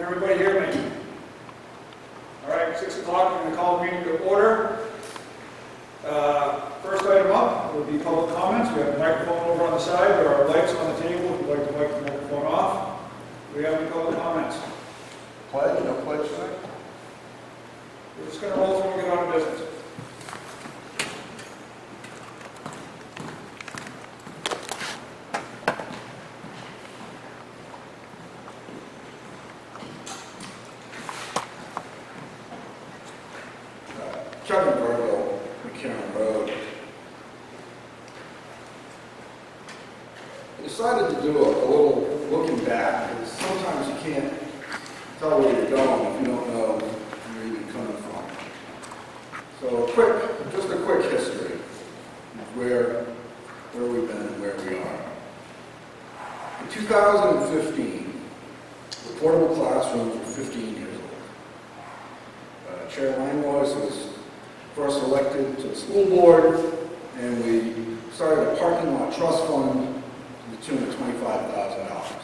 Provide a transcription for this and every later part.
everybody hear me? All right, 6 o'clock, I'm going to call the meeting to order. First item up will be public comments. We have a microphone over on the side. There are lights on the table if you'd like to wipe the microphone off. Do we have any public comments? Pledge? No pledge tonight? We're just going to roll through and get on to business. Kevin Virgo, McCarran Road. I decided to do a little looking back, because sometimes you can't tell where you're going if you don't know where you're coming from. So just a quick history of where we've been and where we are. In 2015, the portable classrooms were 15 years old. Chair Langlois was first elected to the school board, and we started a parking lot trust fund to the tune of $25,000.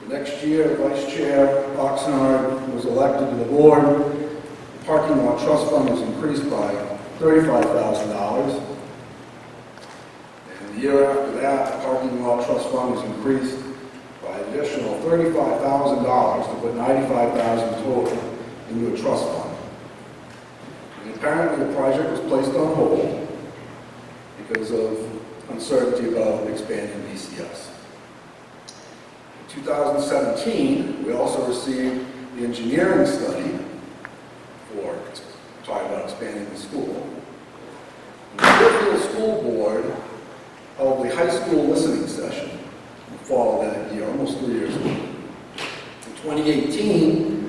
The next year, Vice Chair Oxnard was elected to the board. The parking lot trust fund was increased by $35,000. And the year after that, the parking lot trust fund was increased by an additional $35,000 to put $95,000 total into a trust fund. And apparently the project was placed on hold because of uncertainty about expanding DCS. In 2017, we also received the engineering study for talking about expanding the school. And the Fairfield School Board held the high school listening session in the fall of that year, almost 3 years ago. In 2018,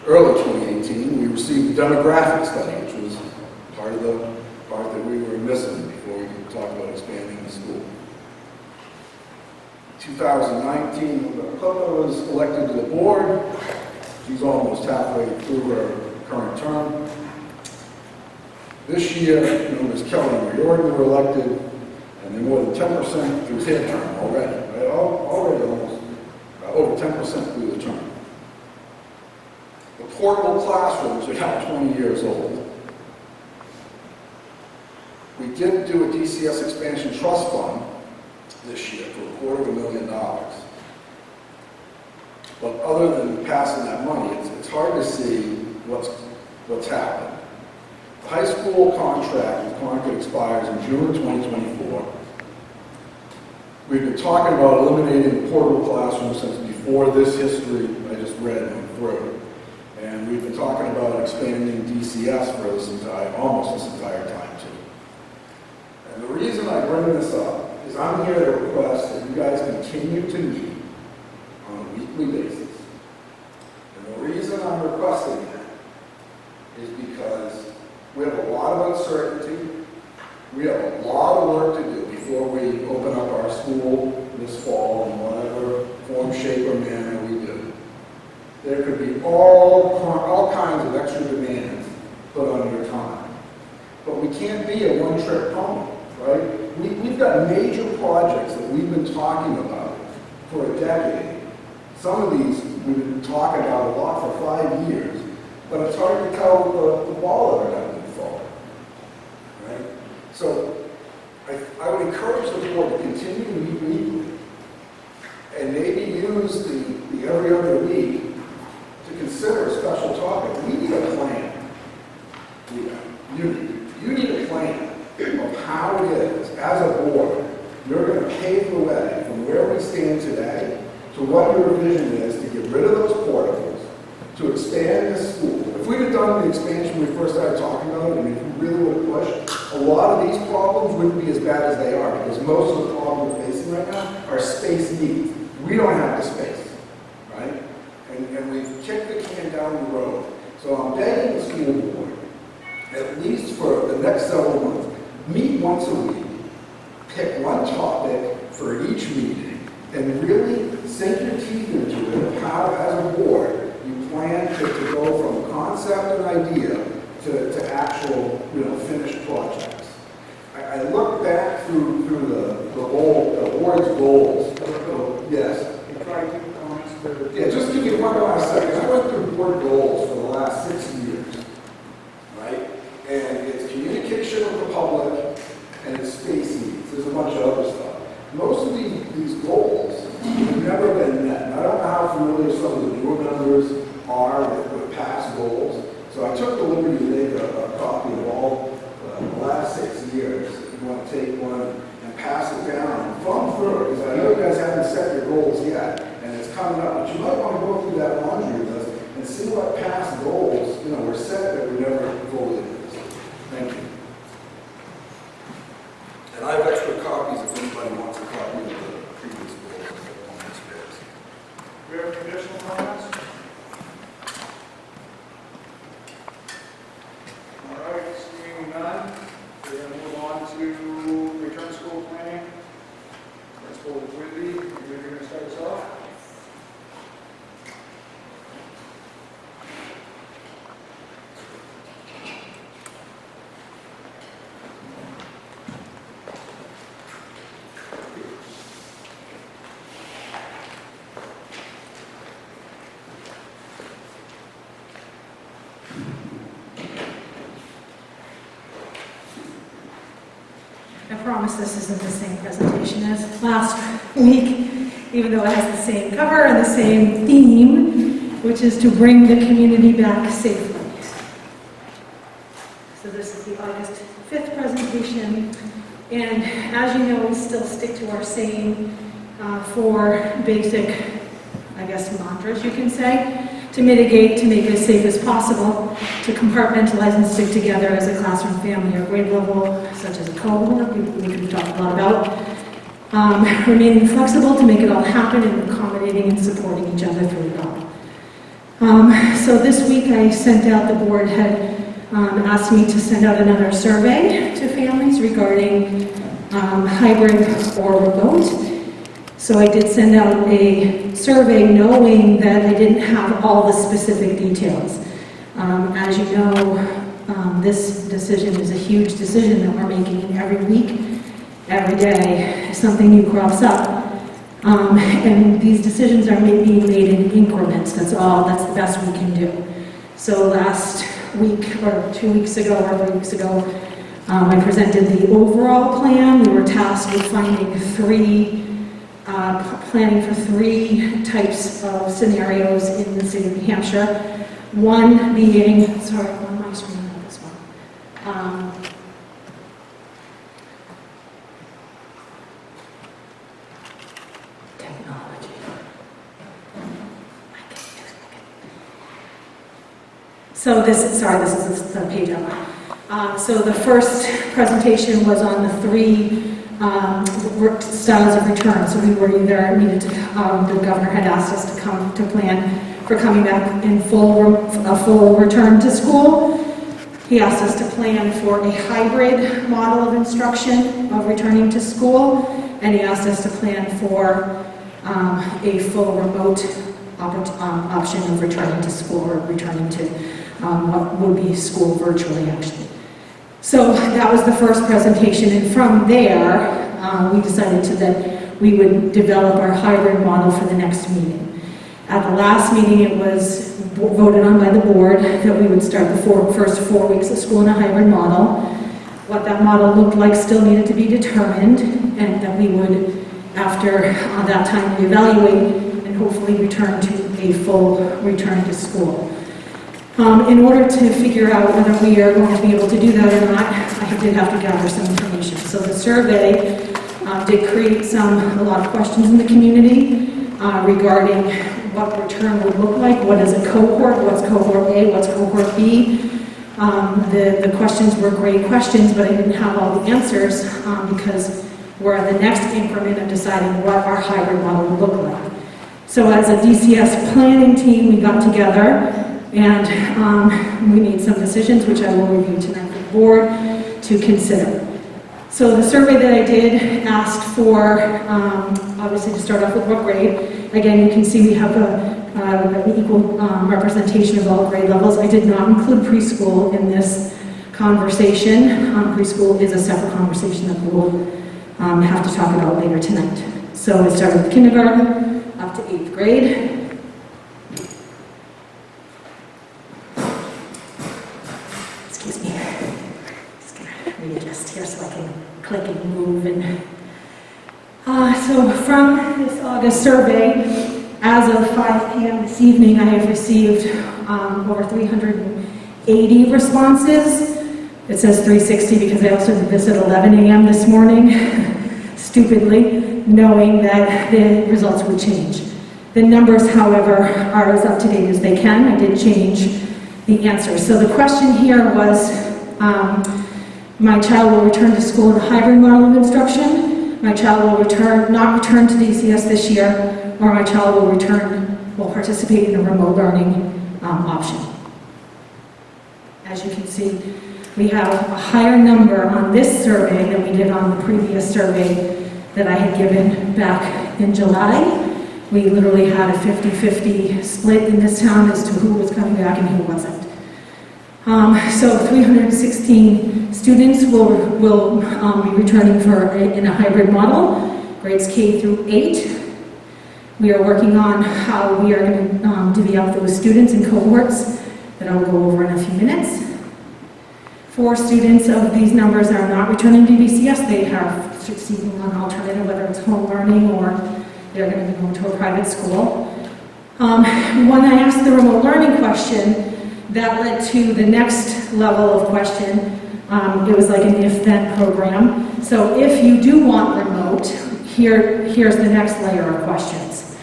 early 2018, we received the demographic study, which was part that we were missing before we could talk about expanding the school. In 2019, Papa was elected to the board. She's almost halfway through her current term. This year, Ms. Kelly and Riordan were elected, and they're more than 10% through their term already. Right? Already almost over 10% through the term. The portable classrooms are now 20 years old. We did do a DCS expansion trust fund this year for $250,000. But other than passing that money, it's hard to see what's happened. The high school contract with Concord expires in June of 2024. We've been talking about eliminating the portable classroom since before this history I just read and went through. And we've been talking about expanding DCS for almost this entire time too. And the reason I bring this up is I'm here to request that you guys continue to meet on a weekly basis. And the reason I'm requesting that is because we have a lot of uncertainty. We have a lot of work to do before we open up our school this fall in whatever form, shape, or manner we do. There could be all kinds of extra demands put on your time. But we can't be a one-trick pony, right? We've got major projects that we've been talking about for a decade. Some of these we've been talking about a lot for 5 years, but it's hard to tell the ball that are going to move forward, right? So I would encourage the board to continue to meet weekly and maybe use the every other week to consider a special topic. We need a plan. You need a plan of how it is, as a board, you're going to pave the way from where we stand today to what your vision is to get rid of those portables, to expand the school. If we'd have done the expansion we first started talking about, I mean, if we really would have pushed, a lot of these problems wouldn't be as bad as they are, because most of the problems we're facing right now are space needs. We don't have the space, right? And we've kicked the can down the road. So I'm begging the school board, at least for the next several months, meet once a week, pick one topic for each meeting, and really sink your teeth into it of how, as a board, you plan to go from concept and idea to actual, finished projects. I look back through the board's goals. Yes. Can you try to keep the comments to... Yeah, just give me one last second. I went through board goals for the last 6 years, right? And it's communication with the public, and it's space needs. There's a bunch of other stuff. Most of these goals have never been met. And I don't know how familiar some of the newer members are with past goals. So I took the liberty to make a copy of all the last 6 years. If you want to take one and pass it down and thumb through it, because I know you guys haven't set your goals yet, and it's coming up, but you might want to go through that laundry list and see what past goals, were set that were never fully realized. Thank you. And I have extra copies if anybody wants a copy of the previous goals on the spares. Do we have any additional comments? All right, seeing none, we're going to move on to return to school planning. Principal Whitby, you're going to start us off? I promise this isn't the same presentation as last week, even though it has the same cover and the same theme, which is to bring the community back safely. So this is the August 5th presentation, and as you know, we still stick to our same 4 basic, mantras, you can say, to mitigate, to make it as safe as possible, to compartmentalize and stick together as a classroom, family, or grade level, such as a cohort, we can talk a lot about. Remaining flexible to make it all happen and accommodating and supporting each other through it all. So this week I sent out, the board had asked me to send out another survey to families regarding hybrid or remote. So I did send out a survey knowing that I didn't have all the specific details. As you know, this decision is a huge decision that we're making, and every week, every day, something new crops up. And these decisions are being made in increments. That's the best we can do. So last week, or 2 weeks ago, or 3 weeks ago, I presented the overall plan. We were tasked with planning for 3 types of scenarios in the state of New Hampshire. One being, sorry, on my screen, not this one. Technology. So this is the page I'm on. So the first presentation was on the 3 styles of return. So we were either needed to, the governor had asked us to come to plan for coming back in a full return to school. He asked us to plan for a hybrid model of instruction of returning to school, and he asked us to plan for a full remote option of returning to school, or returning to what would be school virtually, actually. So that was the first presentation, and from there, we decided that we would develop our hybrid model for the next meeting. At the last meeting, it was voted on by the board that we would start the first 4 weeks of school in a hybrid model. What that model looked like still needed to be determined, and that we would, after that time, reevaluate and hopefully return to a full return to school. In order to figure out whether we are going to be able to do that or not, I did have to gather some information. So the survey did create a lot of questions in the community regarding what return would look like, what is a cohort, what's cohort A, what's cohort B. The questions were great questions, but I didn't have all the answers because we're at the next increment of deciding what our hybrid model would look like. So as a DCS planning team, we got together and we made some decisions, which I will review tonight with the board to consider. So the survey that I did asked for, obviously to start off with what grade. Again, you can see we have an equal representation of all grade levels. I did not include preschool in this conversation. Preschool is a separate conversation that we'll have to talk about later tonight. So I started with kindergarten up to 8th grade. readjust here so I can click and move. And so from this August survey, as of 5 p.m. this evening, I have received over 380 responses. It says 360 because I also did this at 11 a.m. this morning, stupidly, knowing that the results would change. The numbers, however, are as up to date as they can. I did change the answers. So the question here was, my child will return to school in a hybrid model of instruction, my child will not return to DCS this year, or my child will participate in a remote learning option. As you can see, we have a higher number on this survey than we did on the previous survey that I had given back in July. We literally had a 50-50 split in this town as to who was coming back and who wasn't. So 316 students will be returning in a hybrid model, grades K through 8. We are working on how we are going to divvy up those students in cohorts that I'll go over in a few minutes. 4 students of these numbers are not returning to DCS. They have seeking an alternative, whether it's home learning or they're going to be going to a private school. When I asked the remote learning question, that led to the next level of question. It was like an if-then program. So if you do want remote, here's the next layer of questions.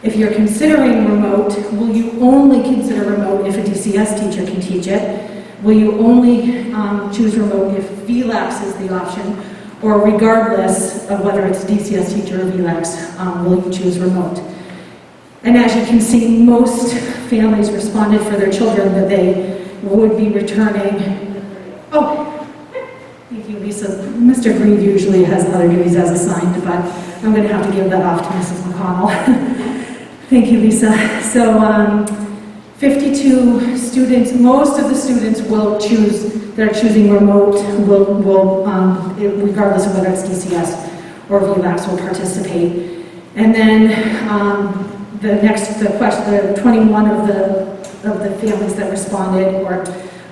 If you're considering remote, will you only consider remote if a DCS teacher can teach it? Will you only choose remote if VLAX is the option? Or regardless of whether it's DCS teacher or VLAX, will you choose remote? And as you can see, most families responded for their children that they would be returning. Oh, thank you, Lisa. Mr. Grieve usually has other duties as assigned, but I'm going to have to give that off to Mrs. McConnell. Thank you, Lisa. So 52 students, most of the students will choose, they're choosing remote, regardless of whether it's DCS or VLAX will participate. And then the 21 of the families that responded, or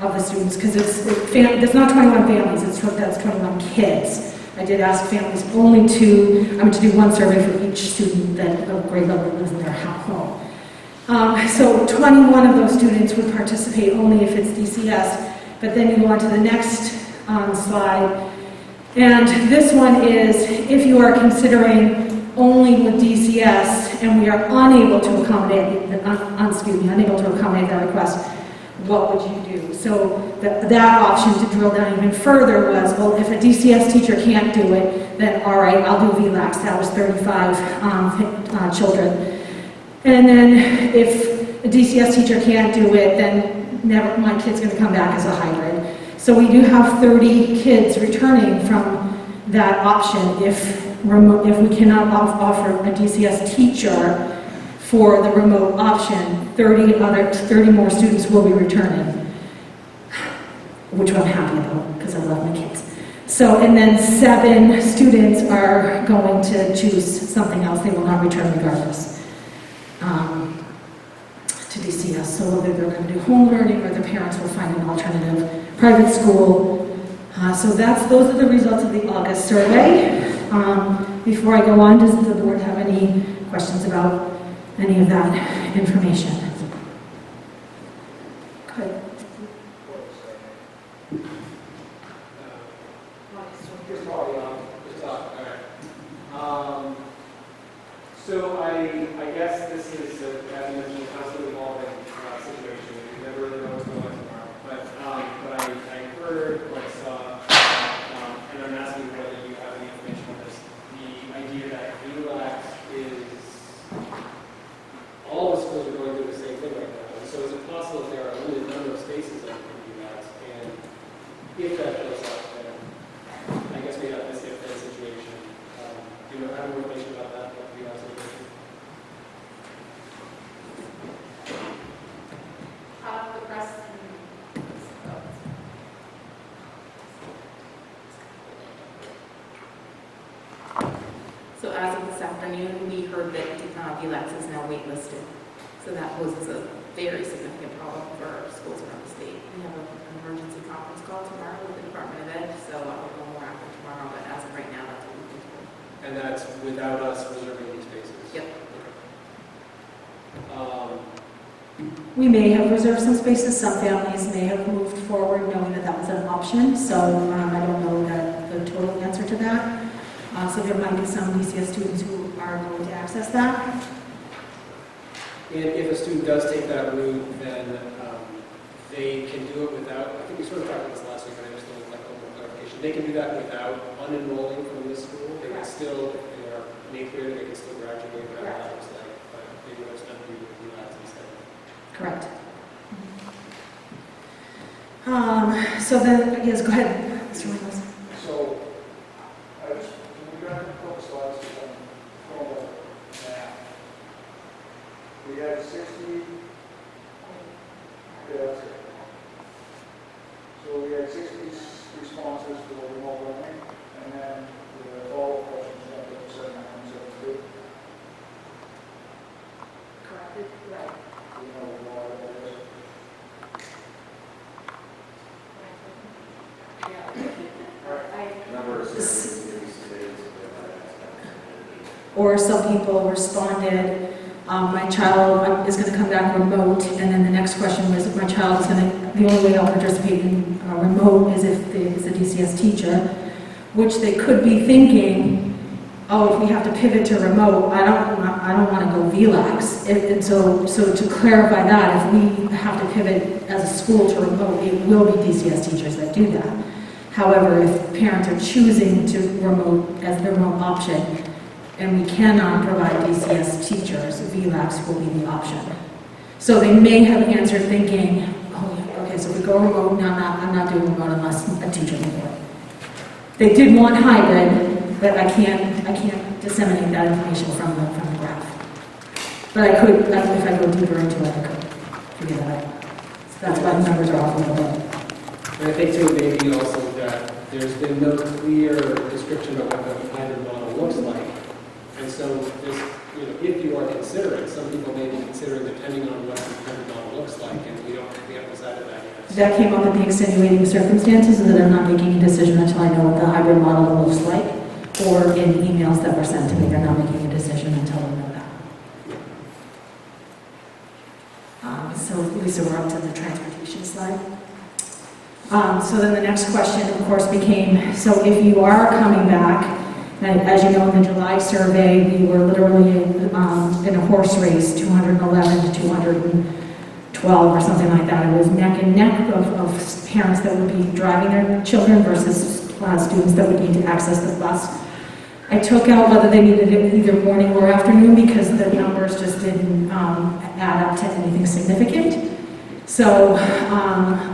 of the students, because it's not 21 families, that's 21 kids. I did ask families only I'm going to do one survey for each student that of grade level lives in their home. So 21 of those students would participate only if it's DCS, but then you go on to the next slide. And this one is, if you are considering only with DCS and we are unable to accommodate that request, what would you do? So that option to drill down even further was, well, if a DCS teacher can't do it, then all right, I'll do VLAX. That was 35 children. And then if a DCS teacher can't do it, then my kid's going to come back as a hybrid. So we do have 30 kids returning from that option if we cannot offer a DCS teacher for the remote option. 30 more students will be returning, which I'm happy about because I love my kids. So, and then 7 students are going to choose something else. They will not return regardless to DCS. So whether they're going to do home learning or their parents will find an alternative private school. So those are the results of the August survey. Before I go on, does the board have any questions about any of that information? Good. So I guess this is, as you mentioned, a constantly evolving situation. You never really know what's going on tomorrow. But I heard what I saw, and I'm asking whether you have any information on this, the idea that VLAX is, all the schools are going through the same thing right now. And so is it possible that there are a limited number of spaces that can do that? And if that does happen, I guess we have this if-then situation. Do you have more information about that? The press So as of this afternoon, we heard that VLAX is now waitlisted. So that poses a very significant problem for schools around the state. We have an emergency conference call tomorrow with the Department of Ed, so that's without us reserving these spaces? Yep. We may have reserved some spaces. Some families may have moved forward knowing that that was an option. So I don't know the total answer to that. So there might be some DCS students who are going to access that. And if a student does take that route, then they can do it without, I think we sort of talked about this last week, but I just want like a little more clarification. They can do that without unenrolling from this school. They can still, if they are made clear, they can still graduate, whatever that looks like, but they would have spent the labs instead. Correct. So then, yes, go ahead, Mr. Williams. So, I just, can we go ahead and couple slides from the map? We had 60, yeah, that's it. So we had 60 responses for remote learning, and then the follow-up questions jumped up to 772. Corrected, right. We know why that is. Or some people responded, my child is going to come back remote, and then the next question was, my child is going to, the only way I'll participate in remote is if it's a DCS teacher, which they could be thinking, oh, if we have to pivot to remote, I don't want to go VLAX. And so to clarify that, if we have to pivot as a school to remote, it will be DCS teachers that do that. However, if parents are choosing to remote as the remote option, and we cannot provide DCS teachers, VLAX will be the option. So they may have answered thinking, oh, okay, so if we go remote, no, I'm not doing remote unless a teacher can do it. They did want hybrid, but I can't disseminate that information from the graph. But I could, if I go deeper into it, I could figure that out. So that's why the numbers are off a little bit. And I think too, maybe also that there's been no clear description of what the hybrid model looks like. And so this, if you are considering, some people may be considering depending on what the hybrid model looks like, and we haven't decided that yet. That came up with the extenuating circumstances, and that I'm not making a decision until I know what the hybrid model looks like, or in emails that were sent to me, they're not making a decision until I know that. So Lisa, we're up to the transportation slide. So then the next question, of course, became, so if you are coming back, and as you know, in the July survey, we were literally in a horse race, 211 to 212 or something like that. It was neck and neck of parents that would be driving their children versus students that would need to access the bus. I took out whether they needed it either morning or afternoon because the numbers just didn't add up to anything significant. So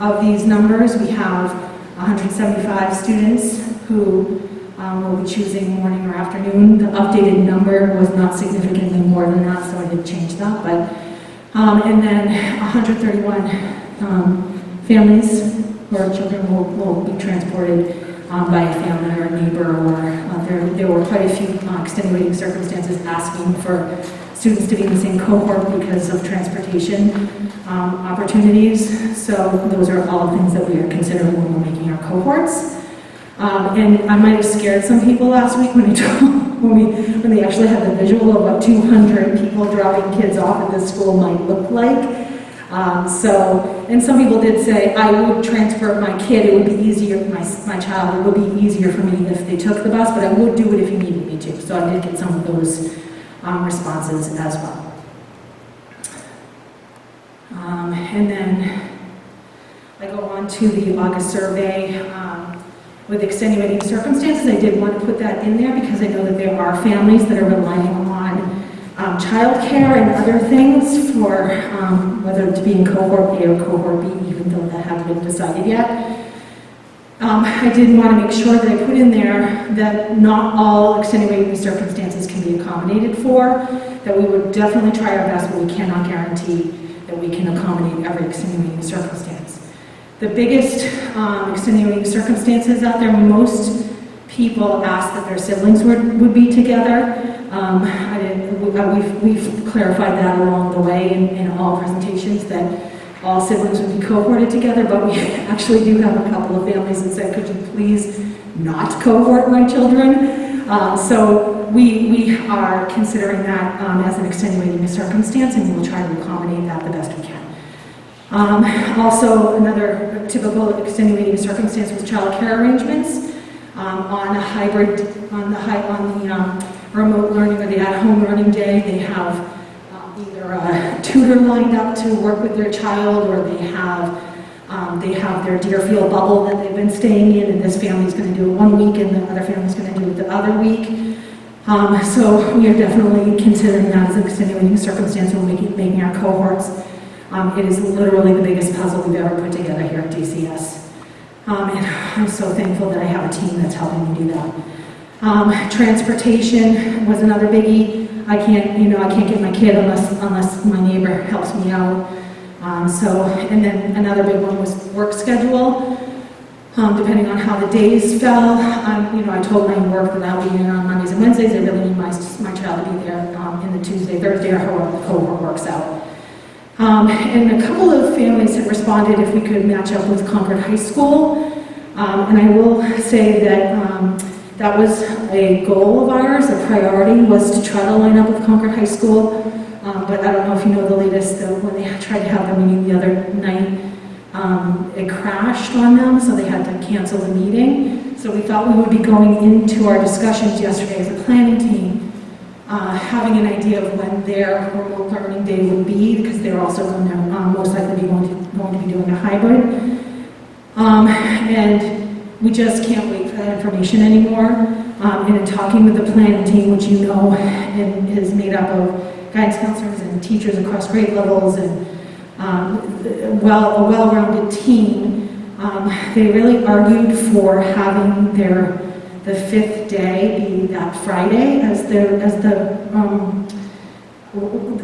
of these numbers, we have 175 students who will be choosing morning or afternoon. The updated number was not significantly more than that, so I did change that. But and then 131 families or children will be transported by a family or a neighbor, or there were quite a few extenuating circumstances asking for students to be in the same cohort because of transportation opportunities. So those are all things that we are considering when we're making our cohorts. And I might have scared some people last week when they actually had the visual of what 200 people dropping kids off at this school might look like. And some people did say, I would transfer my kid, it would be easier, my child, it would be easier for me if they took the bus, but I would do it if you needed me to. So I did get some of those responses as well. And then I go on to the August survey with extenuating circumstances. I did want to put that in there because I know that there are families that are relying on childcare and other things for whether to be in cohort A or cohort B, even though that hasn't been decided yet. I did want to make sure that I put in there that not all extenuating circumstances can be accommodated for, that we would definitely try our best, but we cannot guarantee that we can accommodate every extenuating circumstance. The biggest extenuating circumstances out there, most people ask that their siblings would be together. We've clarified that along the way in all presentations that all siblings would be cohorted together, but we actually do have a couple of families that said, could you please not cohort my children? So we are considering that as an extenuating circumstance, and we will try to accommodate that the best we can. Also, another typical extenuating circumstance was childcare arrangements. On a hybrid, on the remote learning or the at-home learning day, they have either a tutor lined up to work with their child, or they have their Deerfield bubble that they've been staying in, and this family's going to do it 1 week, and the other family's going to do it the other week. So we are definitely considering that as an extenuating circumstance when making our cohorts. It is literally the biggest puzzle we've ever put together here at DCS. And I'm so thankful that I have a team that's helping me do that. Transportation was another biggie. I can't get my kid unless my neighbor helps me out. And then another big one was work schedule. Depending on how the days fell, I told my work that I'll be in on Mondays and Wednesdays. I really need my child to be there in the Tuesday, Thursday, or however the cohort works out. And a couple of families had responded if we could match up with Concord High School. And I will say that that was a goal of ours, a priority was to try to line up with Concord High School. But I don't know if you know the latest, that when they tried to have the meeting the other night, it crashed on them, so they had to cancel the meeting. So we thought we would be going into our discussions yesterday as a planning team, having an idea of when their remote learning day would be, because they're also going to most likely be going to be doing a hybrid. And we just can't wait for that information anymore. And in talking with the planning team, which you know is made up of guidance counselors and teachers across grade levels, and a well-rounded team, they really argued for having the fifth day be that Friday, as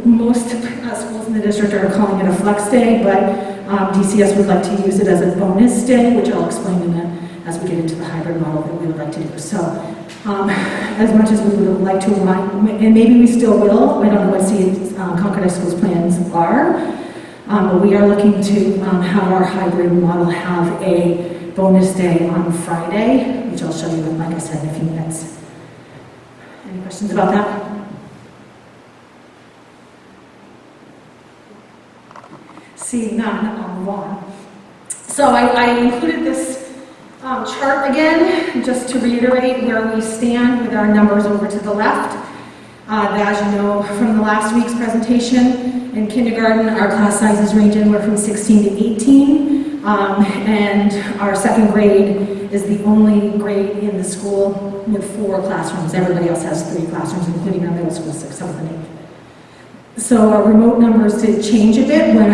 most schools in the district are calling it a flex day, but DCS would like to use it as a bonus day, which I'll explain as we get into the hybrid model that we would like to do. So, as much as we would like to align, and maybe we still will, I don't know what Concord High School's plans are, but we are looking to have our hybrid model have a bonus day on Friday, which I'll show you, like I said, in a few minutes. Any questions about that? Seeing none, I'll move on. So I included this chart again, just to reiterate where we stand with our numbers over to the left. As you know from the last week's presentation, in kindergarten, our class sizes range anywhere from 16 to 18, and our second grade is the only grade in the school with 4 classrooms. Everybody else has 3 classrooms, including our middle school, 6th, 7th, and 8th. So our remote numbers did change a bit when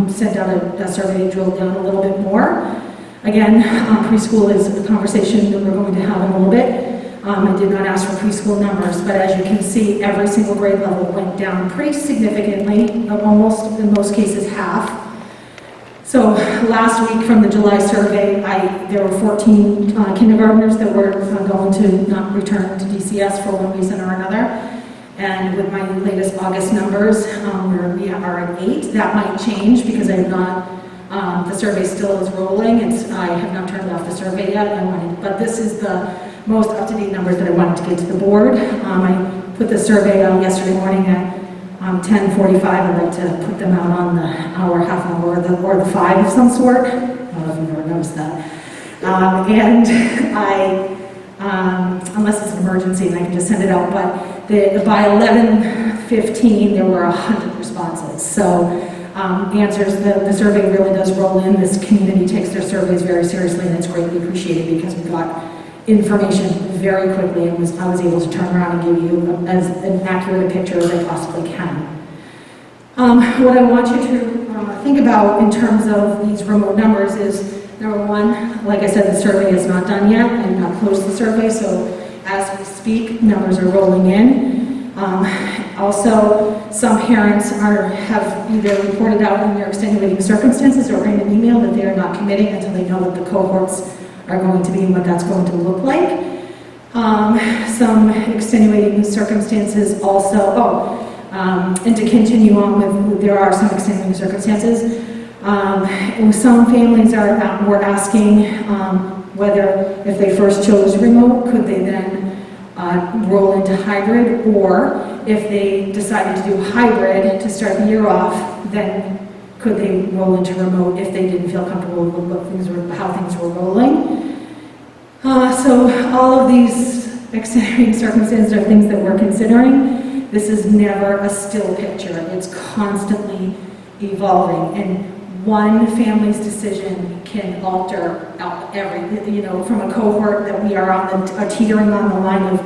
we sent out a survey to drill down a little bit more. Again, preschool is a conversation that we're going to have in a little bit. I did not ask for preschool numbers, but as you can see, every single grade level went down pretty significantly, almost in most cases half. So last week from the July survey, there were 14 kindergartners that were going to not return to DCS for one reason or another. And with my latest August numbers, we are at 8. That might change because I have not, the survey still is rolling. I have not turned off the survey yet. But this is the most up-to-date numbers that I wanted to get to the board. I put the survey out yesterday morning at 10:45. I'd like to put them out on the hour, half an hour, or the 5 of some sort. I don't know if you've ever noticed that. Unless it's an emergency, and I can just send it out. But by 11:15, there were 100 responses. So answers, the survey really does roll in. This community takes their surveys very seriously, and it's greatly appreciated because we got information very quickly, and I was able to turn around and give you as an accurate a picture as I possibly can. What I want you to think about in terms of these remote numbers is, number one, like I said, the survey is not done yet. I did not close the survey, so as we speak, numbers are rolling in. Also, some parents have either reported out in their extenuating circumstances or in an email that they are not committing until they know what the cohorts are going to be and what that's going to look like. Some extenuating circumstances also, and to continue on with, there are some extenuating circumstances. Some families were asking whether if they first chose remote, could they then roll into hybrid, or if they decided to do hybrid to start the year off, then could they roll into remote if they didn't feel comfortable with how things were rolling. So all of these extenuating circumstances are things that we're considering. This is never a still picture. It's constantly evolving, and one family's decision can alter every, from a cohort that we are teetering on the line of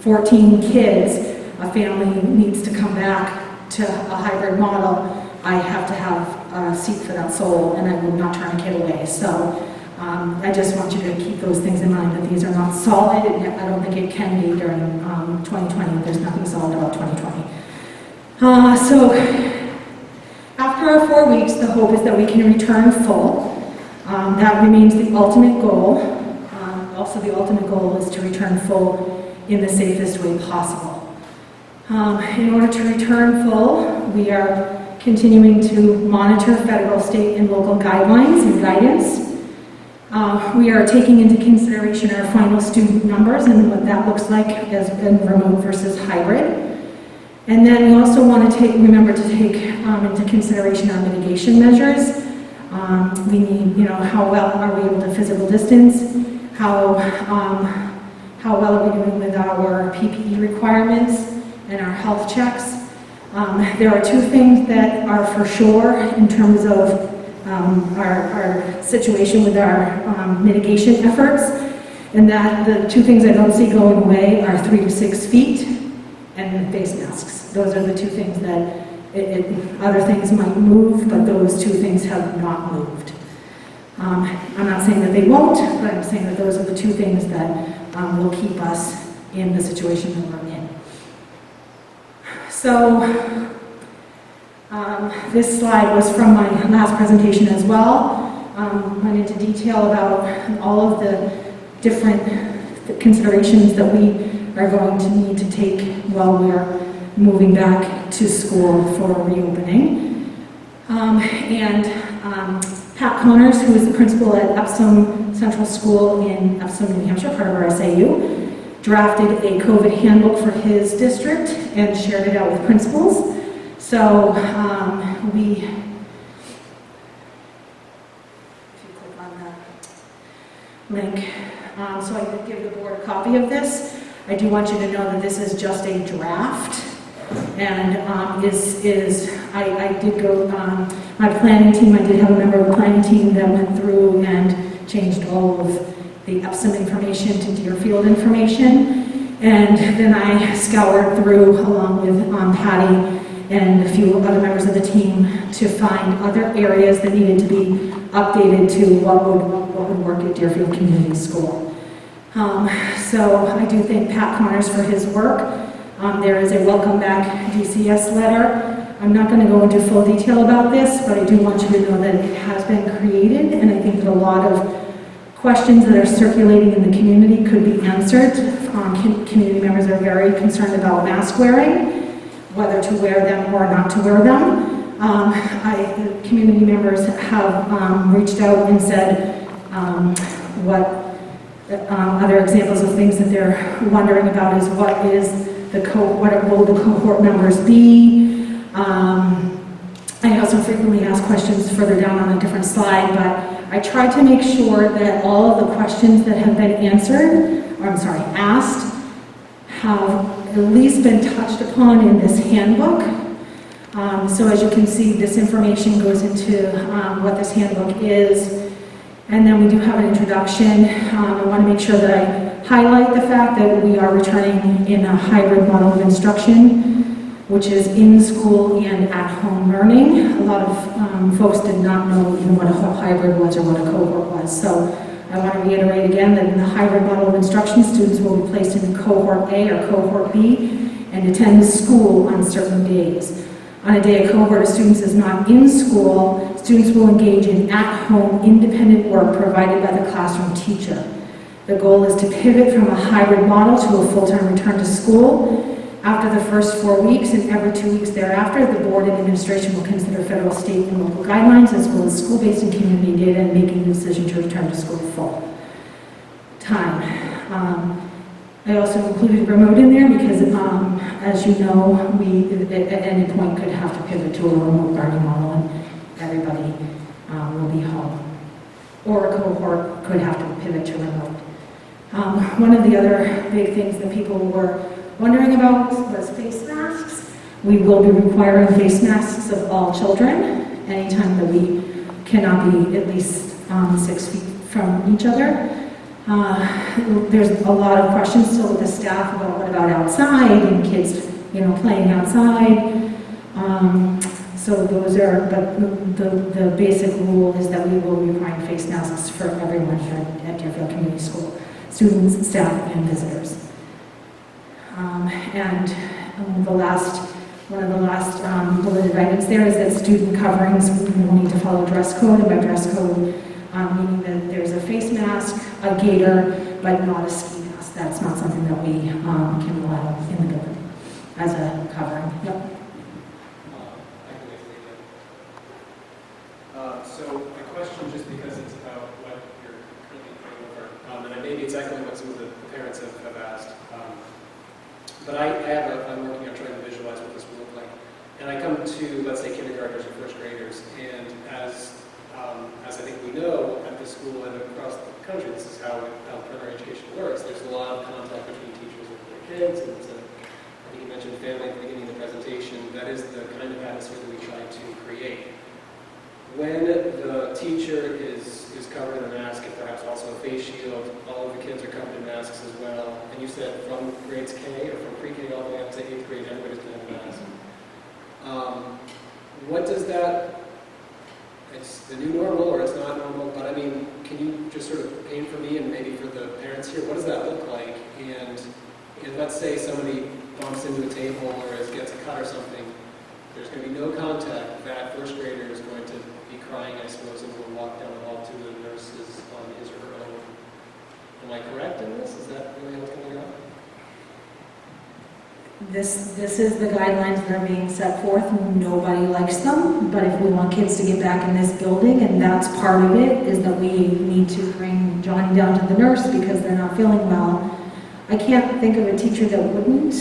14 kids, a family needs to come back to a hybrid model. I have to have a seat for that soul, and I will not turn a kid away. So I just want you to keep those things in mind, that these are not solid, and I don't think it can be during 2020. There's nothing solid about 2020. So after our 4 weeks, the hope is that we can return full. That remains the ultimate goal. Also, the ultimate goal is to return full in the safest way possible. In order to return full, we are continuing to monitor federal, state, and local guidelines and guidance. We are taking into consideration our final student numbers and what that looks like as in remote versus hybrid. And then we also want to remember to take into consideration our mitigation measures. We need, how well are we able to physical distance? How well are we doing with our PPE requirements and our health checks? There are two things that are for sure in terms of our situation with our mitigation efforts, and that the two things I don't see going away are 3 to 6 feet and face masks. Those are the two things that other things might move, but those two things have not moved. I'm not saying that they won't, but I'm saying that those are the two things that will keep us in the situation that we're in. So this slide was from my last presentation as well. Went into detail about all of the different considerations that we are going to need to take while we're moving back to school for reopening. Pat Connors, who is the principal at Epsom Central School in Epsom, New Hampshire, part of our SAU, drafted a COVID handbook for his district and shared it out with principals. So if you click on that link, so I did give the board a copy of this. I do want you to know that this is just a draft, and I did go, my planning team, I did have a member of the planning team that went through and changed all of the Epsom information to Deerfield information, and then I scoured through along with Patty and a few other members of the team to find other areas that needed to be updated to what would work at Deerfield Community School. So I do thank Pat Connors for his work. There is a welcome back DCS letter. I'm not going to go into full detail about this, but I do want you to know that it has been created, and I think that a lot of questions that are circulating in the community could be answered. Community members are very concerned about mask wearing, whether to wear them or not to wear them. The community members have reached out and said what other examples of things that they're wondering about is what will the cohort numbers be. I also frequently ask questions further down on a different slide, but I tried to make sure that all of the questions that have been asked have at least been touched upon in this handbook. So as you can see, this information goes into what this handbook is. And then we do have an introduction. I want to make sure that I highlight the fact that we are returning in a hybrid model of instruction, which is in school and at home learning. A lot of folks did not know even what a hybrid was or what a cohort was. So I want to reiterate again that in the hybrid model of instruction, students will be placed in cohort A or cohort B and attend school on certain days. On a day a cohort of students is not in school, students will engage in at-home independent work provided by the classroom teacher. The goal is to pivot from a hybrid model to a full-time return to school. After the first 4 weeks and every 2 weeks thereafter, the board and administration will consider federal, state, and local guidelines as well as school-based and community data in making the decision to return to school full time. I also included remote in there because, as you know, we at any point could have to pivot to a remote learning model, and everybody will be home. Or a cohort could have to pivot to remote. One of the other big things that people were wondering about was face masks. We will be requiring face masks of all children anytime that we cannot be at least 6 feet from each other. There's a lot of questions still with the staff about what about outside and kids, playing outside. So those are, but the basic rule is that we will be requiring face masks for everyone here at Deerfield Community School, students, staff, and visitors. And one of the last bulleted items there is that student coverings will need to follow dress code, and by dress code, meaning that there's a face mask, a gaiter, but not a ski mask. That's not something that we can allow in the building as a covering. Yep. So a question, just because it's about what you're currently putting over, and maybe it's echoing what some of the parents have asked. But I'm working on trying to visualize what this will look like. And I come to, let's say, kindergartners or first graders, and as I think we know at the school and across the country, this is how primary education works. There's a lot of contact between teachers and their kids, and I think you mentioned family at the beginning of the presentation. That is the kind of atmosphere that we try to create. When the teacher is covered in a mask and perhaps also a face shield, all of the kids are covered in masks as well. And you said from grades K or from pre-K all the way up to 8th grade, everybody's going to have a mask. What does that, it's the new normal or it's not normal, but I mean, can you just sort of paint for me and maybe for the parents here, what does that look like? And let's say somebody bumps into a table or gets a cut or something, there's going to be no contact. That first grader is going to be crying, I suppose, and will walk down the hall to the nurses on his or her own. Am I correct in this? Is that really what's going on? This is the guidelines that are being set forth. Nobody likes them, but if we want kids to get back in this building, and that's part of it, is that we need to bring Johnny down to the nurse because they're not feeling well. I can't think of a teacher that wouldn't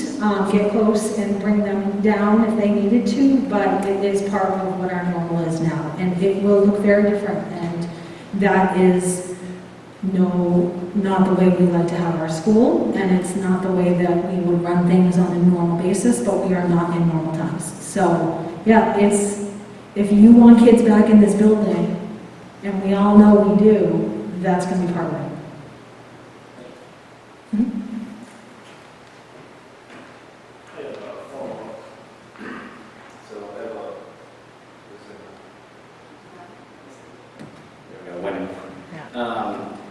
get close and bring them down if they needed to, but it is part of what our normal is now. And it will look very different, and that is not the way we like to have our school, and it's not the way that we would run things on a normal basis, but we are not in normal times. So, yeah, if you want kids back in this building, and we all know we do, that's going to be part of it. Mm-hmm.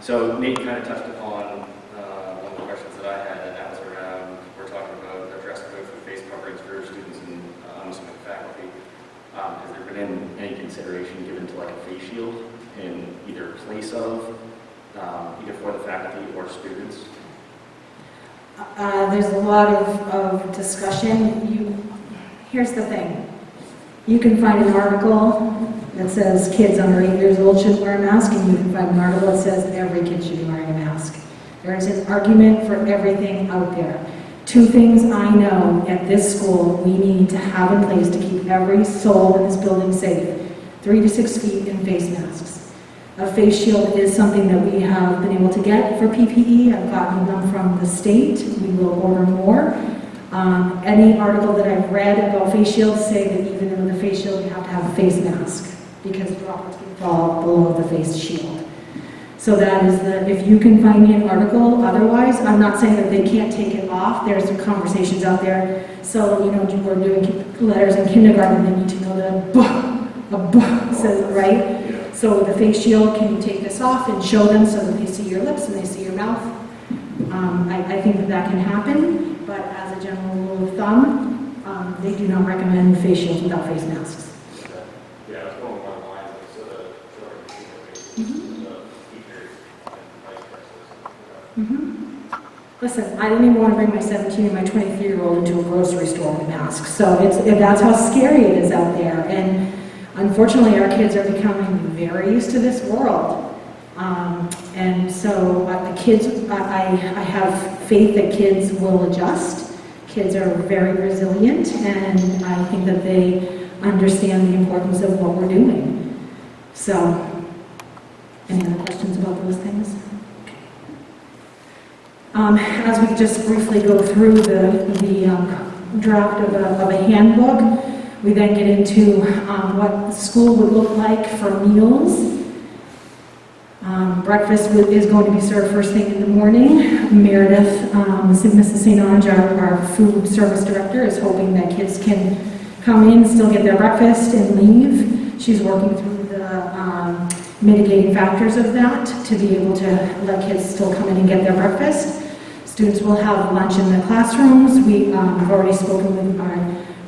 So Nate kind of touched upon one of the questions that I had, and that was around, we're talking about a dress code for face coverings for students and some faculty. Has there been any consideration given to like a face shield in either place of, either for the faculty or students? There's a lot of discussion. Here's the thing. You can find an article that says kids under 8 years old shouldn't wear a mask, and you can find an article that says every kid should be wearing a mask. There is an argument for everything out there. Two things I know at this school we need to have in place to keep every soul in this building safe: 3 to 6 feet in face masks. A face shield is something that we have been able to get for PPE. I've gotten them from the state. We will order more. Any article that I've read about face shields say that even with a face shield you have to have a face mask, because droplets can fall below the face shield. So that is if you can find me an article, otherwise, I'm not saying that they can't take it off. There's some conversations out there. So, we're doing letters in kindergarten, they need to know that a buh says it right. Yeah. So the face shield, can you take this off and show them so that they see your lips and they see your mouth? I think that can happen, but as a general rule of thumb, they do not recommend face shields without face masks. Yeah, it's going along the lines of sort of teachers and vice versa. Listen, I didn't even want to bring my 17 and my 23-year-old into a grocery store with a mask. So that's how scary it is out there. And unfortunately, our kids are becoming very used to this world. And so the kids, I have faith that kids will adjust. Kids are very resilient, and I think that they understand the importance of what we're doing. So, any other questions about those things? As we just briefly go through the draft of a handbook, we then get into what school would look like for meals. Breakfast is going to be served first thing in the morning. Meredith, Mrs. St. Ange, our food service director, is hoping that kids can come in, still get their breakfast, and leave. She's working through the mitigating factors of that to be able to let kids still come in and get their breakfast. Students will have lunch in the classrooms. I've already spoken with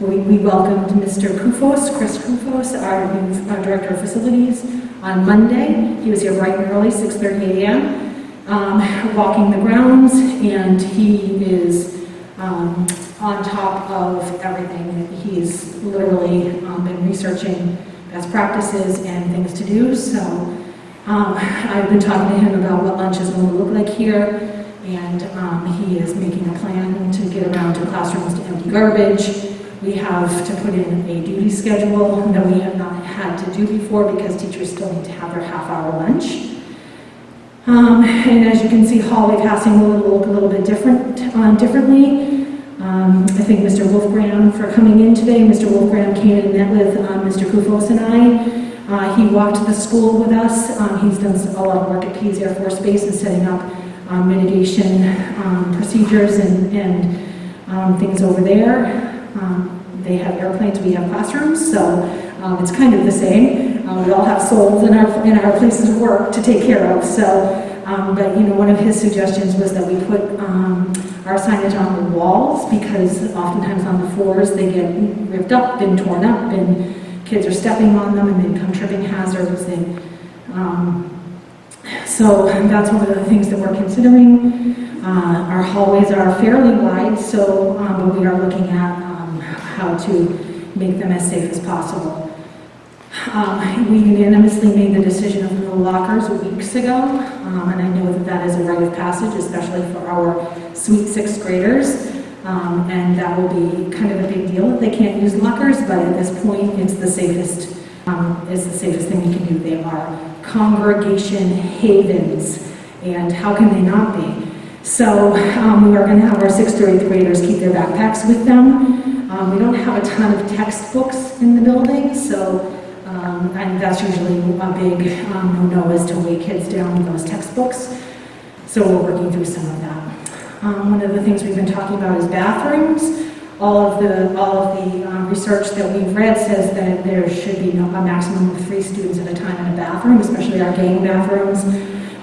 we welcomed Mr. Kufos, Chris Kufos, our new Director of Facilities, on Monday. He was here bright and early, 6:30 a.m., walking the grounds, and he is on top of everything. He's literally been researching best practices and things to do, so I've been talking to him about what lunch is going to look like here, and he is making a plan to get around to classrooms to empty garbage. We have to put in a duty schedule that we have not had to do before because teachers still need to have their half-hour lunch. And as you can see, hallway passing will look a little bit differently. I thank Mr. Wolfgram for coming in today. Mr. Wolfgram came and met with Mr. Kufos and I. He walked the school with us. He's done a lot of work at Pease Air Force Base and setting up mitigation procedures and things over there. They have airplanes, we have classrooms, so it's kind of the same. We all have souls in our places of work to take care of. So, but one of his suggestions was that we put our signage on the walls, because oftentimes on the floors they get ripped up and torn up, and kids are stepping on them and they become tripping hazards. And so that's one of the things that we're considering. Our hallways are fairly wide, so but we are looking at how to make them as safe as possible. We unanimously made the decision of no lockers weeks ago, and I know that that is a rite of passage, especially for our sweet sixth graders, and that will be kind of a big deal if they can't use lockers, but at this point it's the safest thing we can do. They are congregation havens, and how can they not be? So we are going to have our 6th or 8th graders keep their backpacks with them. We don't have a ton of textbooks in the building, so and that's usually a big no-no, is to weigh kids down with those textbooks. So we're working through some of that. One of the things we've been talking about is bathrooms. All of the research that we've read says that there should be a maximum of 3 students at a time in a bathroom, especially our gang bathrooms.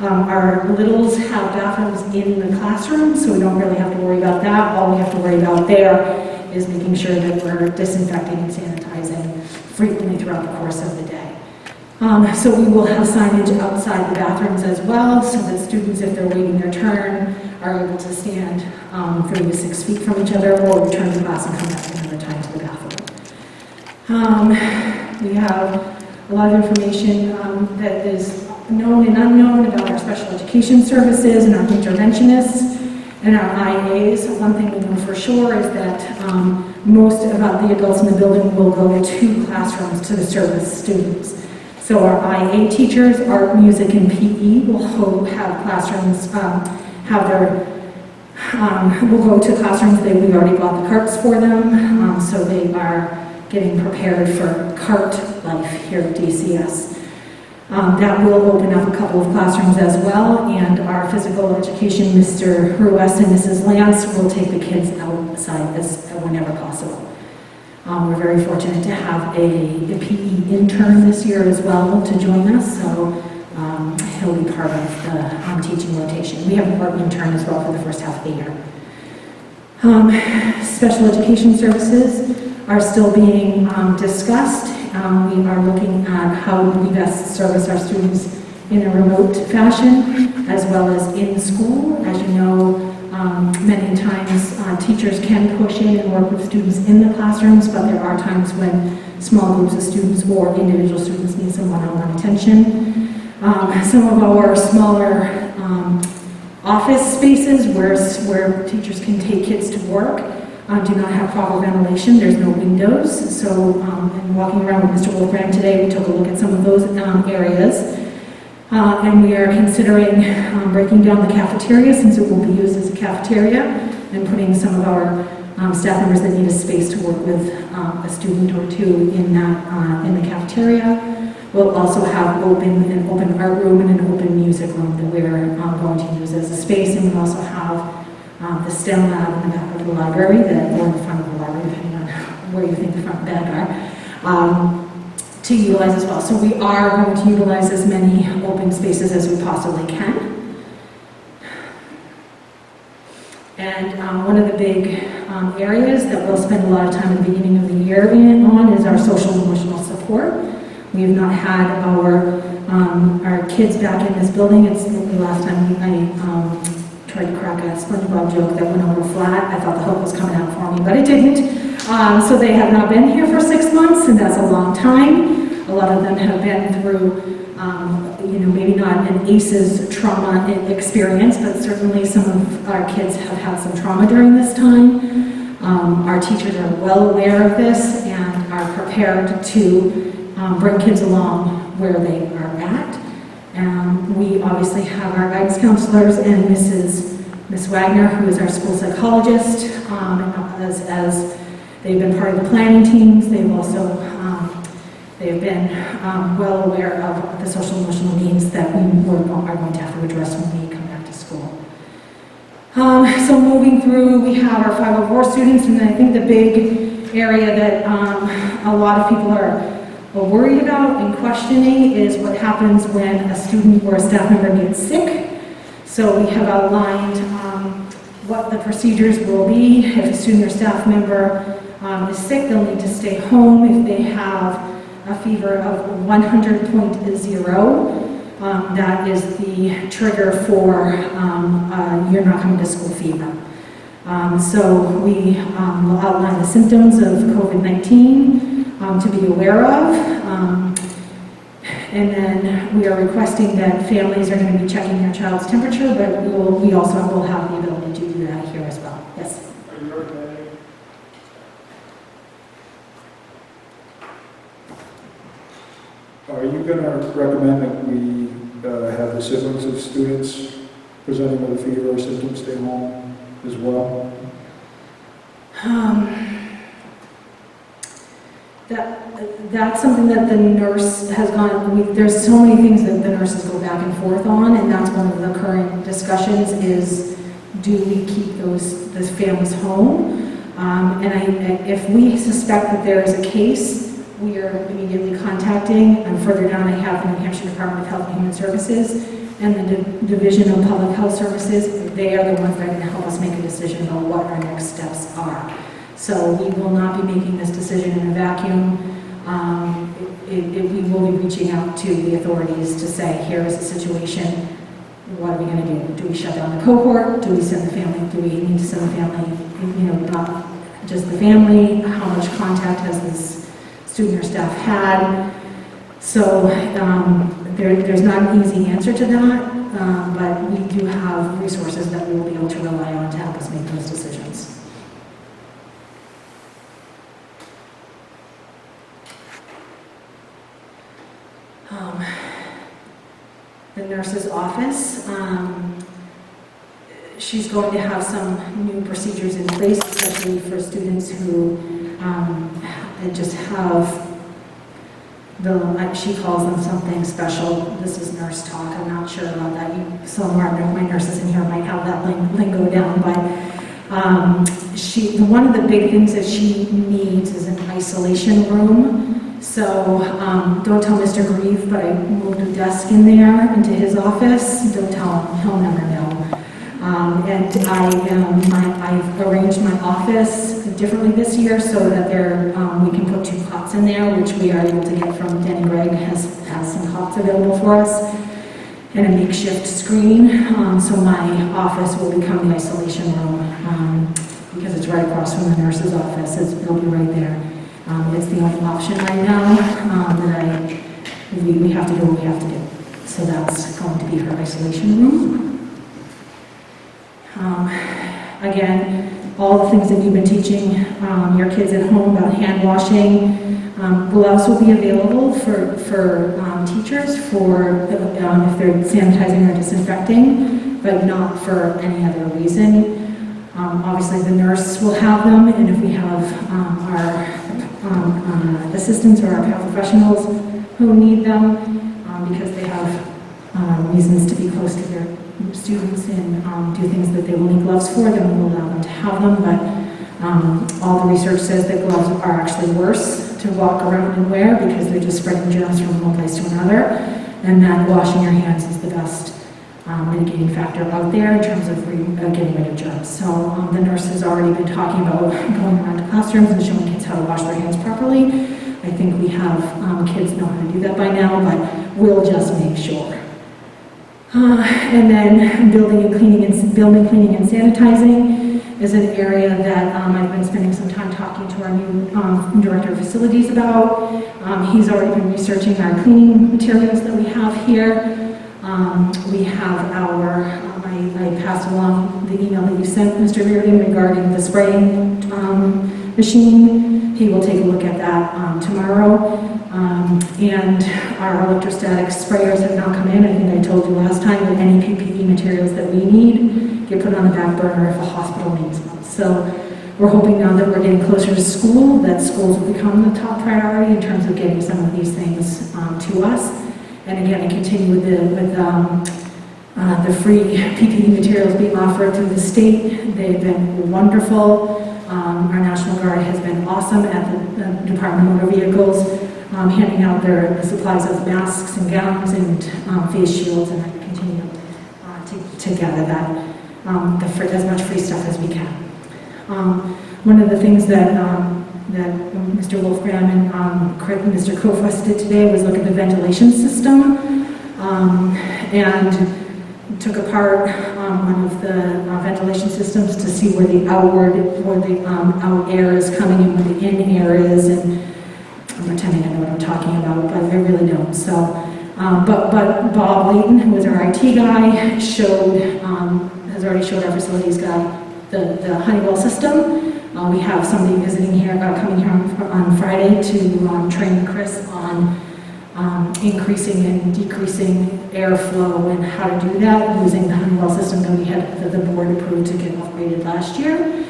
Our littles have bathrooms in the classroom, so we don't really have to worry about that. All we have to worry about there is making sure that we're disinfecting and sanitizing frequently throughout the course of the day. So we will have signage outside the bathrooms as well, so that students, if they're waiting their turn, are able to stand 3 to 6 feet from each other, or return to class and come back another time to the bathroom. We have a lot of information that is known and unknown about our special education services and our interventionists and our IAs. One thing we know for sure is that most of the adults in the building will go to classrooms to service students. So our IA teachers, art, music, and PE will have classrooms, will go to classrooms. We've already bought the carts for them, so they are getting prepared for cart life here at DCS. That will open up a couple of classrooms as well, and our physical education, Mr. Ruess and Mrs. Lance, will take the kids outside whenever possible. We're very fortunate to have a PE intern this year as well to join us, so he'll be part of the teaching rotation. We have an art intern as well for the first half of the year. Special education services are still being discussed. We are looking at how we best service our students in a remote fashion as well as in school. As you know, many times teachers can push in and work with students in the classrooms, but there are times when small groups of students or individual students need some one-on-one attention. some of our smaller office spaces where teachers can take kids to work do not have proper ventilation. There's no windows. So, in walking around with Mr. Wolfram today, we took a look at some of those areas. And we are considering breaking down the cafeteria, since it will be used as a cafeteria, and putting some of our staff members that need a space to work with a student or two in the cafeteria. We'll also have an open art room and an open music room that we're going to use as a space, and we also have the STEM lab in the back of the library, or in the front of the library, depending on where you think the front and back are, to utilize as well. So we are going to utilize as many open spaces as we possibly can. And one of the big areas that we'll spend a lot of time at the beginning of the year on is our social and emotional support. We have not had our kids back in this building. It's the last time I tried to crack a SpongeBob joke that went a little flat. I thought the hook was coming out for me, but it didn't. So they have not been here for 6 months, and that's a long time. A lot of them have been through, maybe not an ACEs trauma experience, but certainly some of our kids have had some trauma during this time. Our teachers are well aware of this and are prepared to bring kids along where they are at. We obviously have our guidance counselors and Miss Wagner, who is our school psychologist, as they've been part of the planning teams. They've also they've been well aware of the social emotional needs that we are going to have to address when we come back to school. So moving through, we have our 504 students, and I think the big area that a lot of people are worried about and questioning is what happens when a student or a staff member gets sick. So we have outlined what the procedures will be. If a student or staff member is sick, they'll need to stay home. If they have a fever of 100.0, that is the trigger for you're not coming to school fever. So we will outline the symptoms of COVID-19 to be aware of. And then we are requesting that families are going to be checking their child's temperature, but we also will have the ability to do that here as well. Yes? Are you recommending? Are you going to recommend that we have the siblings of students presenting with a fever or symptoms stay home as well? That's something that the nurse has gone, there's so many things that the nurses go back and forth on, and that's one of the current discussions is, do we keep those families home? If we suspect that there is a case, we are immediately contacting, and further down I have the New Hampshire Department of Health and Human Services and the Division of Public Health Services. They are the ones that are going to help us make a decision about what our next steps are. So we will not be making this decision in a vacuum. We will be reaching out to the authorities to say, here is the situation, what are we going to do? Do we shut down the cohort? Do we send the family? Do we need to send the family, not just the family? How much contact has this student or staff had? So there's not an easy answer to that, but we do have resources that we will be able to rely on to help us make those decisions. The nurse's office, she's going to have some new procedures in place, especially for students who just have she calls them something special. This is nurse talk. I'm not sure about that. Some of my nurses in here might have that lingo down, but one of the big things that she needs is an isolation room. So don't tell Mr. Grieve, but I moved a desk in there into his office. Don't tell him, he'll never know. And I've arranged my office differently this year so that we can put 2 cots in there, which we are able to get from Danny Gregg, has some cots available for us, and a makeshift screen. So my office will become the isolation room because it's right across from the nurse's office. It'll be right there. It's the only option right now that we have to do what we have to do. So that's going to be her isolation room. Again, all the things that you've been teaching your kids at home about hand washing, gloves will be available for teachers for if they're sanitizing or disinfecting, but not for any other reason. Obviously, the nurse will have them, and if we have our assistants or our paraprofessionals who need them, because they have reasons to be close to their students and do things that they will need gloves for, then we'll allow them to have them. But all the research says that gloves are actually worse to walk around and wear because they're just spreading germs from one place to another, and that washing your hands is the best mitigating factor out there in terms of getting rid of germs. So the nurse has already been talking about going around to classrooms and showing kids how to wash their hands properly. I think we have kids know how to do that by now, but we'll just make sure. And then building, cleaning, and sanitizing is an area that I've been spending some time talking to our new director of facilities about. He's already been researching our cleaning materials that we have here. We have our, I passed along the email that you sent, Mr. Reardon, regarding the spraying machine. He will take a look at that tomorrow. And our electrostatic sprayers have now come in. I think I told you last time that any PPE materials that we need get put on the back burner if a hospital needs them. So we're hoping now that we're getting closer to school, that schools will become the top priority in terms of getting some of these things to us. And again, I continue with the free PPE materials being offered through the state. They've been wonderful. Our National Guard has been awesome at the Department of Motor Vehicles, handing out the supplies of masks and gowns and face shields, and I continue to gather that, as much free stuff as we can. One of the things that Mr. Wolfgram and Mr. Kofus did today was look at the ventilation system, and took apart one of the ventilation systems to see where the out air is coming and where the in air is, and I'm pretending I know what I'm talking about, but I really don't. So, but Bob Layton, who was our IT guy, has already showed our facilities got the Honeywell system. We have somebody visiting here, coming here on Friday to train Chris on increasing and decreasing airflow and how to do that using the Honeywell system that we had that the board approved to get upgraded last year.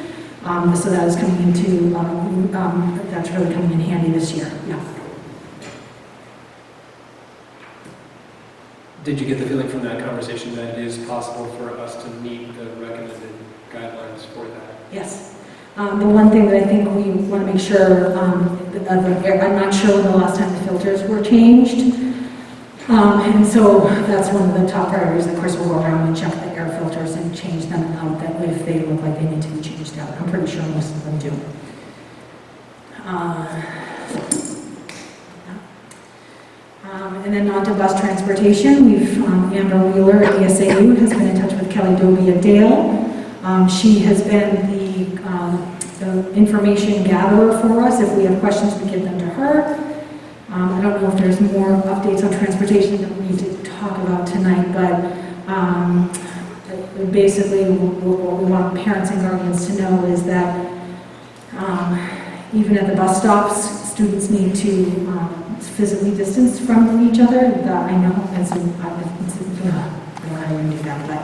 So that is coming into, that's really coming in handy this year. Yeah. Did you get the feeling from that conversation that it is possible for us to meet the recommended guidelines for that? Yes. The one thing that I think we want to make sure, I'm not sure when the last time the filters were changed. And so that's one of the top priorities. Of course, we'll go around and check the air filters and change them out that way if they look like they need to be changed out. I'm pretty sure most of them do. And then on to bus transportation. We've, Amber Wheeler at DSAU has been in touch with Kelly Doby at Dale. She has been the information gatherer for us. If we have questions, we give them to her. I don't know if there's more updates on transportation that we need to talk about tonight, but basically what we want parents and guardians to know is that even at the bus stops, students need to physically distance from each other. I know, I don't know how you do that, but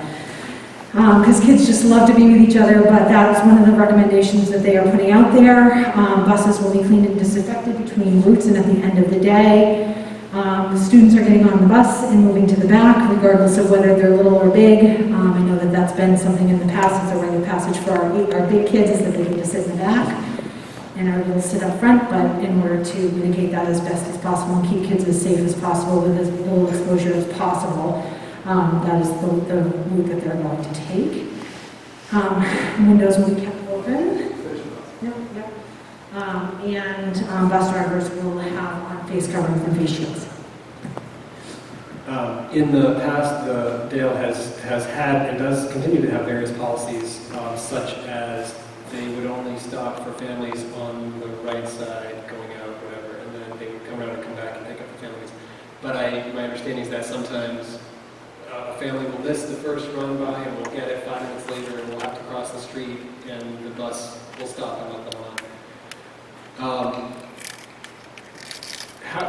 because kids just love to be with each other, but that's one of the recommendations that they are putting out there. Buses will be cleaned and disinfected between routes and at the end of the day. The students are getting on the bus and moving to the back, regardless of whether they're little or big. I know that that's been something in the past. It's a rite of passage for our big kids is that they get to sit in the back and our little sit up front, but in order to mitigate that as best as possible and keep kids as safe as possible with as little exposure as possible, that is the route that they're going to take. Windows will be kept open. And bus drivers will have face coverings and face shields. In the past, Dale has had and does continue to have various policies such as they would only stop for families on the right side going out, whatever, and then they would come around and come back and pick up the families. But my understanding is that sometimes a family will miss the first run by and we'll get it 5 minutes later and we'll have to cross the street and the bus will stop and let them on.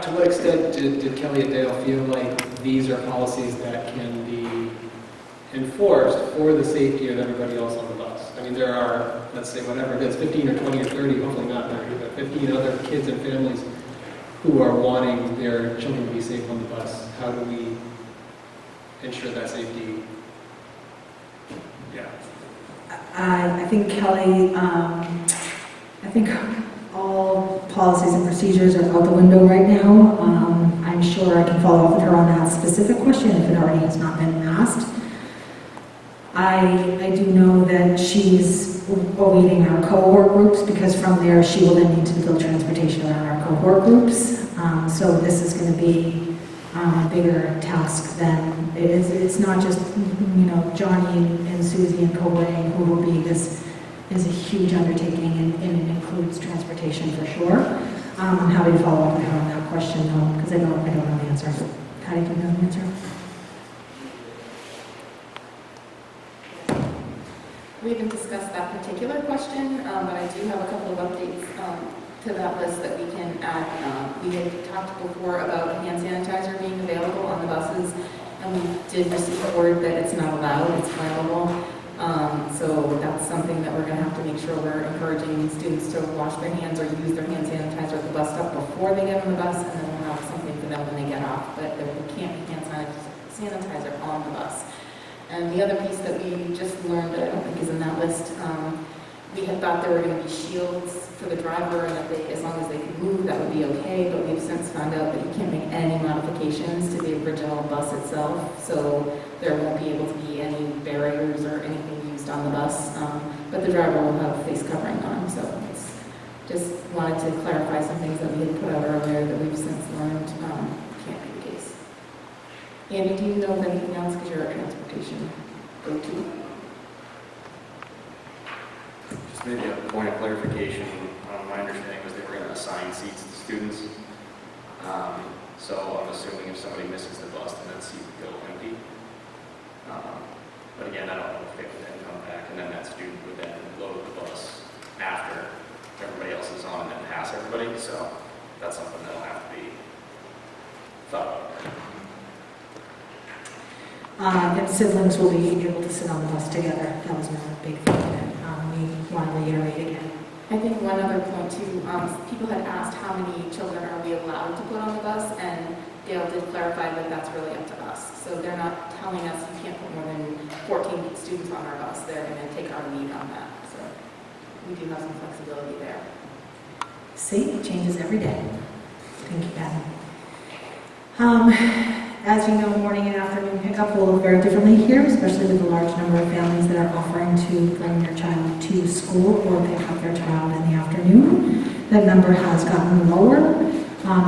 To what extent did Kelly and Dale feel like these are policies that can be enforced for the safety of everybody else on the bus? I mean, there are, let's say, whatever it is, 15 or 20 or 30, hopefully not 30, but 15 other kids and families who are wanting their children to be safe on the bus. How do we ensure that safety? Yeah. I think Kelly, I think all policies and procedures are out the window right now. I'm sure I can follow up with her on that specific question if it already has not been asked. I do know that she's awaiting our cohort groups, because from there she will then need to build transportation around our cohort groups. So this is going to be a bigger task than it is. It's not just, you know, Johnny and Susie and cohorting who will be. This is a huge undertaking, and it includes transportation for sure. I'm happy to follow up with her on that question though, because I don't know the answer. Patty, do you know the answer? We haven't discussed that particular question, but I do have a couple of updates to that list that we can add. We had talked before about hand sanitizer being available on the buses, and we did receive word that it's not allowed, it's flammable. So that's something that we're going to have to make sure we're encouraging students to wash their hands or use their hand sanitizer at the bus stop before they get on the bus, and then we'll have something for them when they get off. But there can't be hand sanitizer on the bus. And the other piece that we just learned that I don't think is in that list, we had thought there were going to be shields for the driver, and that as long as they could move, that would be okay. But we've since found out that you can't make any modifications to the original bus itself, so there won't be able to be any barriers or anything used on the bus. But the driver will have face covering on. So it's just wanted to clarify some things that we had put out earlier that we've since learned can't be the case. Andy, do you know of anything else, because you're a transportation go-to? Just maybe a point of clarification. My understanding was they were going to assign seats to students. So I'm assuming if somebody misses the bus, then that seat would go empty. But again, I don't know if they would then come back, and then that student would then load the bus after everybody else is on and then pass everybody. So that's something that'll have to be thought about. And siblings will be able to sit on the bus together. That was another big thing that we want to reiterate again. I think one other point too, people had asked how many children are we allowed to put on the bus, and Dale did clarify that that's really up to us. So they're not telling us you can't put more than 14 students on our bus. They're going to take our lead on that. So we do have some flexibility there. See, it changes every day. Thank you, Patty. As you know, morning and afternoon pickup will look very differently here, especially with the large number of families that are offering to bring their child to school or pick up their child in the afternoon. That number has gotten lower.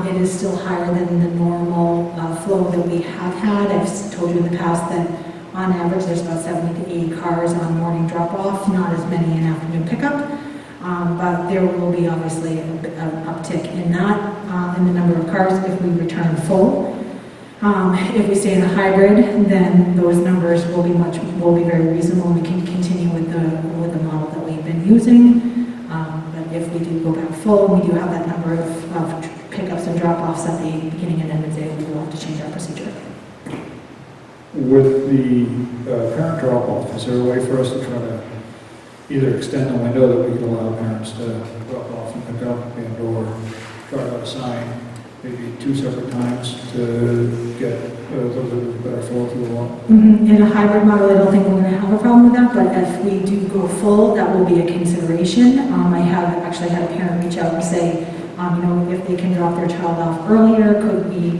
It is still higher than the normal flow that we have had. I've told you in the past that on average there's about 70 to 80 cars on morning drop-off, not as many in afternoon pickup. But there will be obviously an uptick in that, in the number of cars if we return full. If we stay in a hybrid, then those numbers will be very reasonable, and we can continue with the model that we've been using. But if we do go back full, we do have that number of pickups and drop-offs at the beginning and end of the day. We will have to change our procedure. With the parent drop-off, is there a way for us to try to either extend the window that we could allow parents to drop off and pick up, and or try to assign maybe 2 separate times to get a little bit better flow through the law? In a hybrid model, I don't think we're going to have a problem with that, but if we do go full, that will be a consideration. I have actually had a parent reach out and say, if they can drop their child off earlier, could we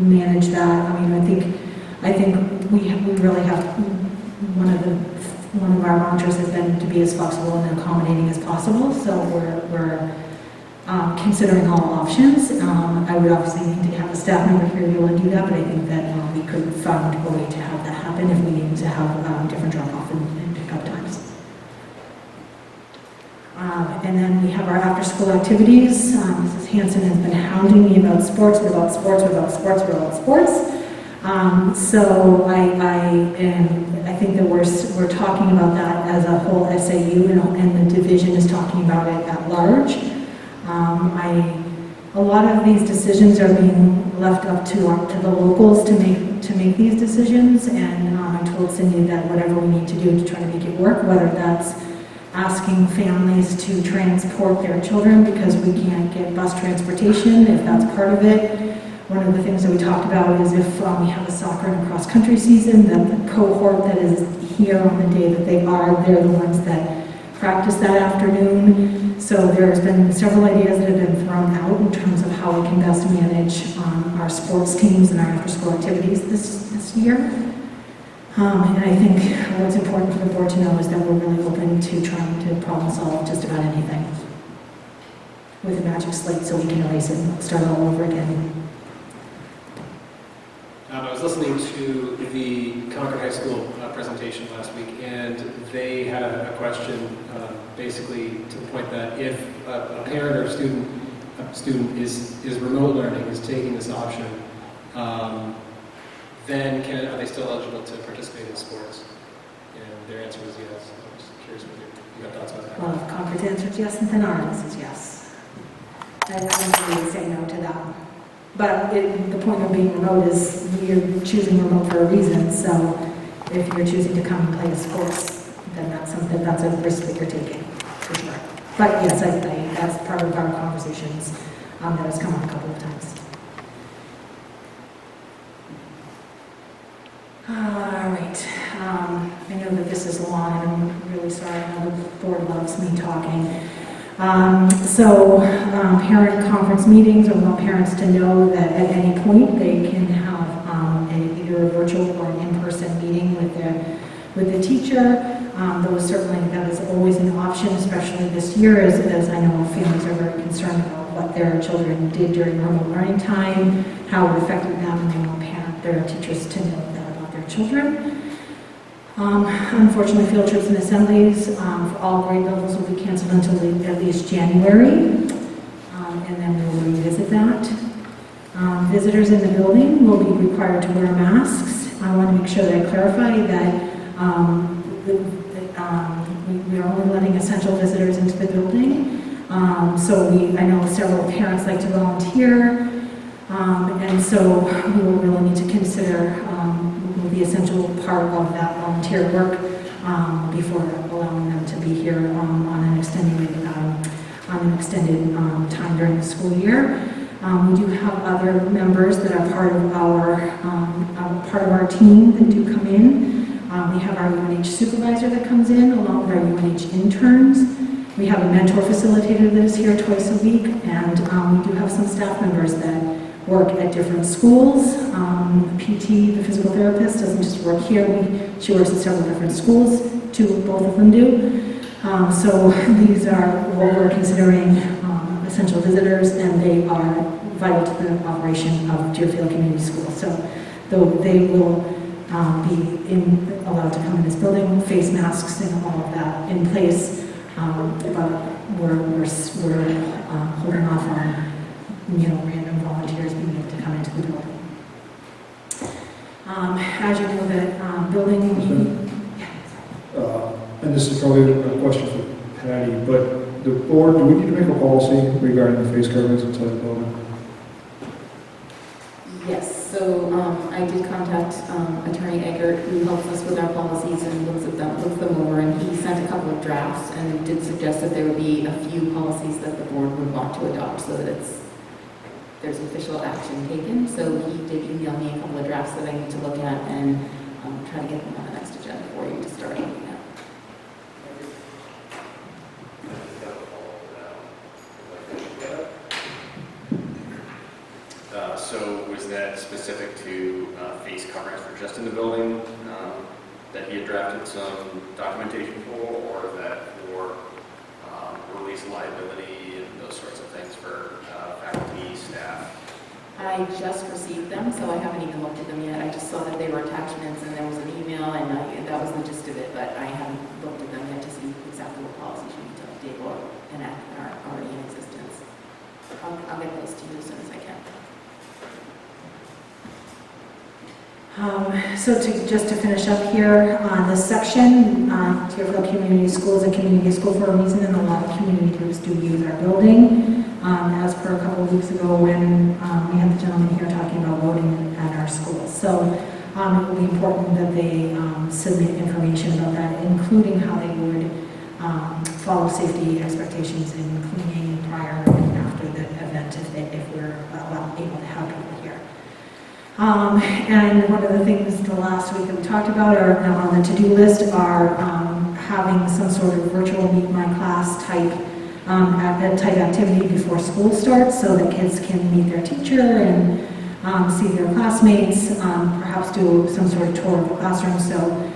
manage that? I mean, I think we really have, one of our mantras has been to be as flexible and accommodating as possible, so we're considering all options. I would obviously need to have a staff member here to be able to do that, but I think that we could find a way to have that happen if we need to have different drop-off and pick-up times. And then we have our after-school activities. This is Hanson has been hounding me about sports, without sports, without sports, without sports. So I think that we're talking about that as a whole SAU, and the division is talking about it at large. A lot of these decisions are being left up to the locals to make these decisions, and I told Cindy that whatever we need to do to try to make it work, whether that's asking families to transport their children because we can't get bus transportation, if that's part of it. One of the things that we talked about is if we have a soccer and a cross-country season, that the cohort that is here on the day that they're the ones that practice that afternoon. So there's been several ideas that have been thrown out in terms of how we can best manage our sports teams and our after-school activities this year. And I think what's important for the board to know is that we're really open to trying to problem solve just about anything with a magic slate so we can erase it and start all over again. I was listening to the Concord High School presentation last week, and they had a question basically to the point that if a parent or a student is remote learning, is taking this option, then are they still eligible to participate in sports? And their answer was yes. I'm just curious what you have thoughts about that. Well, if Concord's answer is yes, then our answer is yes. I don't really say no to that. But the point of being remote is you're choosing remote for a reason, so if you're choosing to come and play a sports, then that's a risk that you're taking, for sure. But yes, that's part of our conversations that has come up a couple of times. All right. I know that this is long, and I'm really sorry. I know the board loves me talking. Parent conference meetings, I want parents to know that at any point they can have either a virtual or an in-person meeting with the teacher. That is always an option, especially this year, as I know families are very concerned about what their children did during remote learning time, how it affected them, and they want their teachers to know that about their children. Unfortunately, field trips and assemblies for all grade levels will be canceled until at least January, and then we will revisit that. Visitors in the building will be required to wear masks. I want to make sure that I clarify that we are only letting essential visitors into the building. I know several parents like to volunteer, and so we will really need to consider the essential part of that volunteer work before allowing them to be here on an extended time during the school year. We do have other members that are part of our team that do come in. We have our UNH supervisor that comes in along with our UNH interns. We have a mentor facilitator that is here twice a week, and we do have some staff members that work at different schools. PT, the physical therapist, doesn't just work here. She works at several different schools. Both of them do. So these are what we're considering essential visitors, and they are vital to the operation of Deerfield Community School. So they will be allowed to come in this building, face masks and all of that in place, but we're holding off on random volunteers being able to come into the building. As you know, that building... And this is probably a question for Patty, but the board, do we need to make a policy regarding the face coverings inside the building? Yes, so I did contact Attorney Eggert, who helps us with our policies and looks them over, and he sent a couple of drafts and did suggest that there would be a few policies that the board would want to adopt so that there's official action taken. So he did email me a couple of drafts that I need to look at and try to get them on the next agenda for you to start looking at. So was that specific to face coverings for just in the building that he had drafted some documentation for, or is that for release liability and those sorts of things for faculty, staff? I just received them, so I haven't even looked at them yet. I just saw that they were attachments and there was an email, and that was the gist of it, but I haven't looked at them yet to see exactly what policies you need to update or enact are already in existence. I'll get those to you as soon as I can. Just to finish up here on this section, Deerfield Community School is a community school for a reason, and a lot of community groups do use our building. As per a couple of weeks ago when we had the gentleman here talking about voting at our school. So it will be important that they submit information about that, including how they would follow safety expectations in cleaning prior and after the event if we're able to have people here. And one of the things the last week that we talked about are now on the to-do list are having some sort of virtual meet my class type activity before school starts so that kids can meet their teacher and see their classmates, perhaps do some sort of tour of the classroom. So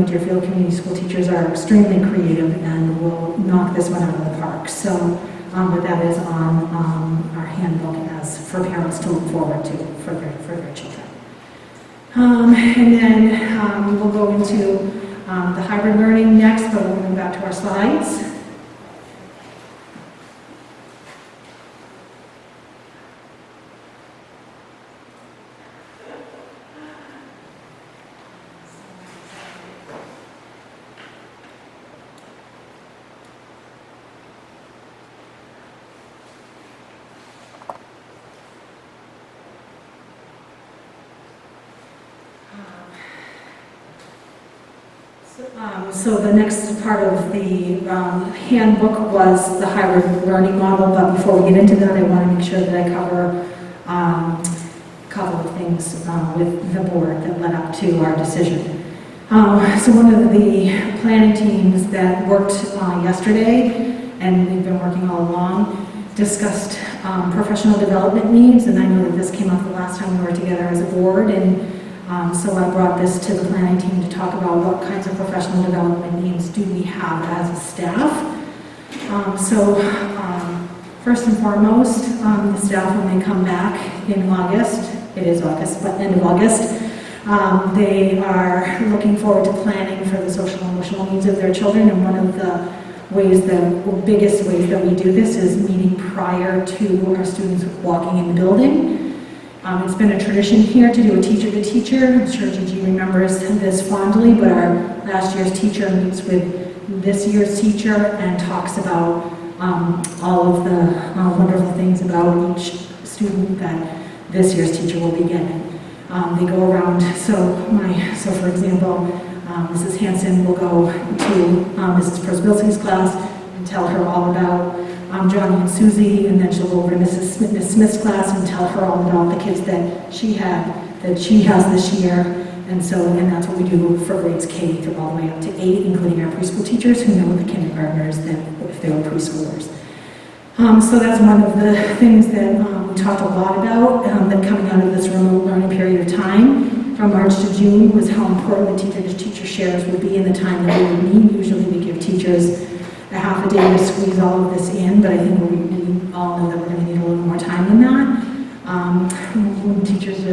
Deerfield Community School teachers are extremely creative and will knock this one out of the park. So but that is on our handbook as for parents to look forward to for their children. And then we will go into the hybrid learning next, but we'll move back to our slides. So the next part of the handbook was the hybrid learning model, but before we get into that, I want to make sure that I cover a couple of things with the board that led up to our decision. So one of the planning teams that worked yesterday, and we've been working all along, discussed professional development needs, and I know that this came up the last time we were together as a board, and so I brought this to the planning team to talk about what kinds of professional development needs do we have as a staff. First and foremost, the staff, when they come back in August, it is August, but end of August, they are looking forward to planning for the social and emotional needs of their children, and one of the biggest ways that we do this is meeting prior to our students walking in the building. It's been a tradition here to do a teacher-to-teacher. I'm sure Gigi remembers this fondly, but our last year's teacher meets with this year's teacher and talks about all of the wonderful things about each student that this year's teacher will be getting. They go around, so for example, Mrs. Hanson will go to Mrs. Prosbilski's class and tell her all about Johnny and Susie, and then she'll go over to Miss Smith's class and tell her all about the kids that she has this year. And that's what we do for grades K through all the way up to 8, including our preschool teachers who know the kindergartners if they were preschoolers. So that's one of the things that we talked a lot about that coming out of this remote learning period of time from March to June was how important the teacher-to-teacher shares would be in the time that we would need. Usually we give teachers a half a day to squeeze all of this in, but I think we all know that we're going to need a little more time than that. When teachers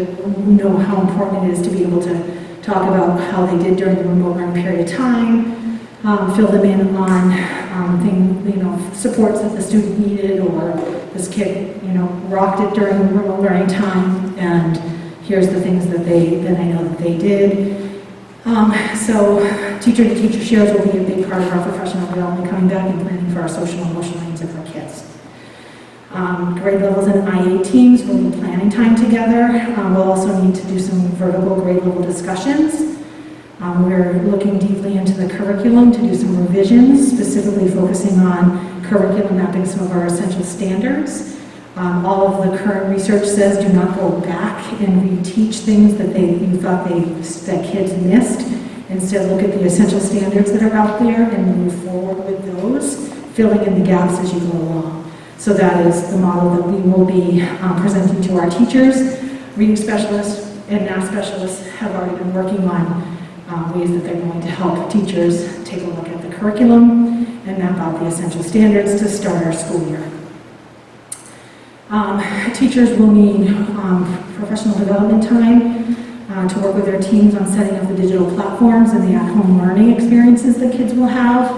know how important it is to be able to talk about how they did during the remote learning period of time, fill them in on supports that the student needed, or this kid rocked it during remote learning time, and here's the things that I know that they did. So teacher-to-teacher shares will be a big part of our professional development coming back and planning for our social and emotional needs of our kids. Grade levels and IA teams will be planning time together. We'll also need to do some vertical grade level discussions. We're looking deeply into the curriculum to do some revisions, specifically focusing on curriculum mapping some of our essential standards. All of the current research says do not go back and reteach things that you thought that kids missed. Instead, look at the essential standards that are out there and move forward with those, filling in the gaps as you go along. So that is the model that we will be presenting to our teachers. Reading specialists and math specialists have already been working on ways that they're going to help teachers take a look at the curriculum and map out the essential standards to start our school year. Teachers will need professional development time to work with their teams on setting up the digital platforms and the at-home learning experiences that kids will have.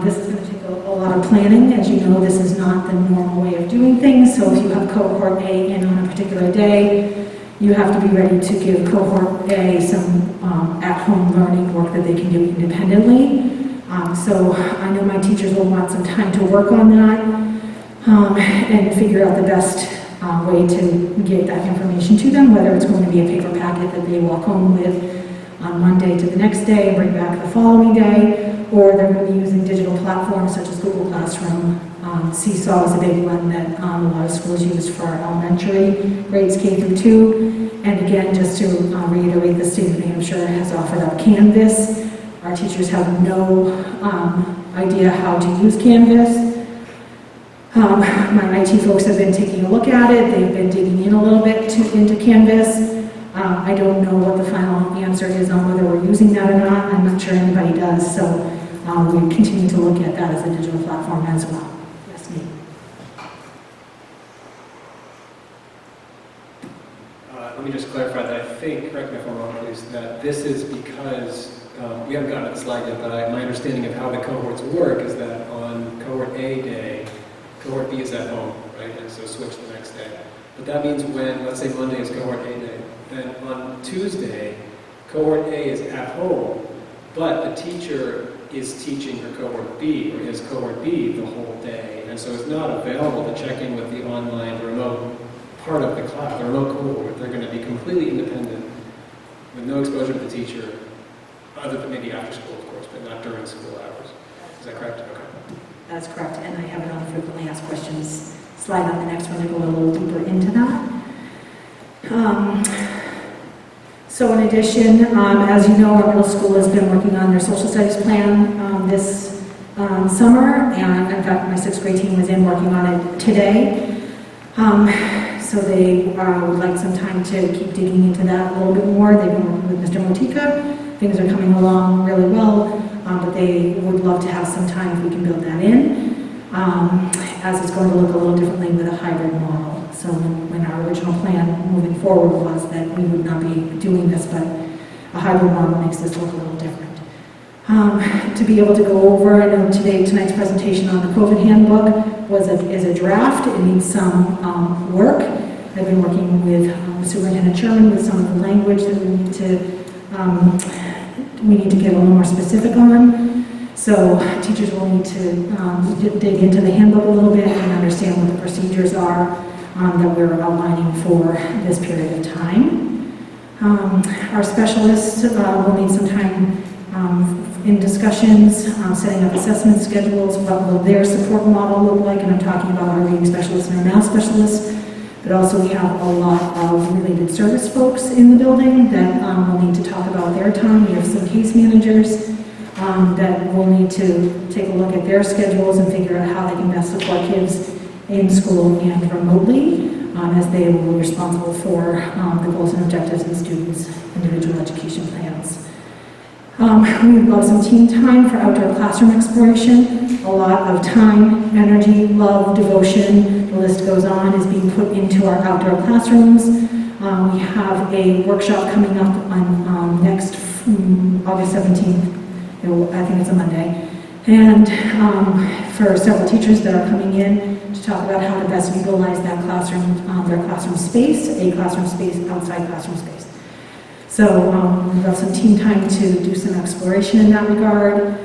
This is going to take a lot lot of planning. As you know, this is not the normal way of doing things, so if you have cohort A in on a particular day, you have to be ready to give cohort A some at-home learning work that they can do independently. So I know my teachers will want some time to work on that and figure out the best way to get that information to them, whether it's going to be a paper packet that they walk home with on Monday to the next day and bring back the following day, or they're going to be using digital platforms such as Google Classroom. Seesaw is a big one that a lot of schools use for elementary grades K through 2. And again, just to reiterate, the state of New Hampshire has offered up Canvas. Our teachers have no idea how to use Canvas. My IT folks have been taking a look at it. They've been digging in a little bit into Canvas. I don't know what the final answer is on whether we're using that or not. I'm not sure anybody does, so we continue to look at that as a digital platform as well. Yes, me. Let me just clarify that I think, correct me if I'm wrong, please, that this is because, we haven't gotten to the slide yet, but my understanding of how the cohorts work is that on cohort A day, cohort B is at home, right? And so switch the next day. But that means when, let's say Monday is cohort A day, then on Tuesday, cohort A is at home, but the teacher is teaching her cohort B, or his cohort B, the whole day. And so it's not available to check in with the online, the remote part of the class, the remote cohort. They're going to be completely independent with no exposure to the teacher, other than maybe after school, of course, but not during school hours. Is that correct? Okay. That's correct, and I have it on the frequently asked questions slide on the next one to go a little deeper into that. So in addition, as you know, our middle school has been working on their social studies plan this summer, and in fact, my 6th grade team was in working on it today. So they would like some time to keep digging into that a little bit more. They've been working with Mr. Motika. Things are coming along really well, but they would love to have some time if we can build that in, as it's going to look a little differently with a hybrid model. So when our original plan moving forward was that we would not be doing this, but a hybrid model makes this look a little different. To be able to go over, I know tonight's presentation on the COVID handbook is a draft. It needs some work. I've been working with Superintendent Sherman with some of the language that we need to get a little more specific on. So teachers will need to dig into the handbook a little bit and understand what the procedures are that we're outlining for this period of time. Our specialists will need some time in discussions, setting up assessment schedules, what will their support model look like, and I'm talking about our reading specialists and our math specialists, but also we have a lot of related service folks in the building that will need to talk about their time. We have some case managers that will need to take a look at their schedules and figure out how they can best support kids in school and remotely, as they will be responsible for the goals and objectives of the students' individual education plans. We would love some team time for outdoor classroom exploration. A lot of time, energy, love, devotion, the list goes on, is being put into our outdoor classrooms. We have a workshop coming up on next August 17th. I think it's a Monday. And for several teachers that are coming in to talk about how to best utilize that classroom, their classroom space, a classroom space, outside classroom space. So we've got some team time to do some exploration in that regard,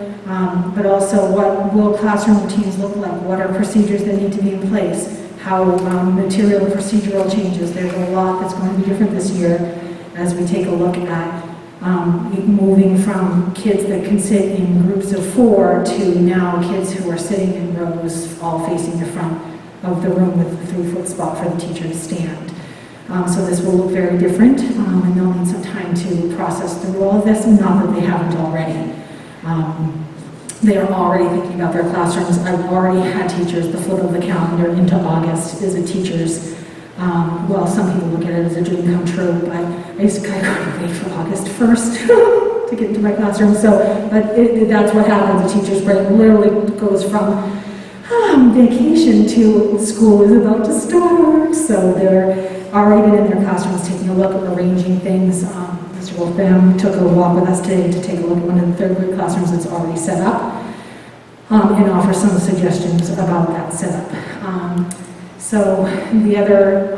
but also what will classroom routines look like? What are procedures that need to be in place? How material procedural changes? There's a lot that's going to be different this year as we take a look at moving from kids that can sit in groups of 4 to now kids who are sitting in rows all facing the front of the room with the 3-foot spot for the teacher to stand. So this will look very different, and they'll need some time to process through all of this, not that they haven't already. They are already thinking about their classrooms. I've already had teachers, the flip of the calendar into August is a teacher's, well, some people look at it as a dream come true, but I just kind of couldn't wait for August 1st to get into my classroom. So that's what happens. A teacher's brain literally goes from vacation to school is about to start. So they're already been in their classrooms taking a look at arranging things. Mr. Wolfram took a walk with us today to take a look at one of the 3rd grade classrooms that's already set up. and offer some suggestions about that setup. So the other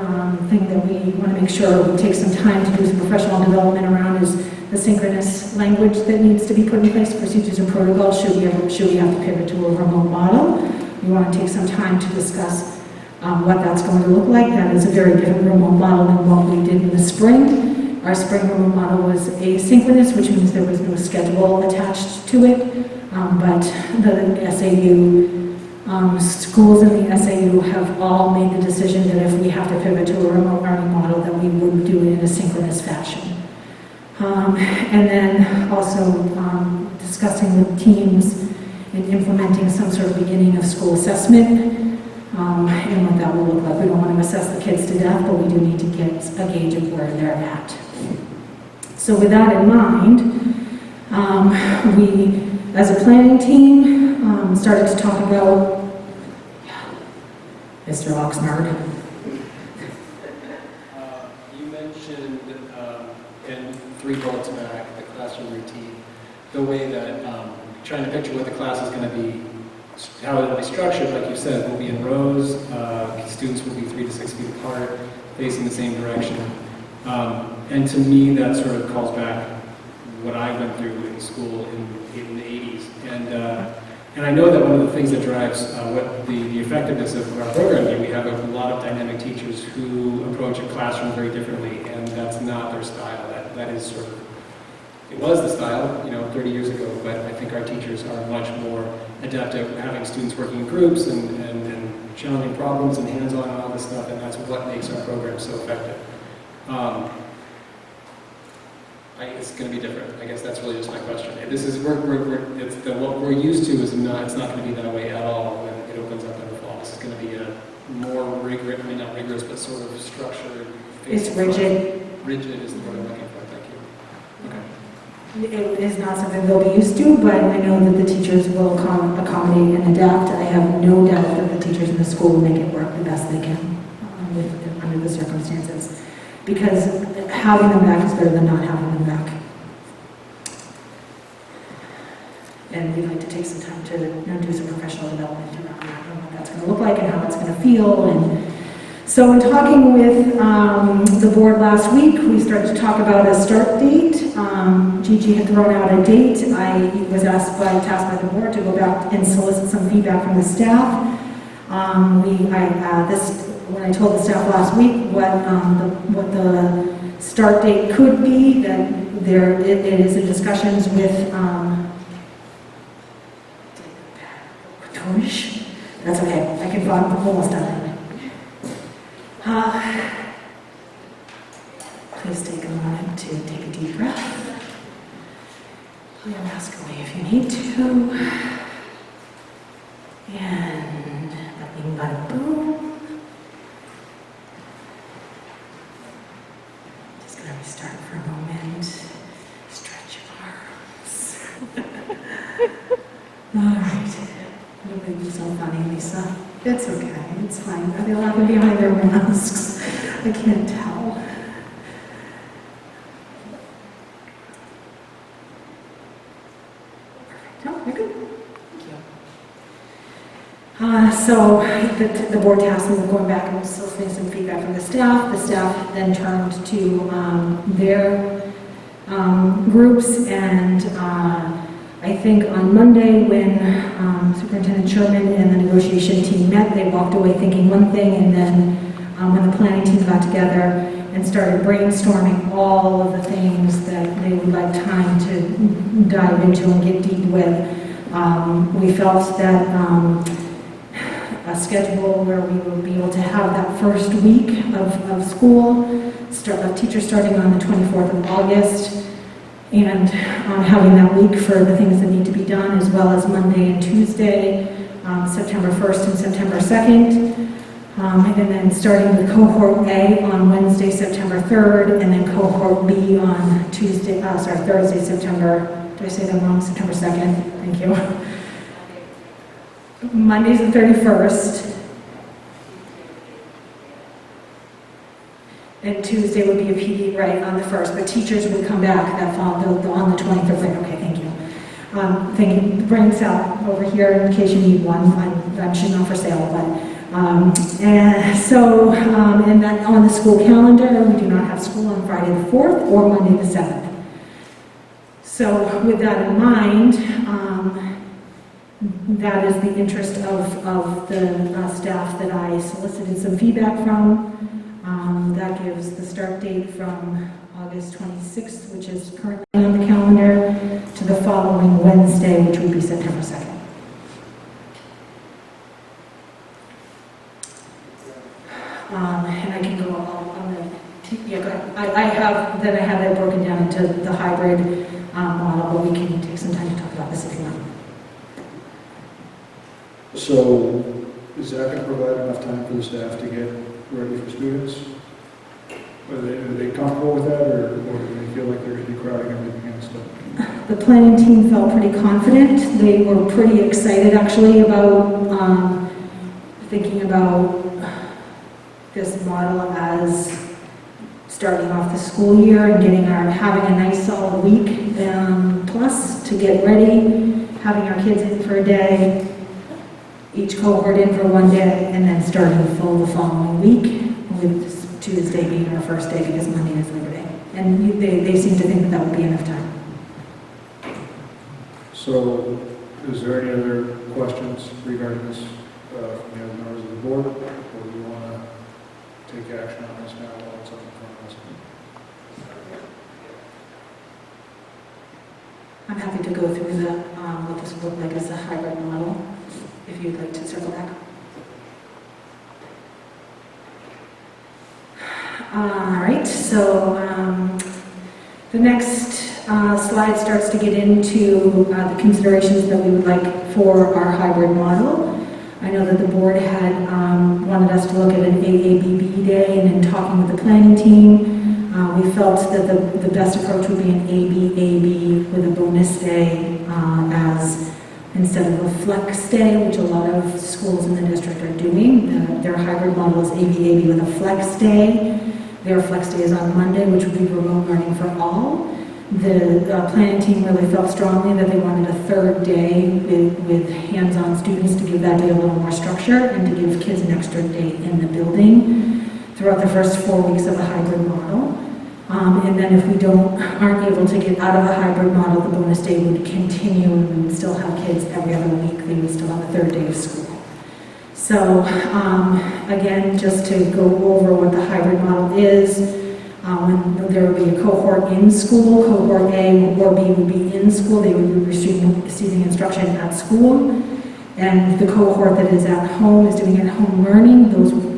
thing that we want to make sure we take some time to do some professional development around is the synchronous language that needs to be put in place, procedures and protocols, should we have to pivot to a remote model. We want to take some time to discuss what that's going to look like. That is a very different remote model than what we did in the spring. Our spring remote model was asynchronous, which means there was no schedule attached to it, but the SAU schools in the SAU have all made the decision that if we have to pivot to a remote learning model, that we would do it in a synchronous fashion. And then also discussing with teams and implementing some sort of beginning of school assessment and what that will look like. We don't want to assess the kids to death, but we do need to get a gauge of where they're at. So with that in mind, we, as a planning team, started to talk about Mr. Oxnard. You mentioned in 3 bullets back, the classroom routine, the way that trying to picture what the class is going to be, how it'll be structured, like you said, will be in rows, students will be 3 to 6 feet apart, facing the same direction. And to me, that sort of calls back what I went through in school in the 80s. And I know that one of the things that drives what the effectiveness of our program is, we have a lot of dynamic teachers who approach a classroom very differently, and that's not their style. That is sort of, it was the style, 30 years ago, but I think our teachers are much more adept at having students working in groups and challenging problems and hands-on and all this stuff, and that's what makes our program so effective. It's going to be different. I guess that's really just my question. This is what we're used to is not. It's not going to be that way at all when it opens up in the fall. This is going to be a more rigorous, I mean not rigorous, but sort of structured. It's rigid. Rigid is the word I'm looking for. Thank you. Okay. It is not something they'll be used to, but I know that the teachers will accommodate and adapt. I have no doubt that the teachers in the school will make it work the best they can under the circumstances. Because having them back is better than not having them back. And we'd like to take some time to do some professional development around that, and what that's going to look like and how it's going to feel. And so in talking with the board last week, we started to talk about a start date. Gigi had thrown out a date. I was tasked by the board to go back and solicit some feedback from the staff. When I told the staff last week what the start date could be, that it is in discussions with that's okay. I can find almost done. Please take a moment to take a deep breath. Pull your mask away if you need to. And bing, bada, boom. Just going to restart for a moment. Stretch your arms. All right. You're making so funny, Lisa. It's okay. It's fine. Are they laughing behind their masks? I can't tell. Perfect. No, you're good. Thank you. So the board tasked me with going back and soliciting some feedback from the staff. The staff then turned to their groups, and I think on Monday when Superintendent Sherman and the negotiation team met, they walked away thinking one thing, and then when the planning team got together and started brainstorming all of the things that they would like time to dive into and get deep with, we felt that a schedule where we would be able to have that first week of school, of teachers starting on the 24th of August, and having that week for the things that need to be done, as well as Monday and Tuesday, September 1st and September 2nd, and then starting with cohort A on Wednesday, September 3rd, and then cohort B on Thursday, September, did I say that wrong? September 2nd, thank you. Monday's the 31st. And Tuesday would be a PD, right, on the 1st, but teachers would come back that fall, on the 23rd, okay, thank you. Thank you, brain cell over here in case you need one. I'm actually not for sale, but and then on the school calendar, we do not have school on Friday the 4th or Monday the 7th. So with that in mind, that is the interest of the staff that I solicited some feedback from. That gives the start date from August 26th, which is currently on the calendar, to the following Wednesday, which would be September 2nd. And I can go on the, yeah, go ahead. I have it broken down into the hybrid model, but we can take some time to talk about this if you want. So is that going to provide enough time for the staff to get ready for students? Are they comfortable with that, or do they feel like they're going to be crowding everything in stuff? The planning team felt pretty confident. They were pretty excited actually about thinking about this model as starting off the school year and having a nice solid week plus to get ready, having our kids in for a day, each cohort in for one day, and then starting full the following week, with Tuesday being our first day because Monday is Labor Day. And they seem to think that would be enough time. So is there any other questions regarding this from the other members of the board, or do you want to take action on this now while it's up in front of us? I'm happy to go through what this would look like as a hybrid model, if you'd like to circle back. All right, so the next slide starts to get into the considerations that we would like for our hybrid model. I know that the board had wanted us to look at an AABB day, and in talking with the planning team, we felt that the best approach would be an ABAB with a bonus day as instead of a flex day, which a lot of schools in the district are doing. Their hybrid model is ABAB with a flex day. Their flex day is on Monday, which would be remote learning for all. The planning team really felt strongly that they wanted a third day with hands-on students to give that day a little more structure and to give kids an extra day in the building throughout the first 4 weeks of the hybrid model. And then if we aren't able to get out of the hybrid model, the bonus day would continue and we would still have kids every other week. They would still have a third day of school. So again, just to go over what the hybrid model is, there would be a cohort in school, cohort A or B would be in school, they would be receiving instruction at school, and the cohort that is at home is doing at-home learning.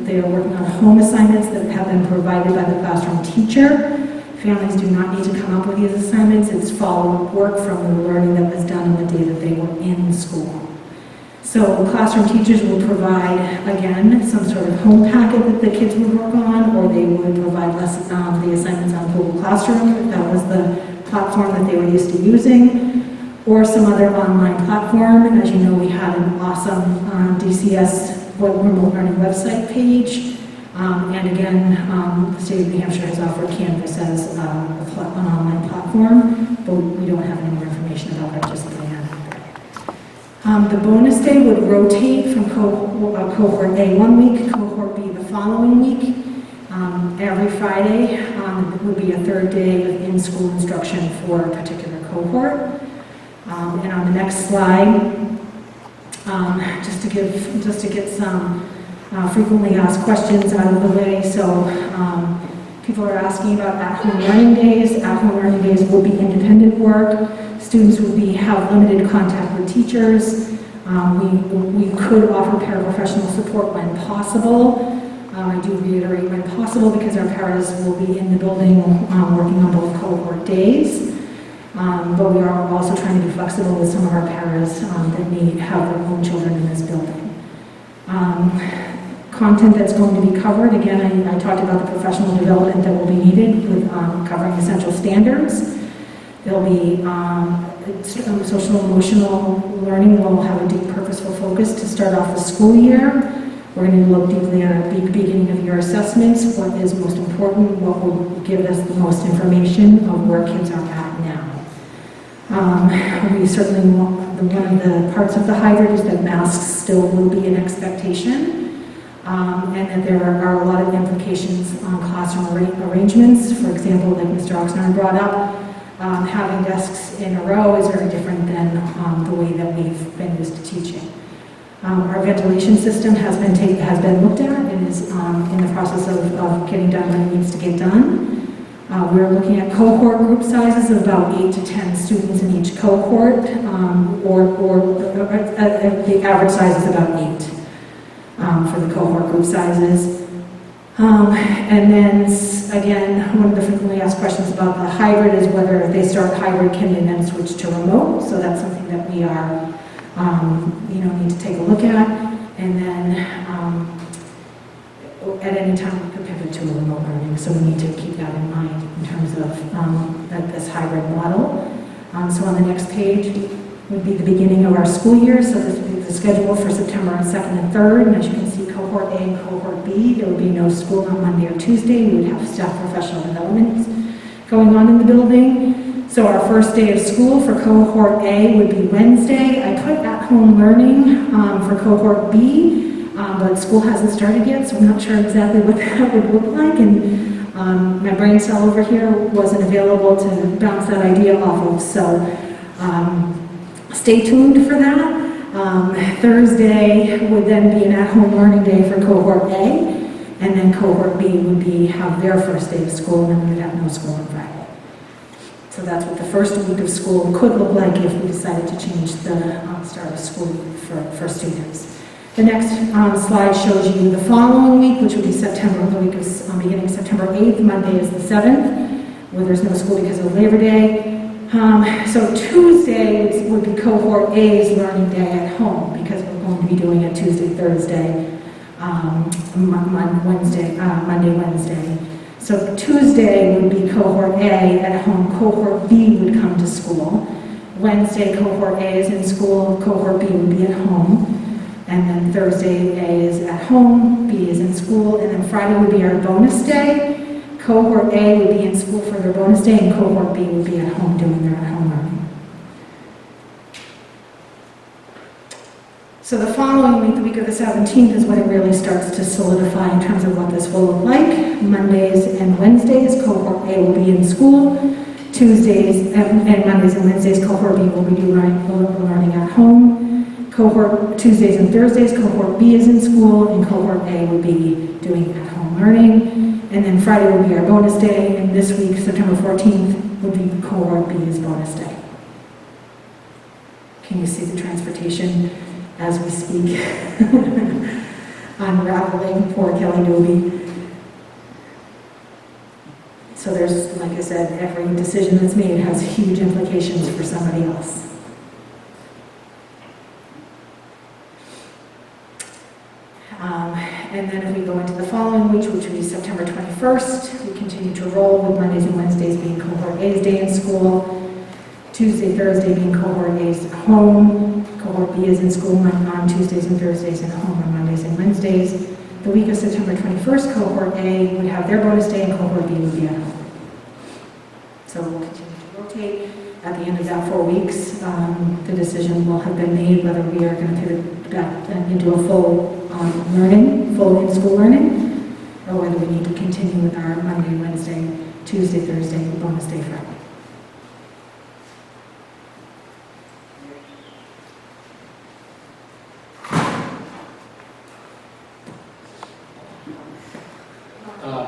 They are working on home assignments that have been provided by the classroom teacher. Families do not need to come up with these assignments. It's follow-up work from the learning that was done on the day that they were in school. So classroom teachers will provide, again, some sort of home packet that the kids would work on, or they would provide the assignments on Google Classroom, if that was the platform that they were used to using, or some other online platform. As you know, we had an awesome DCS remote learning website page. And again, the state of New Hampshire has offered Canvas as an online platform, but we don't have any more information about it just yet. The bonus day would rotate from cohort A 1 week, cohort B the following week. Every Friday would be a third day of in-school instruction for a particular cohort. And on the next slide, just to get some frequently asked questions out of the way. So people are asking about at-home learning days. At-home learning days will be independent work. Students will have limited contact with teachers. We could offer paraprofessional support when possible. I do reiterate when possible because our paras will be in the building working on both cohort days. But we are also trying to be flexible with some of our paras that have their own children in this building. Content that's going to be covered, again, I talked about the professional development that will be needed with covering essential standards. There'll be social emotional learning will have a deep purposeful focus to start off the school year. We're going to look deeply at our beginning of year assessments, what is most important, what will give us the most information of where kids are at now. We certainly want, one of the parts of the hybrid is that masks still will be an expectation, and that there are a lot of implications on classroom arrangements. For example, like Mr. Oxnard brought up, having desks in a row is very different than the way that we've been used to teaching. Our ventilation system has been looked at and is in the process of getting done when it needs to get done. We're looking at cohort group sizes of about 8 to 10 students in each cohort, the average size is about 8 for the cohort group sizes. And then, again, one of the frequently asked questions about the hybrid is whether if they start hybrid, can they then switch to remote? So that's something that we are, need to take a look at. And then, at any time, we could pivot to a remote learning. So we need to keep that in mind in terms of this hybrid model. So on the next page would be the beginning of our school year. So this would be the schedule for September 2nd and 3rd. And as you can see, cohort A and cohort B, there would be no school on Monday or Tuesday. We would have staff professional development going on in the building. So our first day of school for cohort A would be Wednesday. I put at-home learning for cohort B, but school hasn't started yet, so I'm not sure exactly what that would look like. And my brain cell over here wasn't available to bounce that idea off of. So stay tuned for that. Thursday would then be an at-home learning day for cohort A, and then cohort B would have their first day of school, and then we would have no school on Friday. So that's what the first week of school could look like if we decided to change the start of school for students. The next slide shows you the following week, which would be the week of beginning September 8th. Monday is the 7th, where there's no school because of Labor Day. So Tuesday would be cohort A's learning day at home, because we're going to be doing it Tuesday, Thursday, Monday, Wednesday. So Tuesday would be cohort A at home, cohort B would come to school. Wednesday, cohort A is in school, cohort B would be at home. And then Thursday, A is at home, B is in school, and then Friday would be our bonus day. Cohort A would be in school for their bonus day, and cohort B would be at home doing their at-home learning. So the following week, the week of the 17th, is when it really starts to solidify in terms of what this will look like. Mondays and Wednesdays, cohort A will be in school. Tuesdays and Mondays and Wednesdays, cohort B will be learning at home. Tuesdays and Thursdays, cohort B is in school, and cohort A will be doing at-home learning. And then Friday will be our bonus day, and this week, September 14th, will be cohort B's bonus day. Can you see the transportation as we speak? Unraveling poor Kelly Doby. So there's, like I said, every decision that's made has huge implications for somebody else. And then if we go into the following week, which would be September 21st, we continue to roll with Mondays and Wednesdays being cohort A's day in school, Tuesday, Thursday being cohort A's at home, cohort B is in school on Tuesdays and Thursdays and at home on Mondays and Wednesdays. The week of September 21st, cohort A would have their bonus day and cohort B would be at home. So we'll continue to rotate. At the end of that 4 weeks, the decision will have been made whether we are going to pivot back into a full full in-school learning, or whether we need to continue with our Monday, Wednesday, Tuesday, Thursday, bonus day Friday.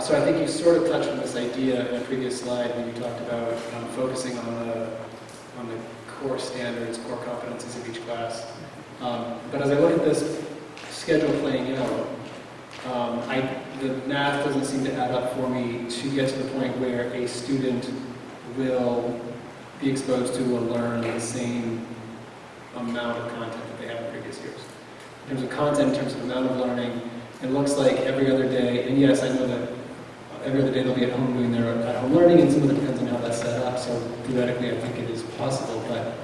So I think you sort of touched on this idea in a previous slide when you talked about focusing on the core standards, core competencies of each class. But as I look at this schedule playing out, the math doesn't seem to add up for me to get to the point where a student will be exposed to or learn the same amount of content that they have in previous years. In terms of content, in terms of amount of learning, it looks like every other day, and yes, I know that every other day they'll be at home doing their at-home learning, and some of it depends on how that's set up, so theoretically I think it is possible, but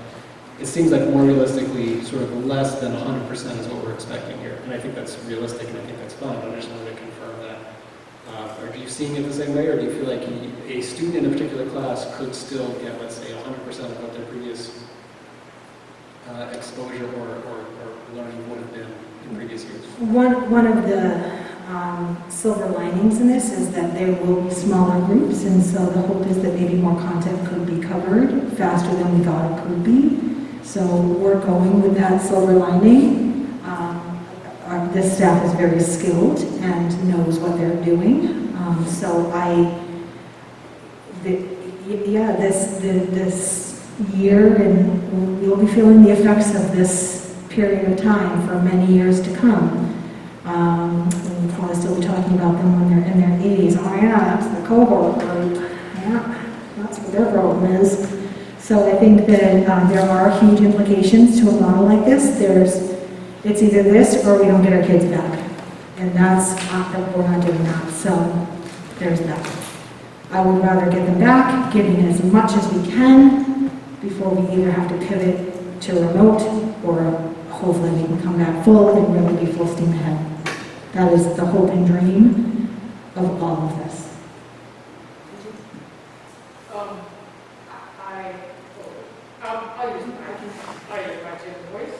it seems like more realistically, sort of less than 100% is what we're expecting here. And I think that's realistic, and I think that's fine, but I just wanted to confirm that. Are you seeing it the same way, or do you feel like a student in a particular class could still get, let's say, 100% of what their previous exposure or learning would have been in previous years? One of the silver linings in this is that there will be smaller groups, and so the hope is that maybe more content could be covered faster than we thought it could be. So we're going with that silver lining. This staff is very skilled and knows what they're doing. This year, and we'll be feeling the effects of this period of time for many years to come. We'll probably still be talking about them when they're in their 80s. Oh yeah, that's the cohort group. Yeah, that's what their problem is. So I think that there are huge implications to a model like this. It's either this or we don't get our kids back. And we're not doing that. So there's that. I would rather get them back, getting as much as we can before we either have to pivot to remote or hopefully we can come back full and really be full steam ahead. That is the hope and dream of all of this. I use my Zoom voice.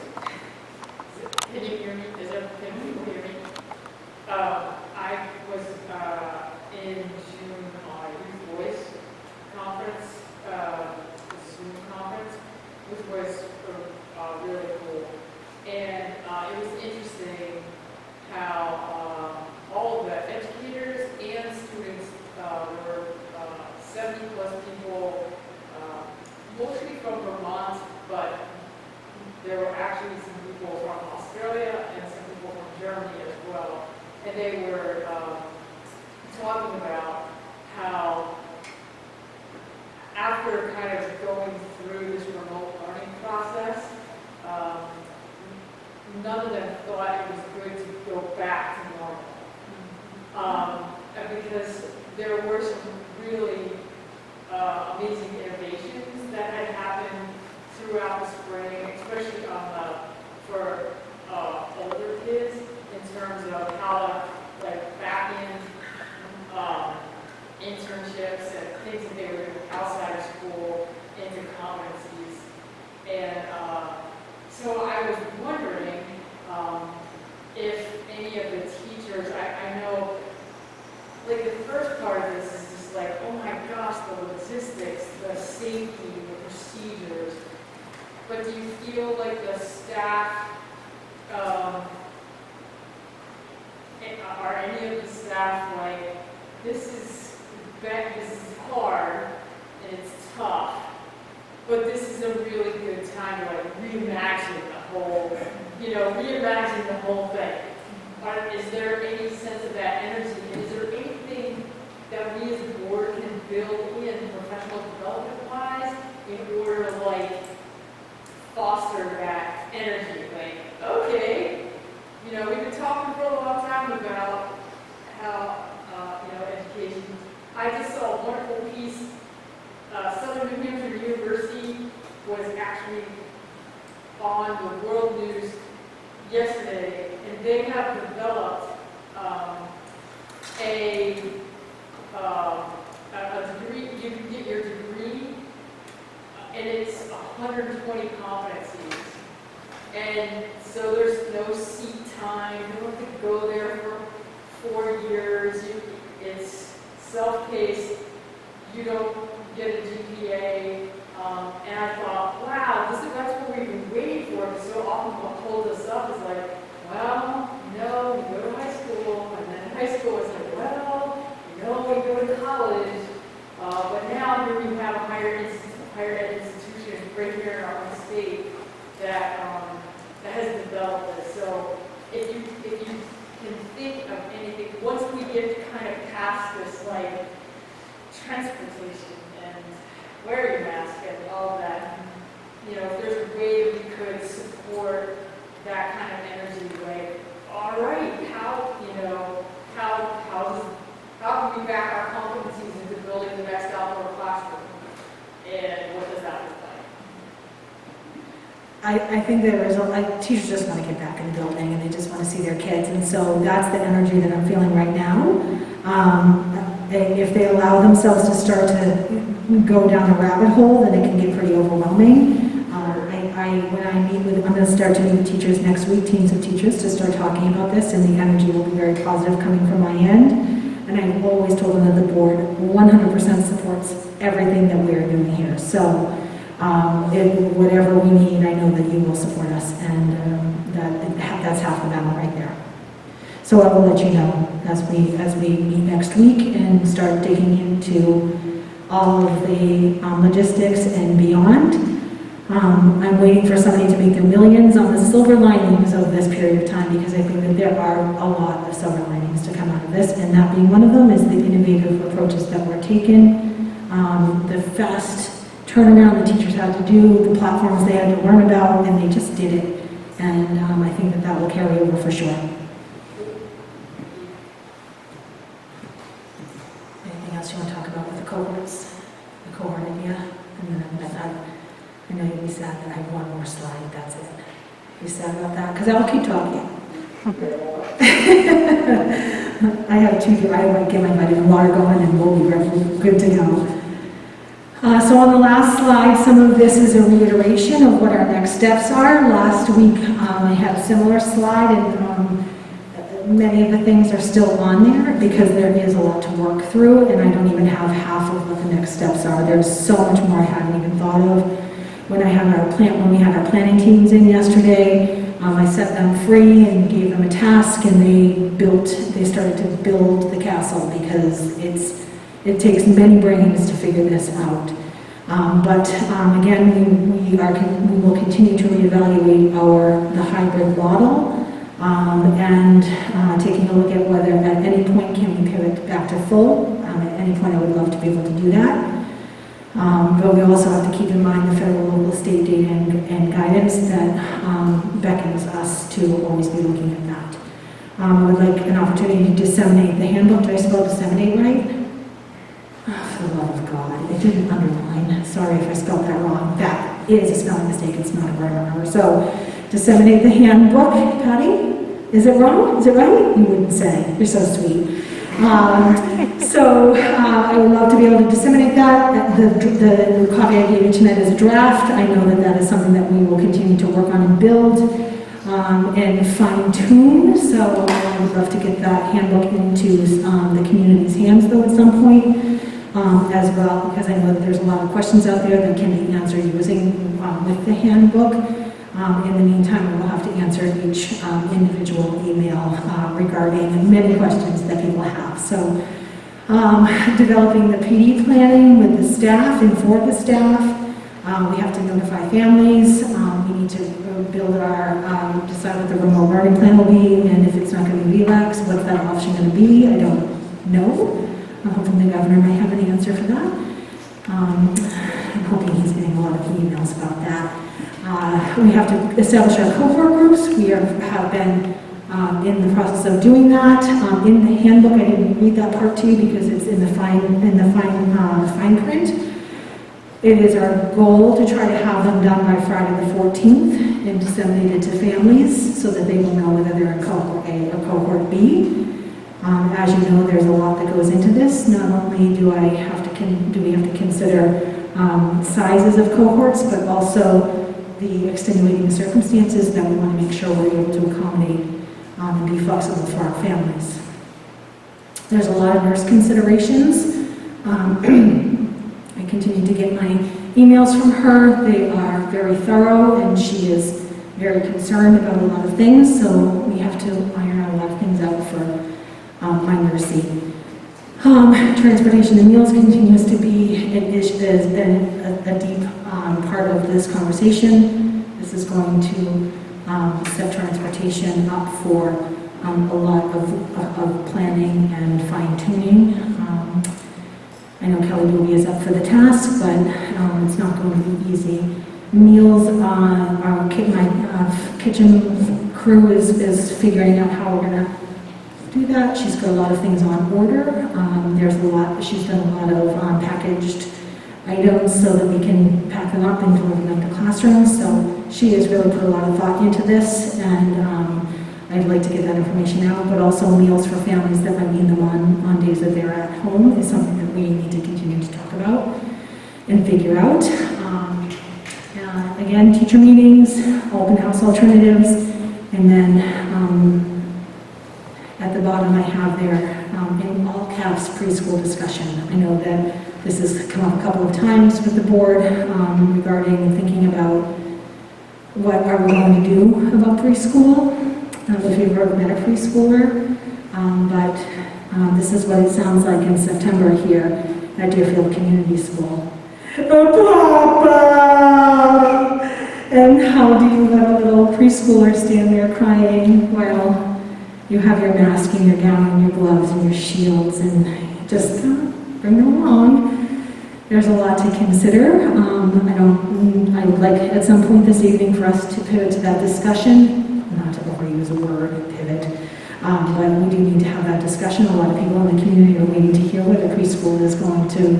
Can you hear me? Can people hear me? I was in June on a Youth Voice conference, Zoom conference, which was really cool. And it was interesting how all of the educators and students were 70 plus people, mostly from Vermont, but there were actually some people from Australia and some people from Germany as well. And they were talking about how after kind of going through this remote learning process, none of them thought it was good to go back to normal. Because there were some really amazing innovations that had happened throughout the spring, especially for older kids, in terms of how to back in internships and things that they were doing outside of school into competencies. And so I was wondering if any of the teachers, I know, the first part of this is just oh my gosh, the logistics, the safety, the procedures. But do you feel like the staff, are any of the staff this is hard and it's tough, but this is a really good time to reimagine the whole thing? Is there any sense of that energy? Is there anything that we as a board can build in professional development-wise in order to foster that energy? Okay, we've been talking for a long time about how, education. I just saw a wonderful piece. Southern New Hampshire University was actually on the world news yesterday, and they have developed a degree. You can get your degree, and it's 120 competencies. And so there's no seat time. You don't have to go there for 4 years. It's self-paced. You don't get a GPA. And I thought, wow, that's what we've been waiting for. Because so often what holds us up is well, you go to high school, and then high school is we go to college. But now here we have a higher ed institution right here in our own state that has developed this. So if you can think of anything, once we get kind of past this transportation and wear your mask and all of that, if there's a way we could support that kind of energy, all right, how can we back our competencies into building the best outdoor classroom? And what does that look like? I think there is, teachers just want to get back in the building and they just want to see their kids. And so that's the energy that I'm feeling right now. If they allow themselves to start to go down a rabbit hole, then it can get pretty overwhelming. When I meet with, I'm going to start to meet with teachers next week, teams of teachers, to start talking about this, and the energy will be very positive coming from my end. And I've always told them that the board 100% supports everything that we're doing here. So whatever we need, I know that you will support us, and that's half the battle right there. So I will let you know as we meet next week and start digging into all of the logistics and beyond. I'm waiting for somebody to make their millions on the silver linings of this period of time, because I think that there are a lot of silver linings to come out of this, and that being one of them is the innovative approaches that were taken, the fast turnaround the teachers had to do, the platforms they had to learn about, and they just did it. And I think that that will carry over for sure. Anything else you want to talk about with the cohorts? The cohort idea? And then I know you'll be sad that I have one more slide, that's it. You sad about that? Because I'll keep talking. I have two, I might get my vitamin water going and we'll be good to go. So on the last slide, some of this is a reiteration of what our next steps are. Last week, I had a similar slide, and many of the things are still on there because there is a lot to work through, and I don't even have half of what the next steps are. There's so much more I hadn't even thought of. When we had our planning teams in yesterday, I set them free and gave them a task, and they started to build the castle, because it takes many brains to figure this out. Again, we will continue to reevaluate the hybrid model, and taking a look at whether at any point can we pivot back to full. At any point, I would love to be able to do that. But we also have to keep in mind the federal, local, state data and guidance that beckons us to always be looking at that. I would like an opportunity to disseminate the handbook. Did I spell disseminate right? Oh, for the love of God, it didn't underline. Sorry if I spelled that wrong. That is a spelling mistake, it's not a grammar error. So, disseminate the handbook. Patty, is it wrong? Is it right? You wouldn't say. You're so sweet. I would love to be able to disseminate that. The copy I gave you tonight is a draft. I know that that is something that we will continue to work on and build and fine tune. So I would love to get that handbook into the community's hands, though, at some point as well, because I know that there's a lot of questions out there that can be answered using with the handbook. In the meantime, we'll have to answer each individual email regarding many questions that people have. So, developing the PD planning with the staff and for the staff. We have to notify families. We need to build decide what the remote learning plan will be, and if it's not going to be VLAX, what's that option going to be? I don't know. I'm hoping the governor might have an answer for that. I'm hoping he's getting a lot of emails about that. We have to establish our cohort groups. We have been in the process of doing that. In the handbook, I didn't read that part to you because it's in the fine print. It is our goal to try to have them done by Friday the 14th and disseminated to families so that they will know whether they're in cohort A or cohort B. As you know, there's a lot that goes into this. Not only do we have to consider sizes of cohorts, but also the extenuating circumstances that we want to make sure we're able to accommodate and be flexible for our families. There's a lot of nurse considerations. I continue to get my emails from her. They are very thorough, and she is very concerned about a lot of things, so we have to iron out a lot of things out for my nursing. Transportation and meals continues to be an issue that has been a deep part of this conversation. This is going to set transportation up for a lot of planning and fine-tuning. I know Kelly Booby is up for the task, but it's not going to be easy. Meals, my kitchen crew is figuring out how we're going to do that. She's got a lot of things on order. There's a lot. She's done a lot of packaged items so that we can pack them up and deliver them to classrooms. So she has really put a lot of thought into this, and I'd like to get that information out, but also meals for families that might need them on days that they're at home is something that we need to continue to talk about and figure out. Again, teacher meetings, open house alternatives, and then at the bottom I have there in all caps preschool discussion. I know that this has come up a couple of times with the board regarding thinking about what are we going to do about preschool. I don't know if you've ever met a preschooler, but this is what it sounds like in September here at Deerfield Community School. Papa! And how do you let a little preschooler stand there crying while you have your mask and your gown and your gloves and your shields and just bring them along? There's a lot to consider. I would like at some point this evening for us to pivot to that discussion, not to overuse a word, pivot, but we do need to have that discussion. A lot of people in the community are waiting to hear whether preschool is going to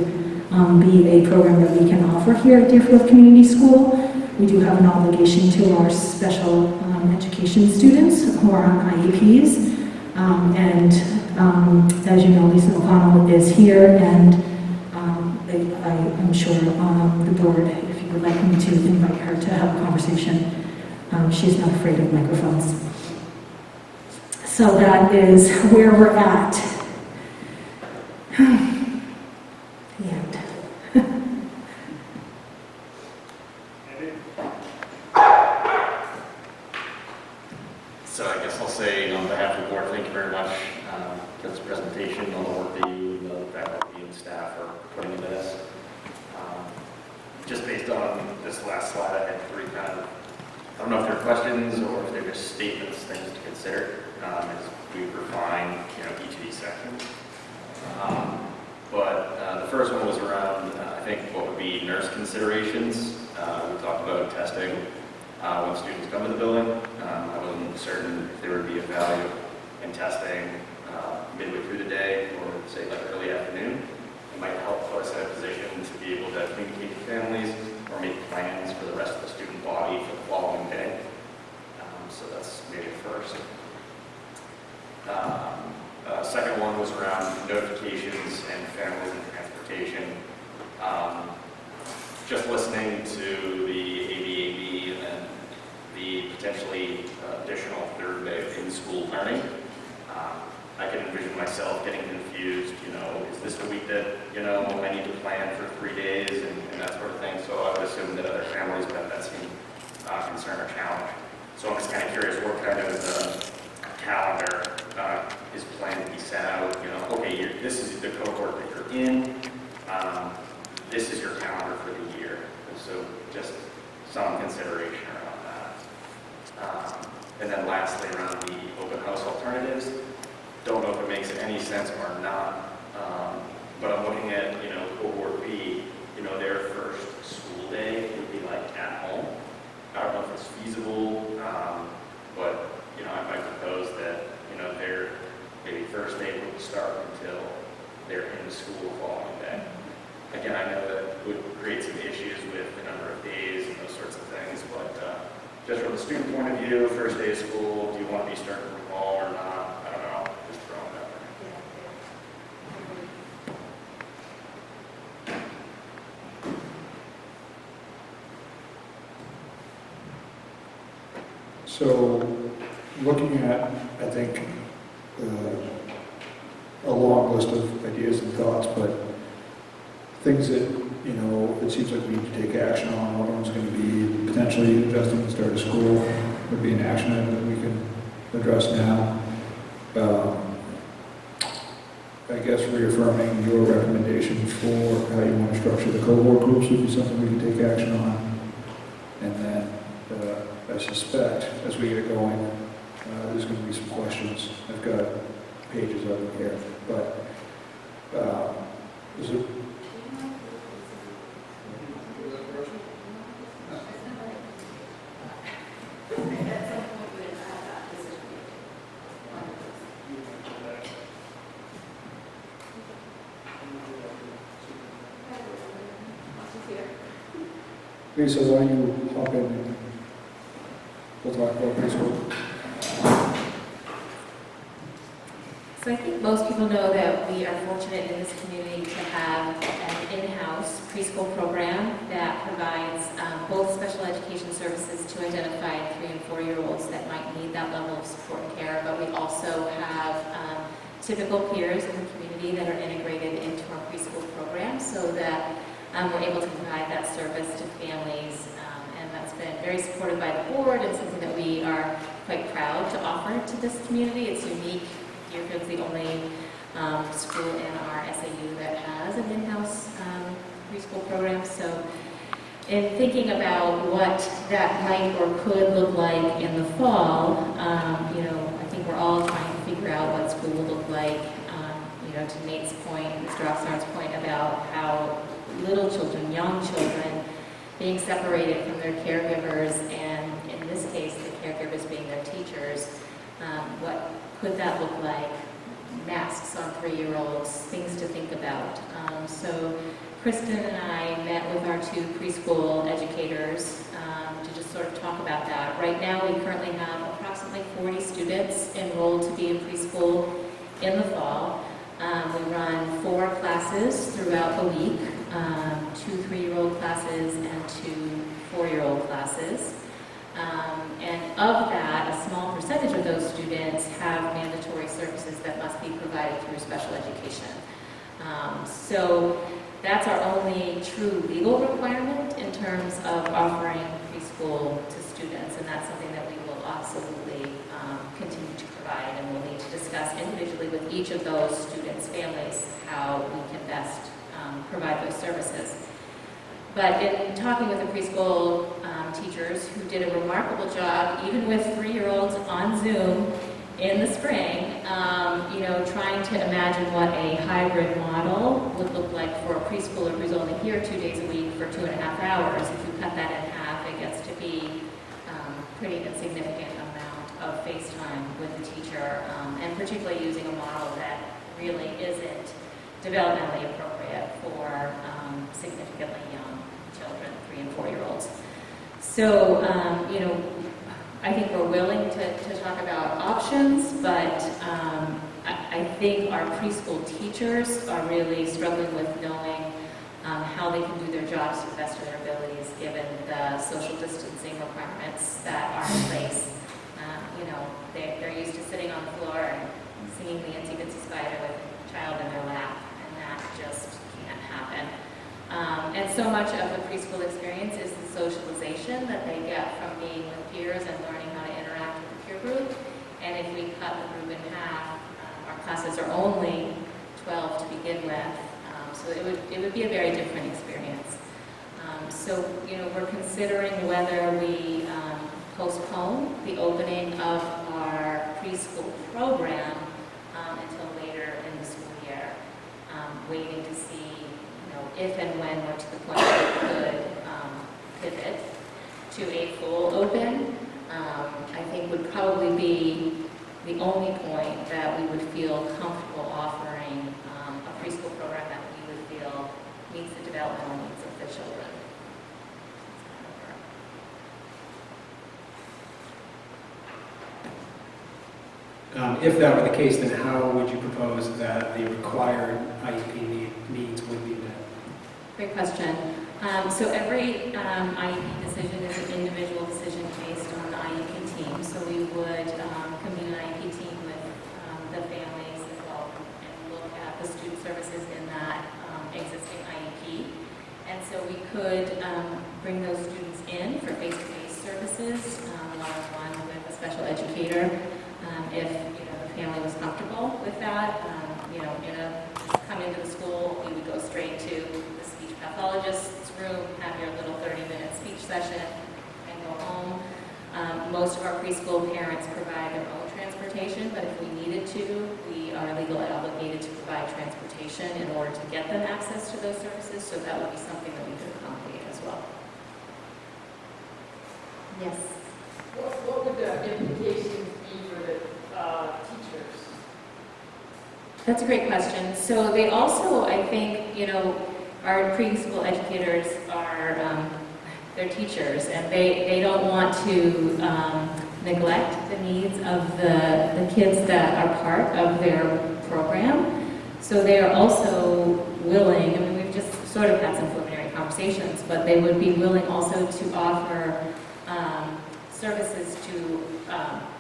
be a program that we can offer here at Deerfield Community School. We do have an obligation to our special education students who are on IEPs. As you know, Lisa O'Connell is here, and I'm sure the board, if you would like me to invite her to have a conversation, she's not afraid of microphones. So that is where we're at. The end. So I guess I'll say on behalf of the board, thank you very much for this presentation, all the work that you, the faculty and staff are putting into this. Just based on this last slide, I had three kind of, I don't know if they're questions or if they're just statements, things to consider as we refine, each of these sections. But the first one was around, I think, what would be nurse considerations. We talked about testing when students come to the building. I wasn't certain if there would be a value in testing midway through the day or, say, like early afternoon. It might help put us in a position to be able to communicate to families or make plans for the rest of the student body for the following day. So that's maybe a first. Second one was around notifications and families and transportation. Just listening to the ABAB and the potentially additional third day of in-school learning, I can envision myself getting confused, is this the week that, I need to plan for 3 days and that sort of thing. So I would assume that other families would have that same concern or challenge. So I'm just kind of curious what kind of calendar is planned to be sent out. Okay, this is the cohort that you're in. This is your calendar for the year. And so just some consideration around that. And then lastly, around the open house alternatives. Don't know if it makes any sense or not. But I'm looking at, cohort B, their first school day would be like at home. I don't know if it's feasible, but, I might propose that, their maybe first day wouldn't start until they're in the school the following day. Again, I know that would create some issues with the number of days and those sorts of things, but just from the student point of view, first day of school, do you want to be starting from home or not? I don't know, just throwing it out there. So, looking at, I think, a long list of ideas and thoughts, but things that, it seems like we need to take action on. One of them's going to be potentially adjusting the start of school would be an action item that we can address now. I guess reaffirming your recommendation for how you want to structure the cohort groups would be something we can take action on. And then I suspect as we get going, there's going to be some questions. I've got pages of them here, but is it? Lisa, why don't you hop in and we'll talk about preschool. So I think most people know that we are fortunate in this community to have an in-house preschool program that provides both special education services to identify 3 and 4-year-olds that might need that level of support and care, but we also have typical peers in the community that are integrated into our preschool program so that we're able to provide that service to families, and that's been very supported by the board and something that we are quite proud to offer to this community. It's unique. Deerfield's the only school in our SAU that has an in-house preschool program. So in thinking about what that might or could look like in the fall, I think we're all trying to figure out what school will look like. To Nate's point, Mr. Oxnard's point about how little children, young children, being separated from their caregivers, and in this case, the caregivers being their teachers, what could that look like? Masks on 3-year-olds, things to think about. So Kristen and I met with our 2 preschool educators to just sort of talk about that. Right now, we currently have approximately 40 students enrolled to be in preschool in the fall. We run 4 classes throughout the week, 2 3-year-old classes and 2 4-year-old classes. And of that, a small percentage of those students have mandatory services that must be provided through special education. So that's our only true legal requirement in terms of offering preschool to students, and that's something that we will absolutely continue to provide, and we'll need to discuss individually with each of those students' families how we can best provide those services. But in talking with the preschool teachers who did a remarkable job, even with 3-year-olds on Zoom in the spring, trying to imagine what a hybrid model would look like for a preschooler who's only here 2 days a week for 2.5 hours. If you cut that in half, it gets to be pretty insignificant amount of face time with the teacher, and particularly using a model that really isn't developmentally appropriate for significantly young children, 3 and 4-year-olds. So, I think we're willing to talk about options, but I think our preschool teachers are really struggling with knowing how they can do their jobs to the best of their abilities given the social distancing requirements that are in place. They're used to sitting on the floor and singing the Itsy Bitsy Spider with a child in their lap, and that just can't happen. And so much of the preschool experience is the socialization that they get from being with peers and learning how to interact with the peer group. And if we cut the group in half, our classes are only 12 to begin with, so it would be a very different experience. So we're considering whether we postpone the opening of our preschool program until later in the school year, waiting to see if and when we're to the point where we could pivot to a full open. I think would probably be the only point that we would feel comfortable offering a preschool program that we would feel meets the developmental needs of the children. If that were the case, then how would you propose that the required IEP needs would be met? Great question. So every IEP decision is an individual decision based on the IEP team. So we would convene an IEP team with the families as well and look at the student services in that existing IEP. And so we could bring those students in for face-to-face services, one-on-one with a special educator. If the family was comfortable with that, come into the school, we would go straight to the speech pathologist's room, have your little 30-minute speech session, and go home. Most of our preschool parents provide their own transportation, but if we needed to, we are legally obligated to provide transportation in order to get them access to those services, so that would be something that we could accommodate as well. Yes? What would the implications be for the teachers? That's a great question. So they also, I think, our preschool educators are their teachers, and they don't want to neglect the needs of the kids that are part of their program. So they are also willing, I mean, we've just sort of had some preliminary conversations, but they would be willing also to offer services to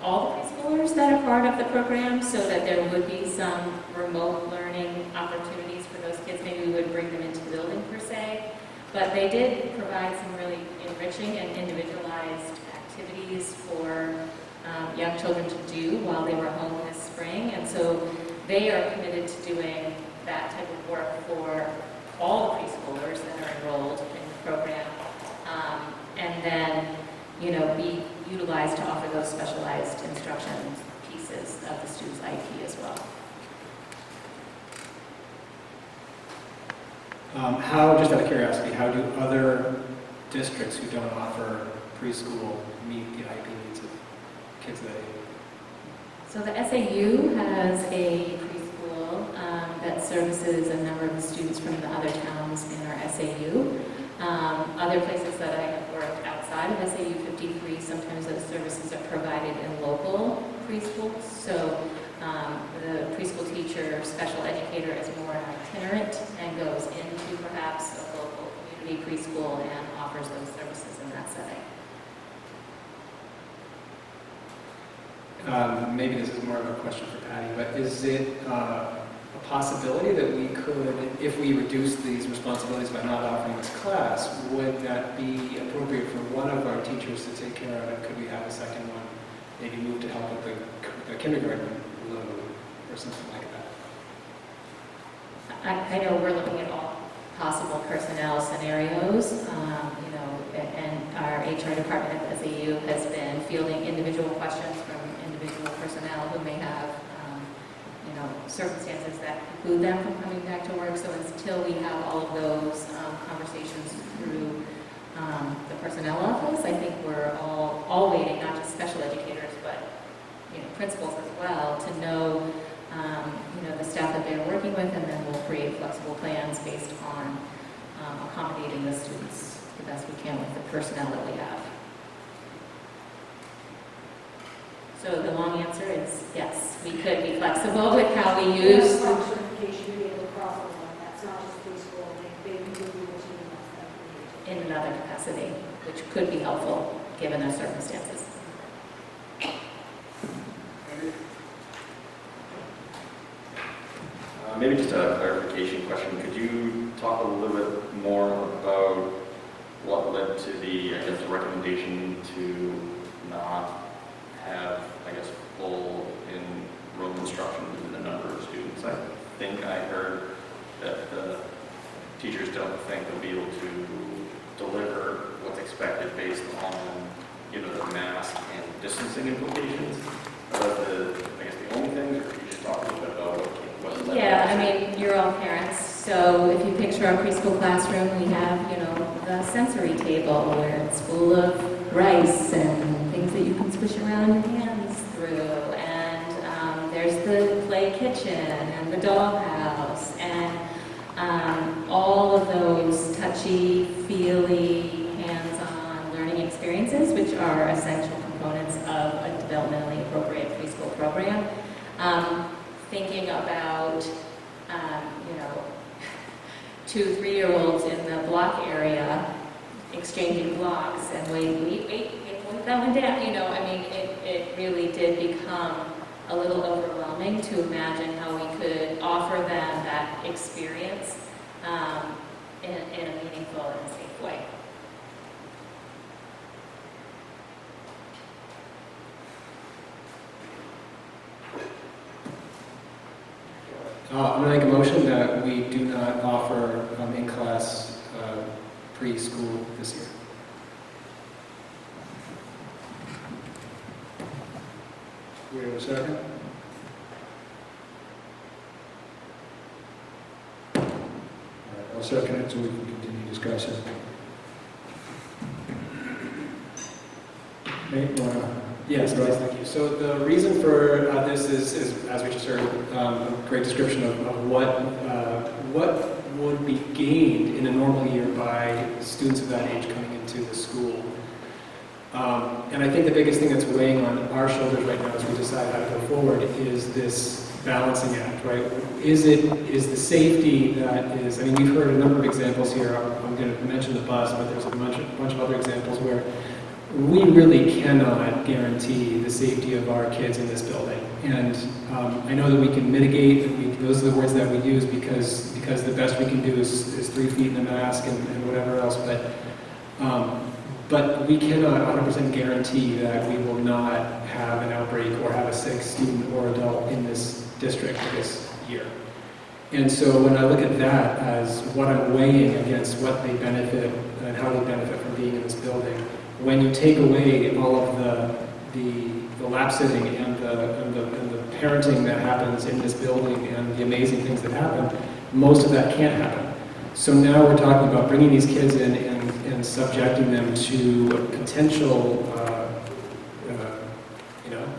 all the preschoolers that are part of the program, so that there would be some remote learning opportunities for those kids. Maybe we would bring them into the building per se, but they did provide some really enriching and individualized activities for young children to do while they were home this spring, and so they are committed to doing that type of work for all the preschoolers that are enrolled in the program, and then, you know, be utilized to offer those specialized instruction pieces of the student's IEP as well. Just out of curiosity, how do other districts who don't offer preschool meet the IEP needs of kids that age? So the SAU has a preschool that services a number of the students from the other towns in our SAU. Other places that I have worked outside of SAU 53, sometimes those services are provided in local preschools. So the preschool teacher, special educator is more itinerant and goes into perhaps a local community preschool and offers those services in that setting. Maybe this is more of a question for Patty, but is it a possibility that we could, if we reduce these responsibilities by not offering this class, would that be appropriate for one of our teachers to take care of it? Could we have a second one, maybe move to help with the kindergarten load or something like that? I know we're looking at all possible personnel scenarios, you know, and our HR department at the SAU has been fielding individual questions from individual personnel who may have, you know, circumstances that preclude them from coming back to work. So until we have all of those conversations through the personnel office, I think we're all waiting, not just special educators, but, you know, principals as well, to know, you know, the staff that they're working with, and then we'll create flexible plans based on accommodating the students the best we can with the personnel that we have. So the long answer is yes, we could be flexible with how we use Some certification to be able to cross the line, that's not just preschool, they can do what you need. in another capacity, which could be helpful given their circumstances. Maybe just a clarification question. Could you talk a little bit more about what led to the, I guess, the recommendation to not have, I guess, full enrollment instruction in the number of students? I think I heard that the teachers don't think they'll be able to deliver what's expected based on, you know, the mask and distancing implications. Are those I guess, the only things, or could you just talk a little bit about what led Yeah, to I mean, you're all parents, so if you picture our preschool classroom, we have, you know, the sensory table where it's full of rice and things that you can squish around your hands through, and there's the play kitchen and the doghouse, and all of those touchy, feely, hands-on learning experiences, which are essential components of a developmentally appropriate preschool program. Thinking about, you know, 2- 3-year-olds in the block area exchanging blocks and wait, point that one down. You know, I mean, it really did become a little overwhelming to imagine how we could offer them that experience in a meaningful and safe way. I'm going to make a motion that we do not offer in-class preschool this year. We have a second? All right, I'll second it so we can continue discussing. Nate, you wanna? Yes, thank you. So the reason for this is, as we just heard, a great description of what would be gained in a normal year by students of that age coming into the school. And I think the biggest thing that's weighing on our shoulders right now as we decide how to go forward is this balancing act, right? Is the safety that is, I mean, we've heard a number of examples here. I'm going to mention the bus, but there's a bunch of other examples where we really cannot guarantee the safety of our kids in this building. And I know that we can mitigate, those are the words that we use because the best we can do is 3 feet in a mask and whatever else, but we cannot 100% guarantee that we will not have an outbreak or have a sick student or adult in this district this year. And so when I look at that as what I'm weighing against what they benefit and how they benefit from being in this building, when you take away all of the lap sitting and the parenting that happens in this building and the amazing things that happen, most of that can't happen. So now we're talking about bringing these kids in and subjecting them to a potential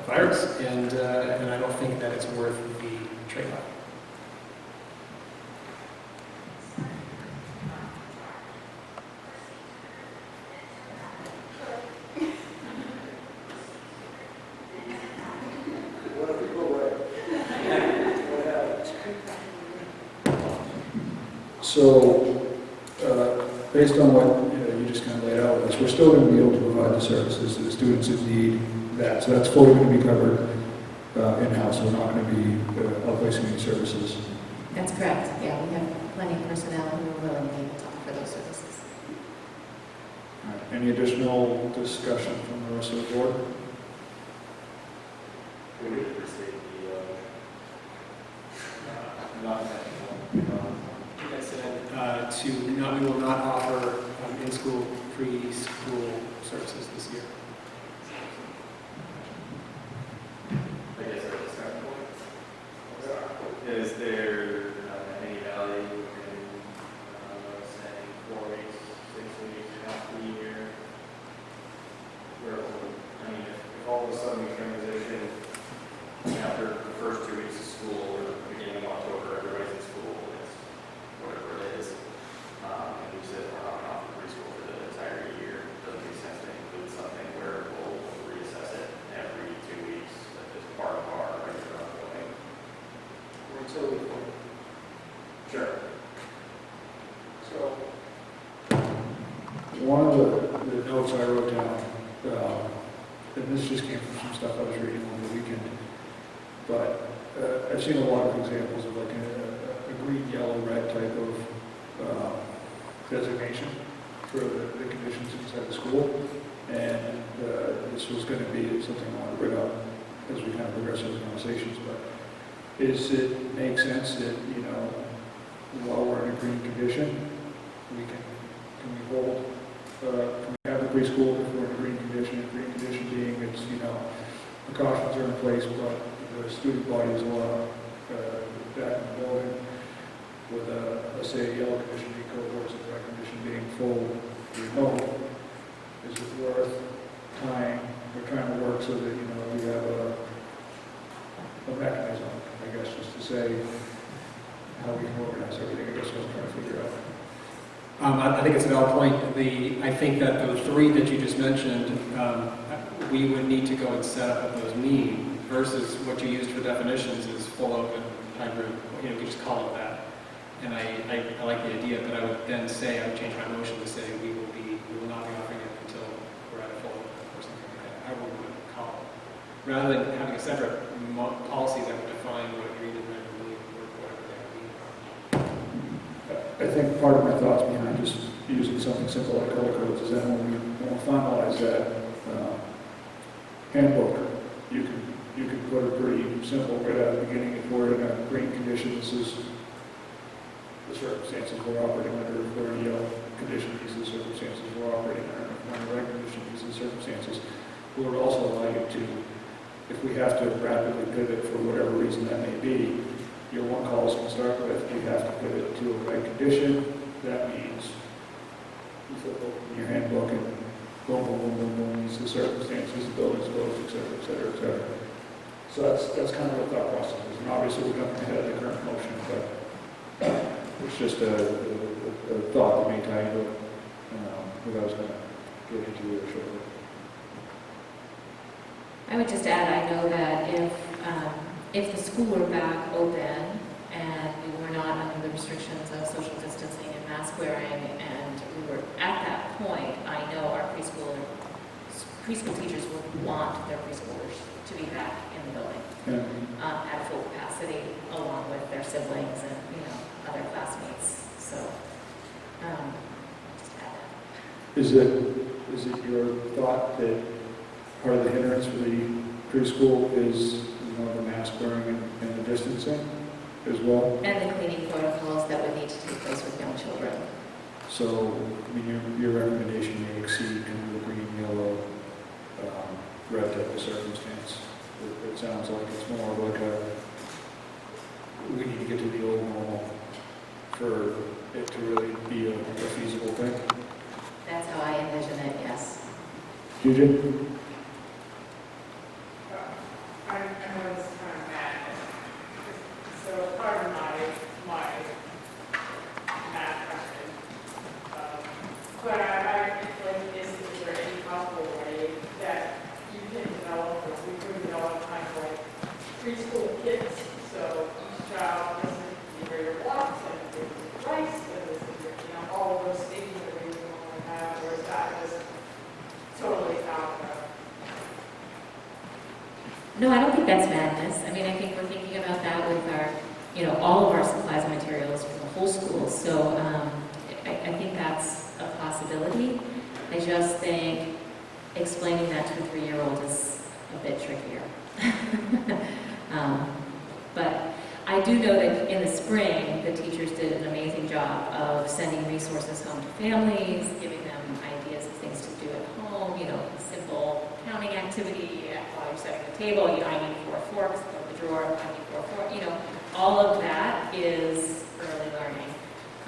virus, and I don't think that it's worth the trade-off. What if we go away? What happens? So, based on what you just kind of laid out with us, we're still going to be able to provide the services to the students that need that. So that's fully going to be covered in-house. We're not going to be outplacing any services. That's correct. Yeah, we have plenty of personnel who are willing and able to offer those services. All right. Any additional discussion from the rest of the board? We would appreciate Like I said, we will not offer in-school, preschool services this year. I guess at the start point, is there any value in saying 4 weeks, 6 weeks, half the year? Where, I mean, if all of a sudden we transition after the first 2 weeks of school or the beginning of October, everybody's in school, it's whatever it is, and we said we're not off preschool for the entire year, it doesn't make sense to include something where we'll reassess it every 2 weeks as part of our regular ongoing. Until we go. Sure. So, One of the notes I wrote down, and this just came from some stuff I was reading over the weekend, but I've seen a lot of examples of like a green, yellow, red type of designation for the conditions inside the school, and this was going to be something I want to bring up as we kind of progress those conversations, but is it make sense that, while we're in a green condition, can we hold, can we have the preschool if we're in a green condition being it's, precautions are in place, but the student body is allowed back in the building with let's say, yellow condition being cohorts and red condition being full remote. Is it worth time, we're trying to work so that, we have a mechanism, I guess, just to say how we can organize everything. I guess what I'm trying to figure out. I think it's a valid point. I think that the 3 that you just mentioned, we would need to go and set up what those mean versus what you used for definitions is full open hybrid. We just call it that. And I like the idea, but I would then say, I would change my motion to say we will not be offering it until we're at a full open or something like that. I would call it. Rather than having a separate policy that would define what green and red really or whatever they would be. I think part of my thoughts behind just using something simple like color codes is that when we finalize that handbook, you can put it pretty simple right at the beginning. If we're in a green condition, this is the circumstances we're operating under. If we're in a yellow condition, these are the circumstances we're operating under. If we're in a red condition, these are the circumstances. We would also allow you to, if we have to rapidly pivot for whatever reason that may be, your one calls can start with, we have to pivot to a red condition. That means you flip open your handbook and boom, boom, boom, boom, boom, these are the circumstances, the building's closed, et cetera, et cetera, et cetera. So that's kind of what thought process is. And obviously we're not going to head the current motion, but It's just a thought that may tie into it, that I was going to get into it shortly. I would just add, I know that if the school were back open and we were not under the restrictions of social distancing and mask wearing, and we were at that point, I know our preschool teachers would want their preschoolers to be back in the building at full capacity, along with their siblings and other classmates. So, just add that. Is it your thought that part of the hindrance for the preschool is the mask wearing and the distancing as well? And the cleaning protocols that would need to take place with young children. So, I mean, your recommendation may exceed kind of the green, yellow, red type of circumstance. It sounds like it's more like we need to get to the old normal for it to really be a feasible thing. That's how I envision it, yes. Juju? I know this is kind of madness. So part of my math question. But I like, is there any possible way that you can develop, or we could develop kind of like preschool kits? So each child doesn't be very blocks and there's rice and all of those things that we normally have, or is that just totally out of No, I don't think that's madness. I mean, I think we're thinking about that with our, all of our supplies and materials for the whole school. So I think that's a possibility. I just think explaining that to a 3-year-old is a bit trickier. But I do know that in the spring, the teachers did an amazing job of sending resources home to families, giving them ideas of things to do at home, simple counting activity while you're setting the table, I need 4 forks, throw the drawer, I need 4 forks, all of that is early learning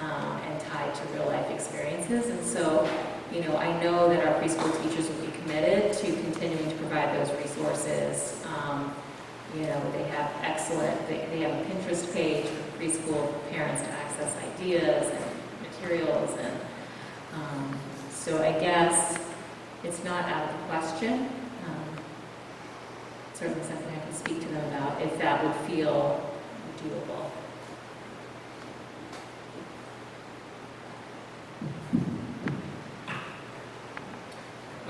and tied to real life experiences. And so, I know that our preschool teachers will be committed to continuing to provide those resources. They have excellent, they have a Pinterest page for preschool parents to access ideas and materials. And so I guess it's not out of the question. Certainly something I can speak to them about if that would feel doable.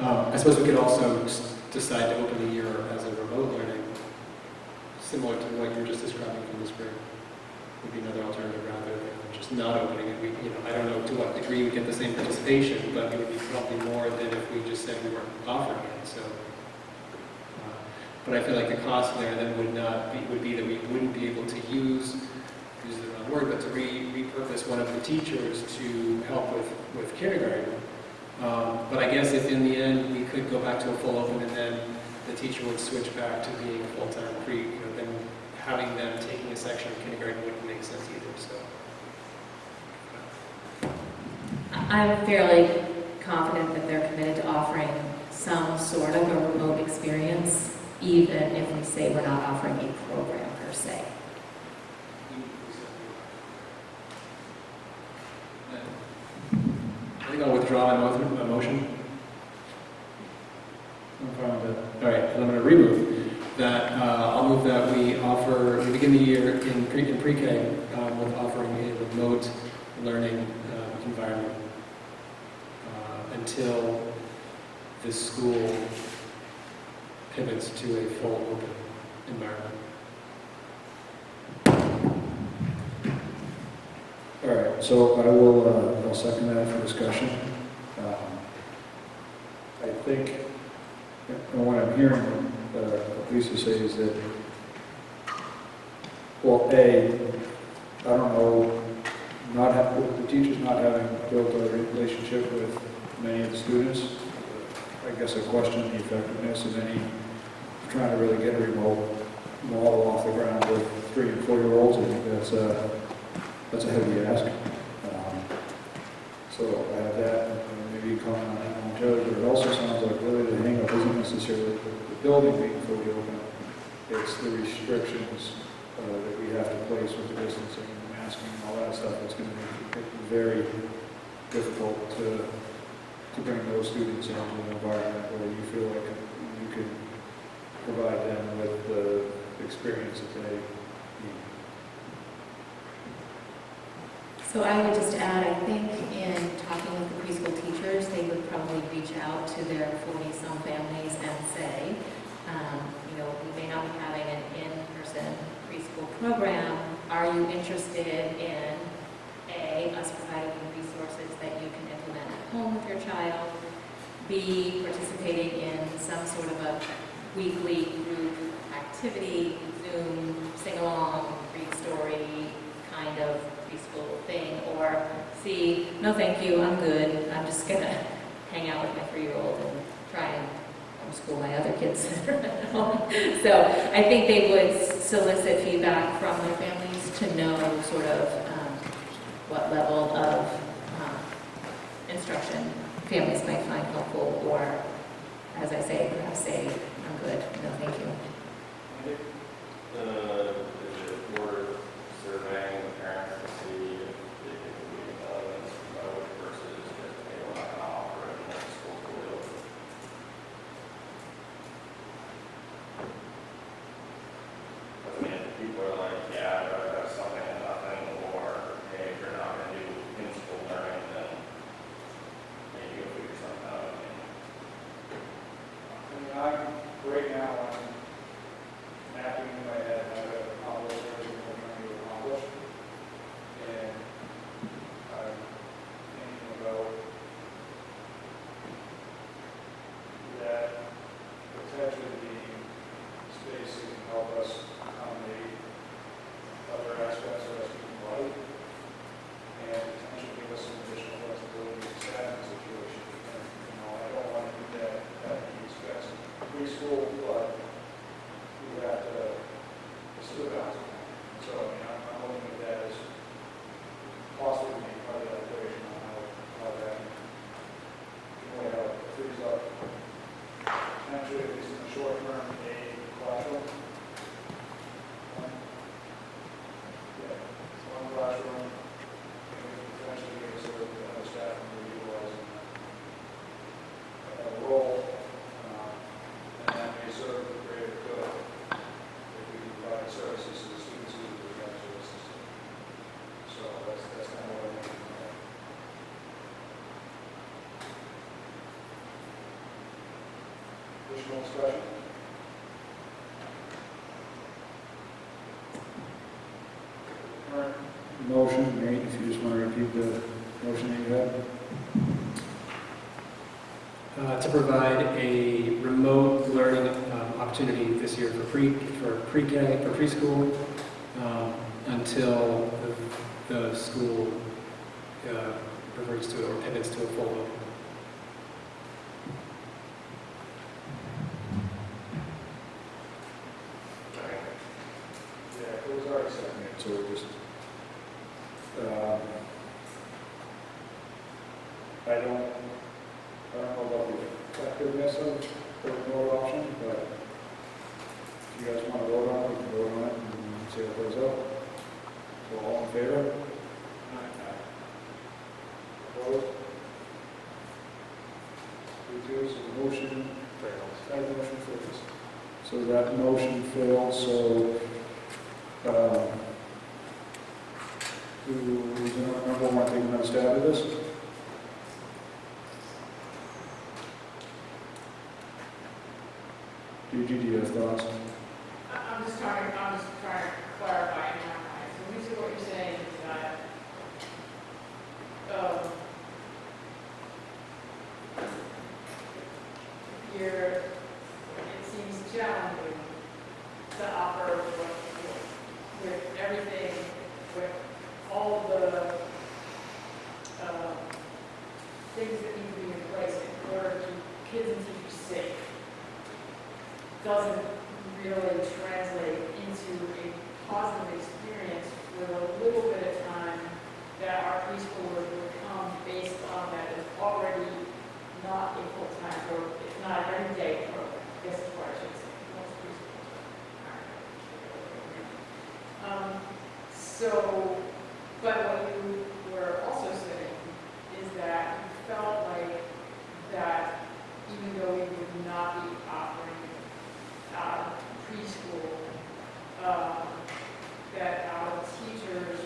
I suppose we could also decide to open the year as a remote learning, similar to what you were just describing from the spring. Would be another alternative rather than just not opening it. I don't know to what degree we get the same participation, but it would be probably more than if we just said we weren't offering it. So, but I feel like the cost there then would be that we wouldn't be able to use the wrong word, but to repurpose one of the teachers to help with kindergarten. But I guess if in the end we could go back to a full open and then the teacher would switch back to being a full-time then having them taking a section of kindergarten wouldn't make sense either. So I'm fairly confident that they're committed to offering some sort of a remote experience, even if we say we're not offering a program per se. I think I'll withdraw my motion. I'm fine with that. All right, and I'm going to remove that. I'll move that we begin the year in pre-K with offering a remote learning environment until the school pivots to a full open environment. All right, so I will, I'll second that for discussion. I think, and what I'm hearing Lisa say is that, well, I don't know, the teachers not having built a relationship with many of the students, I guess I question the effectiveness of any, trying to really get a remote model off the ground with 3- and 4-year-olds. I think that's a heavy ask. So I have that, and maybe you comment on that one, Judge, but it also sounds like really the hang-up isn't necessarily the building being fully open. It's the restrictions that we have to place with the distancing and the mask masking and all that stuff, it's going to make it very difficult to bring those students into an environment where you feel like you can provide them with the experience that they need. So I would just add, I think in talking with the preschool teachers, they would probably reach out to their 40-some families and say, we may not be having an in-person preschool program. Are you interested in, A, us providing you resources that you can implement at home with your child, B, participating in some sort of a weekly group activity, Zoom, sing-along, read story kind of preschool thing, or C, no thank you, I'm good, I'm just gonna hang out with my 3-year-old and try and homeschool my other kids at home. So I think they would solicit feedback from their families to know sort of what level of instruction families might find helpful, or, as I say, perhaps say, I'm good, no thank you. Is it worth surveying the parents to see if they think it would be relevant versus just they want to offer it in the school field? I mean, people are like, yeah, I'd rather have something and nothing, or hey, if you're not going to do in-school learning, then maybe you'll figure something out. Right now, I'm mapping in my head how to accomplish everything I'm trying to accomplish. And I'm thinking about that potentially being space that can help us accommodate other aspects of our student life and potentially give us some additional flexibility in staffing situation. And, I don't want to do that at the expense of preschool, but we have to, it's still balancing. So, I'm looking at that as possibly being part of that equation on how that can help freeze up, potentially, at least in the short term, a classroom. One classroom, and we can potentially give us a staff and utilizing a role, and that may serve the greater good if we can provide services to the students who provide services. So that's kind of what I'm thinking about. Additional discussion? Current Motion made, if you just want to repeat the motion that you had. To provide a remote learning opportunity this year for pre-K, for preschool, until the school reverts to or pivots to a full open. Yeah, it was already said. So we're just, I don't know about the effectiveness of the remote option, but if you guys want to vote on it, we can vote on it and see how it goes out. So all in favor? Opposed? 3-2, so the motion fails. That motion fails. So that motion fails, so, does anyone remember want to take another stab at this? Do you have thoughts? I'm just trying to clarify in my mind. So basically what you're saying is that, it seems challenging to offer with everything, with all the things that need to be in place in order to keep kids and teachers safe. Doesn't really translate into a positive experience with a little bit of time that our preschoolers would come based on that is already not a full-time program. It's not an everyday program. I guess that's what I should say. Most preschools are. So But what you were also saying is that you felt like that even though we would not be offering preschool, that our teachers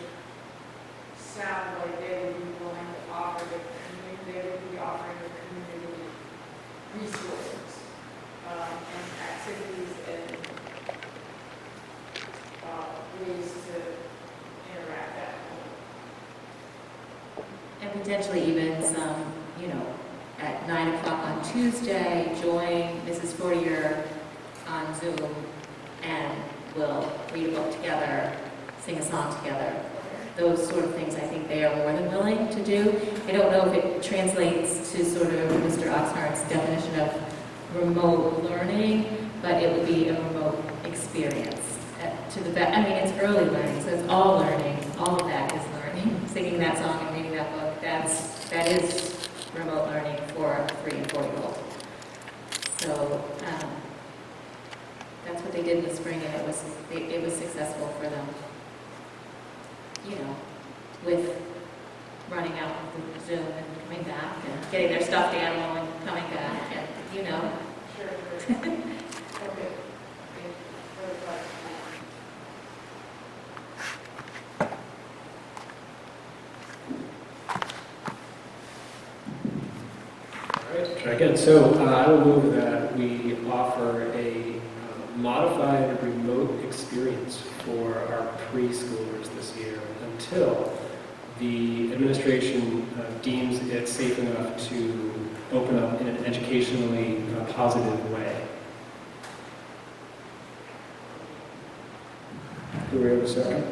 sound like they would be willing to offer the community, they would be offering the community resources and activities and ways to interact at home. And potentially even some, at 9 o'clock on Tuesday, join Mrs. Fortier on Zoom and we'll read a book together, sing a song together. Those sort of things I think they are more than willing to do. I don't know if it translates to sort of Mr. Oxnard's definition of remote learning, but it would be a remote experience. It's early learning, so it's all learning. All of that is learning. Singing that song and reading that book, that is remote learning for a 3 and 4-year-old. So that's what they did in the spring, and it was successful for them. With running out of the Zoom and coming back and getting their stuffed animal and coming back, and Sure. Okay. Thank you for the clarification. All right, try again. So I will move that we offer a modified remote experience for our preschoolers this year until the administration deems it safe enough to open up in an educationally positive way. Do we have a second?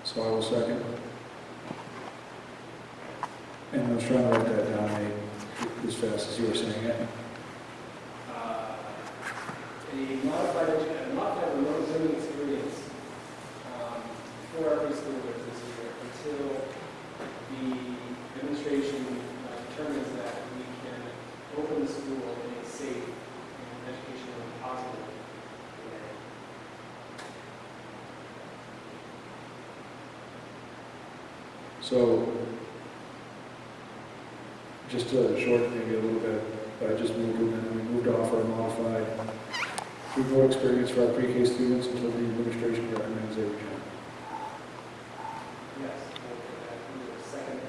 So I will second. And I was trying to write that down as fast as you were saying it. A modified remote learning experience for our preschoolers this year until the administration determines that we can open the school in a safe and educationally positive way. So, just to shorten maybe a little bit, I just moved them and we moved off our modified remote experience for our pre-K students until the administration recommends they return. Yes. Second.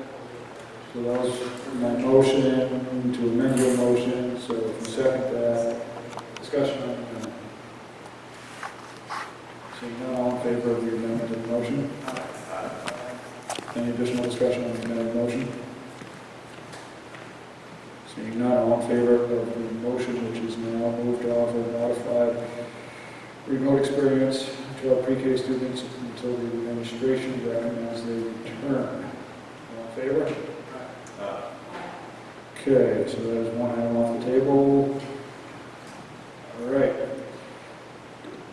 So that was my motion to amend your motion, so if you second that, discussion on the amendment. Seeing none, all in favor of the amendment to the motion? Any additional discussion on the amended motion? Seeing none, all in favor of the motion, which is now moved off of modified remote experience to our pre-K students until the administration recommends they return. All in favor? Okay, so there's one item off the table. All right.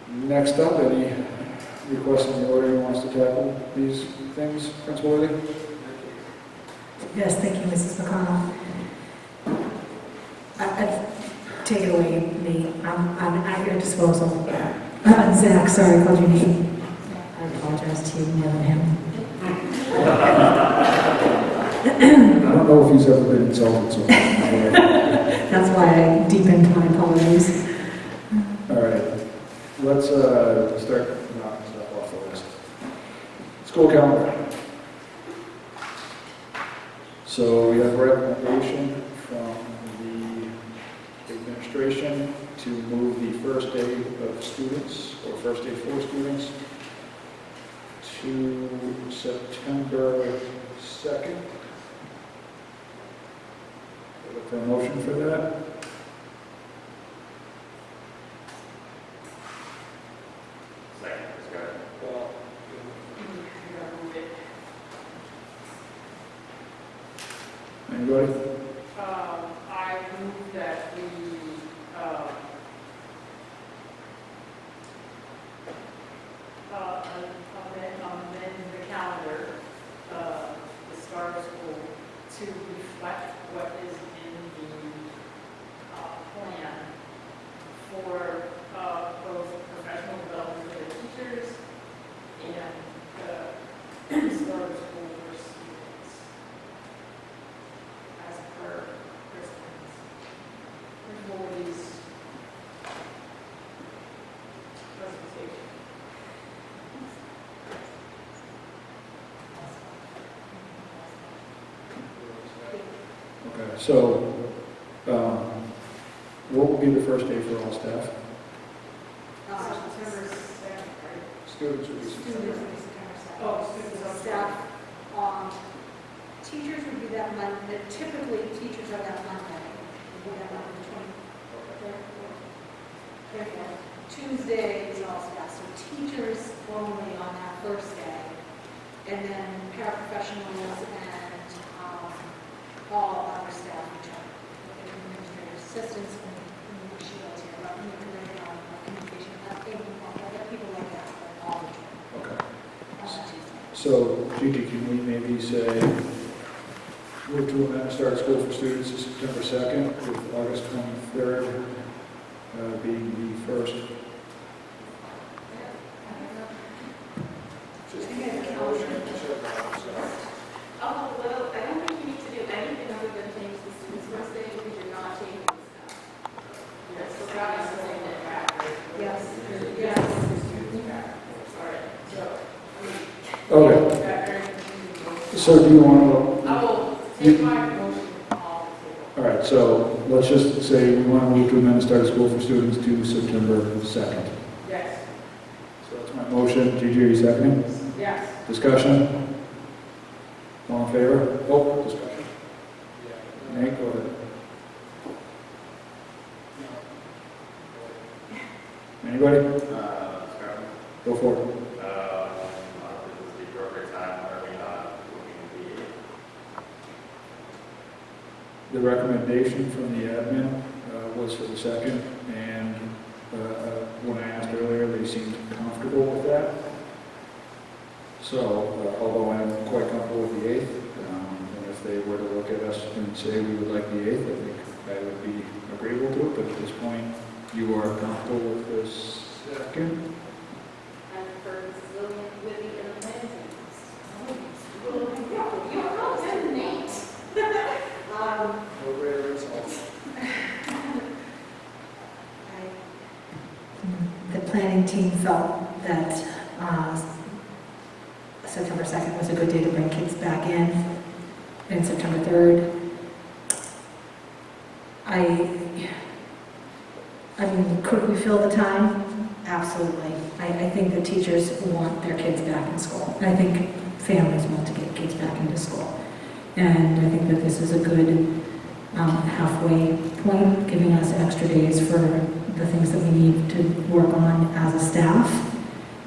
Next up, any requests in the order who wants to tackle these things, Principal Worthy? Yes, thank you, Mrs. McConnell. Take it away, Nate. I'm at your disposal. Zach, sorry, I called your name. I apologize to you more than him. I don't know if he's ever been insulted, so. That's why I deepened my apologies. All right, let's start knocking stuff off the list. School calendar. So we have a recommendation from the administration to move the first day of students, or first day for students, to September 2nd. Look for a motion for that. Second, let's go ahead. Well, You're gonna move it. Anybody? I move that we, amend the calendar, the start of school, to reflect what is in the Okay, so, what will be the first day for all staff? September 2nd, right? Students will be Students September. will be September 2nd. Oh, students on Staff, teachers would be that Monday, typically teachers are that Monday, would be that Monday, the 23rd. Tuesday is all staff, so teachers only on that first day, and then paraprofessionals and all other staff return. Administrative assistants and Sheila's here, but communication, other people like that, but all return Okay. on that Tuesday. So, Gigi, can we maybe say, move to amend start school for students is September 2nd, with August 23rd being the first? Oh, well, I don't think you need to do anything other than change the students' first day because you're not changing the staff. Yes, so that is the same day. Yes, Yes. All right, so. Okay, so do you want to, I will take my motion off the table. all right, so let's just say we want to move to amend start school for students to September 2nd. Yes, So that's my motion. Gigi, are you seconding? yes. Discussion? All in favor? Oh, discussion. Nate, go ahead. Anybody? Go for it. This is the appropriate time, are we not looking at The recommendation from the admin was for the 2nd, and when I asked earlier, they seemed comfortable with that. So, although I'm quite comfortable with the 8th, and if they were to look at us and say we would like the 8th, I think I would be agreeable to it, but at this point, you are comfortable with the 2nd? And for Mrs. Lillian, Whitney, and the planning team. You're not that neat. No greater insult. The planning team felt that September 2nd was a good day to bring kids back in, and September 3rd. I mean, could we fill the time? Absolutely. I think the teachers want their kids back in school. I think families want to get kids back into school. And I think that this is a good halfway point, giving us extra days for the things that we need to work on as a staff,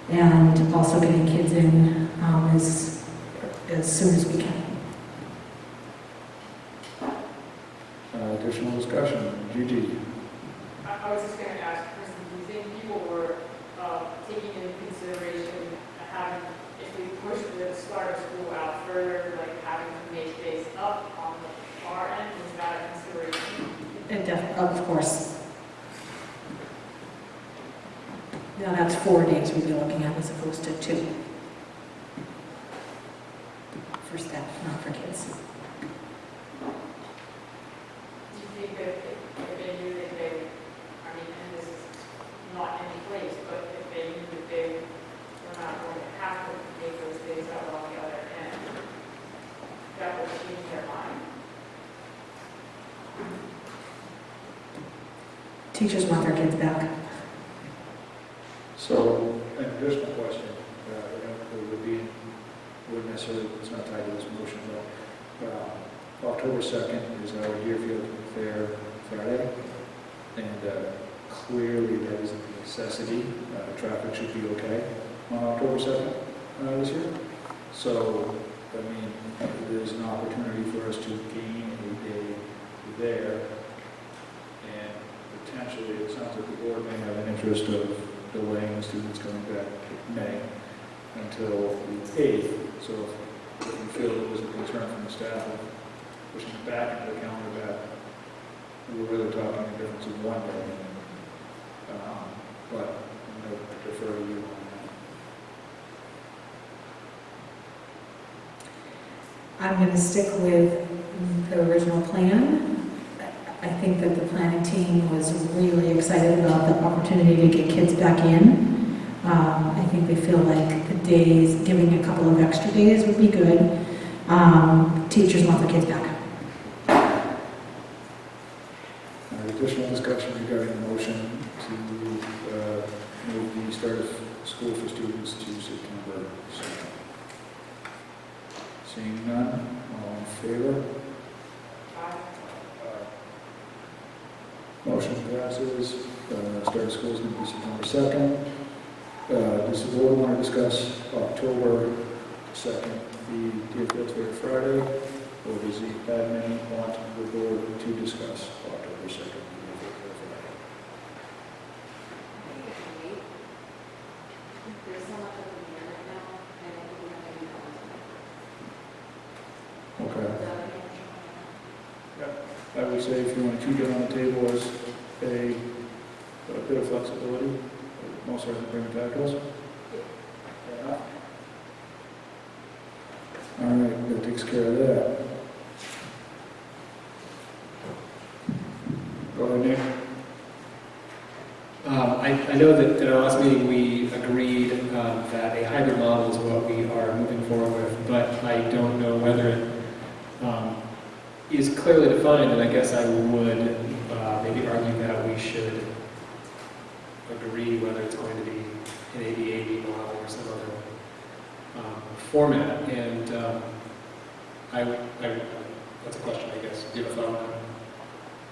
and also getting kids in as soon as we can. Additional discussion. Gigi? I was just going to ask, Kristen, do you think people were taking into consideration having, if we push the start of school out further, like having to make days up on the far end, was that a consideration? Of course. Now that's 4 days we'd be looking at as opposed to 2. For staff, not for kids. Do you think that if they knew that they, I mean, and this is not any place, but if they knew that they were not going to have to make those days up on the other end, that would change their mind? Teachers want their kids back. So, an additional question, wouldn't necessarily, it's not tied to this motion, but October 2nd is our Deerfield Fair Friday, and clearly that is a necessity. Traffic should be okay on October 2nd this year. So, I mean, there's an opportunity for us to gain a day there, and potentially, it sounds like the board may have an interest of delaying the students coming back in May until the 8th. So if you feel it was a concern from the staff of pushing it back into the calendar back, we're really talking a difference of 1 day. But I'm going to defer to you on that. I'm going to stick with the original plan. I think that the planning team was really excited about the opportunity to get kids back in. I think they feel like the days, giving a couple of extra days would be good. Teachers want their kids back. additional discussion regarding the motion to move the start of school for students to September 2nd? Seeing none, all in favor? Motion passes. Start of school is going to be September 2nd. Does the board want to discuss October 2nd, the Deerfield Fair Friday, or does the admin want the board to discuss October 2nd, the Deerfield Fair Friday? There's so much up in the air right now, and I think we have to Okay. I would say if you want to keep it on the table as a bit of flexibility, most certainly bring it back to us. Fair enough. All right, that takes care of that. Go ahead, Nick. I know that at our last meeting, we agreed that a hybrid model is what we are moving forward with, but I don't know whether it is clearly defined, and I guess I would maybe argue that we should agree whether it's going to be an ABAB model or some other format. And that's a question, I guess. Do you have a thought on that?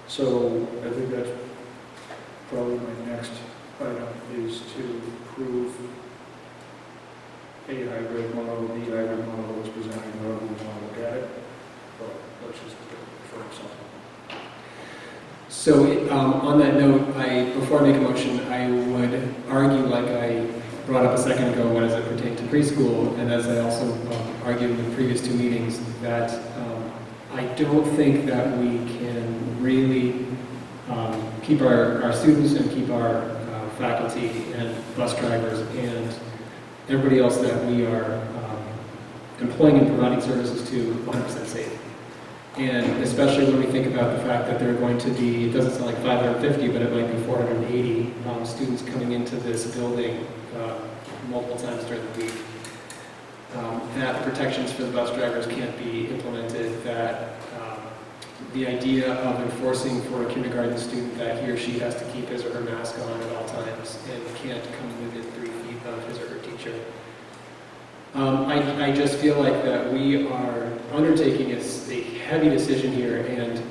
So I think that's probably my next item is to prove a hybrid model, the hybrid model was presented, however we want to look at it. But let's just refer to something. So on that note, before I make a motion, I would argue, like I brought up a second ago, what does it pertain to preschool, and as I also argued in the previous two meetings, that I don't think that we can really keep our students and keep our faculty and bus drivers and everybody else that we are employing and providing services to 100% safe. And especially when we think about the fact that there are going to be, it doesn't sound like 550, but it might be 480 students coming into this building multiple times during the week. That the protections for the bus drivers can't be implemented, that the idea of enforcing for a kindergarten student that he or she has to keep his or her mask on at all times and can't come within 3 feet of his or her teacher. I just feel like that we are undertaking a heavy decision here, and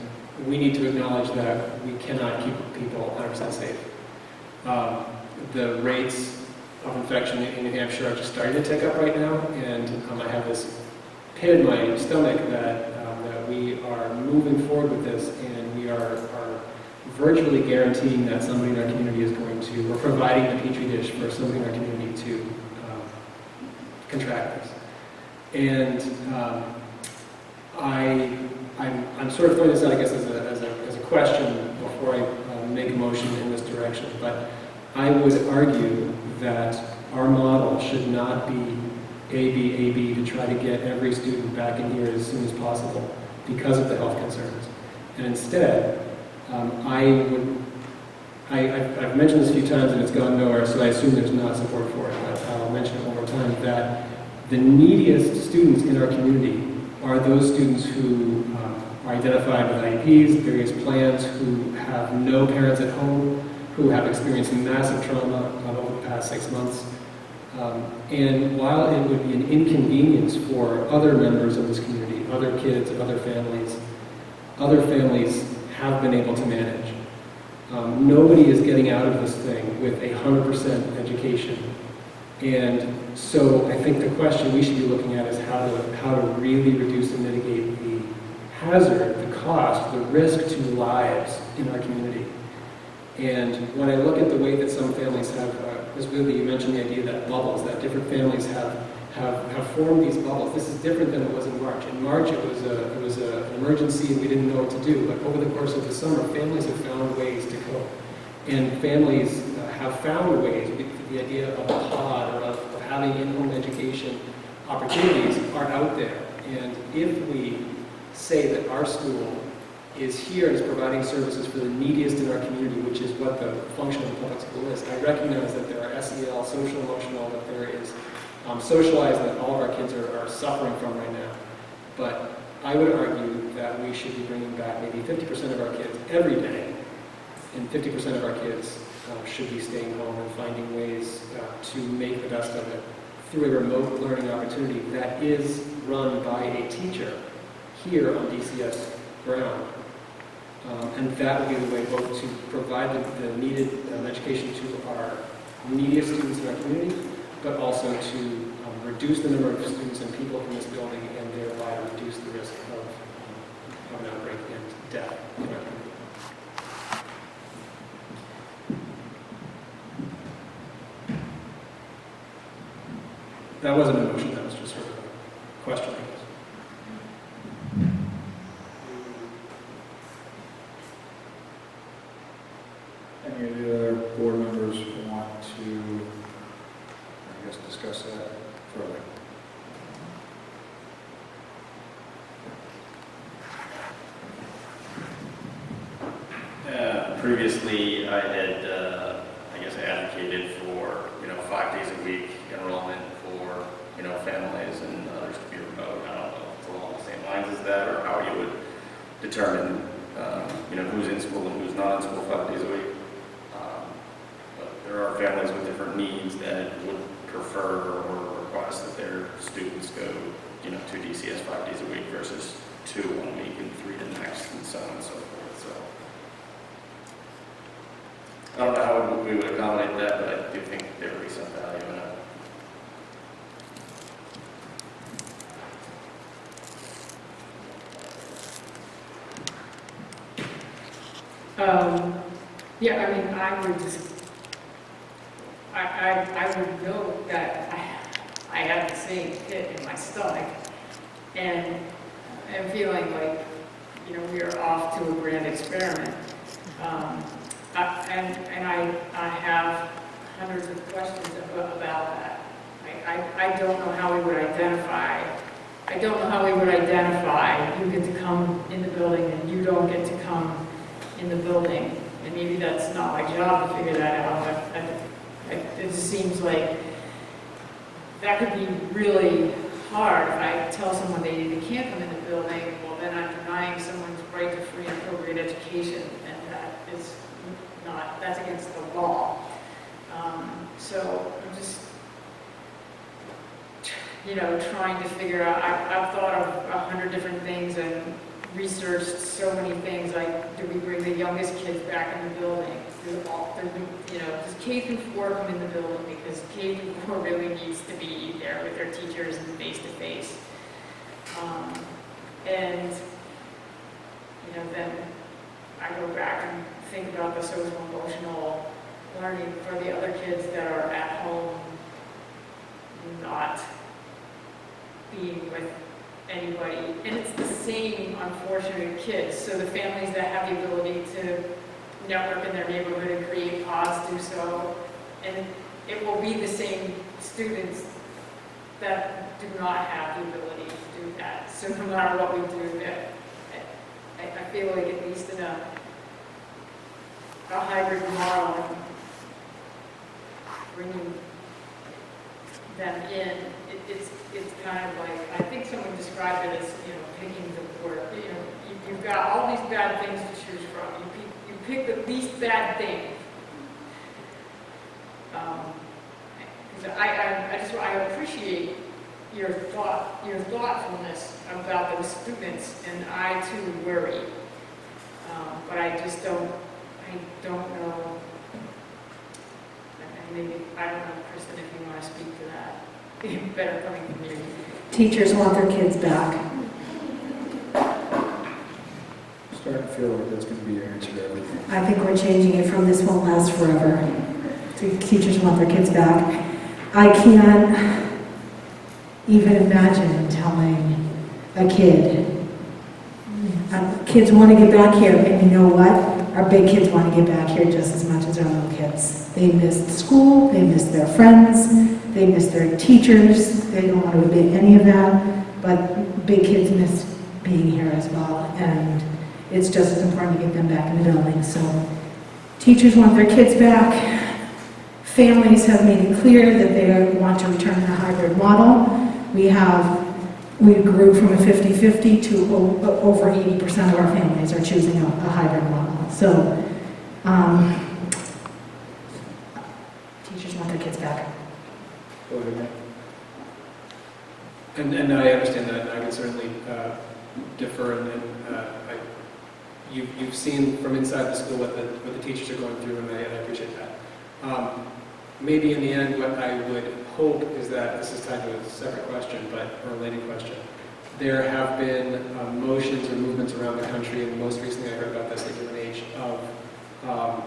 we need to acknowledge that we cannot keep people 100% safe. The rates of infection in New Hampshire are just starting to tick up right now, and I have this pit in my stomach that we are moving forward with this, and we are virtually guaranteeing that somebody in our community is going to, we're providing the petri dish for somebody in our community to contract this. And I'm sort of throwing this out, I guess, as a question before I make a motion in this direction, but I would argue that our model should not be AB to try to get every student back in here as soon as possible because of the health concerns. And instead, I've mentioned this a few times and it's gone nowhere, so I assume there's not support for it. I'll mention it one more time, that the neediest students in our community are those students who are identified with IEPs, various plans, who have no parents at home, who have experienced massive trauma over the past 6 months. And while it would be an inconvenience for other members of this community, other kids, other families have been able to manage. Nobody is getting out of this thing with 100% education. And so I think the question we should be looking at is how to really reduce and mitigate the hazard, the cost, the risk to lives in our community. And when I look at the way that some families have, Ms. Wheatley, you mentioned the idea that bubbles, that different families have formed these bubbles. This is different than it was in March. In March, it was an emergency and we didn't know what to do. But over the course of the summer, families have found ways to cope. And families have found ways, the idea of a pod or of having in-home education opportunities are out there. And if we say that our school is here and is providing services for the neediest in our community, which is what the function of the public school is, I recognize that there are SEL, social emotional, that there is socializing that all of our kids are suffering from right now. But I would argue that we should be bringing back maybe 50% of our kids every day and 50% of our kids should be staying home and finding ways to make the best of it through a remote learning opportunity that is run by a teacher here on DCS ground. And that will be the way both to provide the needed education to our neediest students in our community, but also to reduce the number of students and people in this building and thereby reduce the risk of an outbreak and death in our community. That wasn't a motion, that was just sort of a question, I guess. Any of the other board members want to, I guess, discuss that further? Previously, I had, I guess, advocated for, 5 days a week enrollment for, families and others to be remote. I don't know if it's along the same lines as that, or how you would determine, who's in school and who's not in school 5 days a week. But there are families with different needs that would prefer or request that their students go, to DCS 5 days a week versus 2 one week and 3 the next, and so on and so forth. So I don't know how we would accommodate that, but I do think there would be some value in it. Yeah, I mean, I would just, I would know that I have the same pit in my stomach, and I'm feeling like, we are off to a grand experiment. And I have hundreds of questions about that. I don't know how we would identify. I don't know how we would identify you get to come in the building and you don't get to come in the building. And maybe that's not my job to figure that out. It just seems like that could be really hard. If I tell someone they can't come in the building, well, then I'm denying someone's right to free and appropriate education, and that is not, that's against the law. So I'm just, trying to figure out, I've thought of 100 different things and researched so many things, like, do we bring the youngest kids back in the building? Does K through 4 come in the building? Because K through 4 really needs to be there with their teachers and face-to-face. And, then I go back and think about the social emotional learning for the other kids that are at home, not being with anybody. And it's the same unfortunate kids. So the families that have the ability to network in their neighborhood and create pods do so. And it will be the same students that do not have the ability to do that. So no matter what we do, I feel like at least in a hybrid model, bringing them in, it's kind of like, I think someone described it as, picking the board. You've got all these bad things to choose from. You pick the least bad thing. I appreciate your thoughtfulness about those students, and I too worry. But I just don't know. Maybe, I don't know, Kristen, if you want to speak to that. Better coming from you. Teachers want their kids back. I'm starting to feel like that's going to be your answer to everything. I think we're changing it from this won't last forever to teachers want their kids back. I can't even imagine telling a kid, kids want to get back here, and you know what? Our big kids want to get back here just as much as our little kids. They missed school, they missed their friends, they miss their teachers. They don't want to admit any of that, but big kids miss being here as well, and it's just as important to get them back in the building. So teachers want their kids back. Families have made it clear that they want to return to a hybrid model. We grew from a 50-50 to over 80% of our families are choosing a hybrid model. So Teachers want their kids back. Go ahead, Nick. And I understand that, and I can certainly defer, and you've seen from inside the school what the teachers are going through, and I appreciate that. Maybe in the end, what I would hope is that, this is tied to a separate question, but a related question. There have been motions or movements around the country, and most recently I heard about this at UNH, of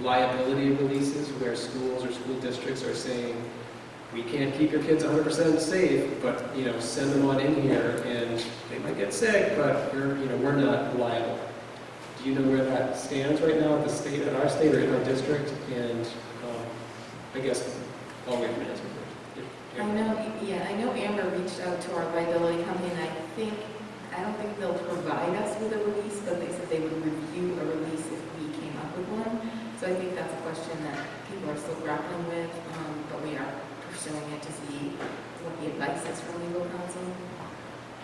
liability releases where schools or school districts are saying, we can't keep your kids 100% safe, but, send them on in here, and they might get sick, but we're not liable. Do you know where that stands right now at our state or in our district? And I guess I'll wait for an answer first. I know Amber reached out to our liability company, and I don't think they'll provide us with a release, but they said they would review a release if we came up with one. So I think that's a question that people are still grappling with, but we are pursuing it to see what the advice is from legal counsel.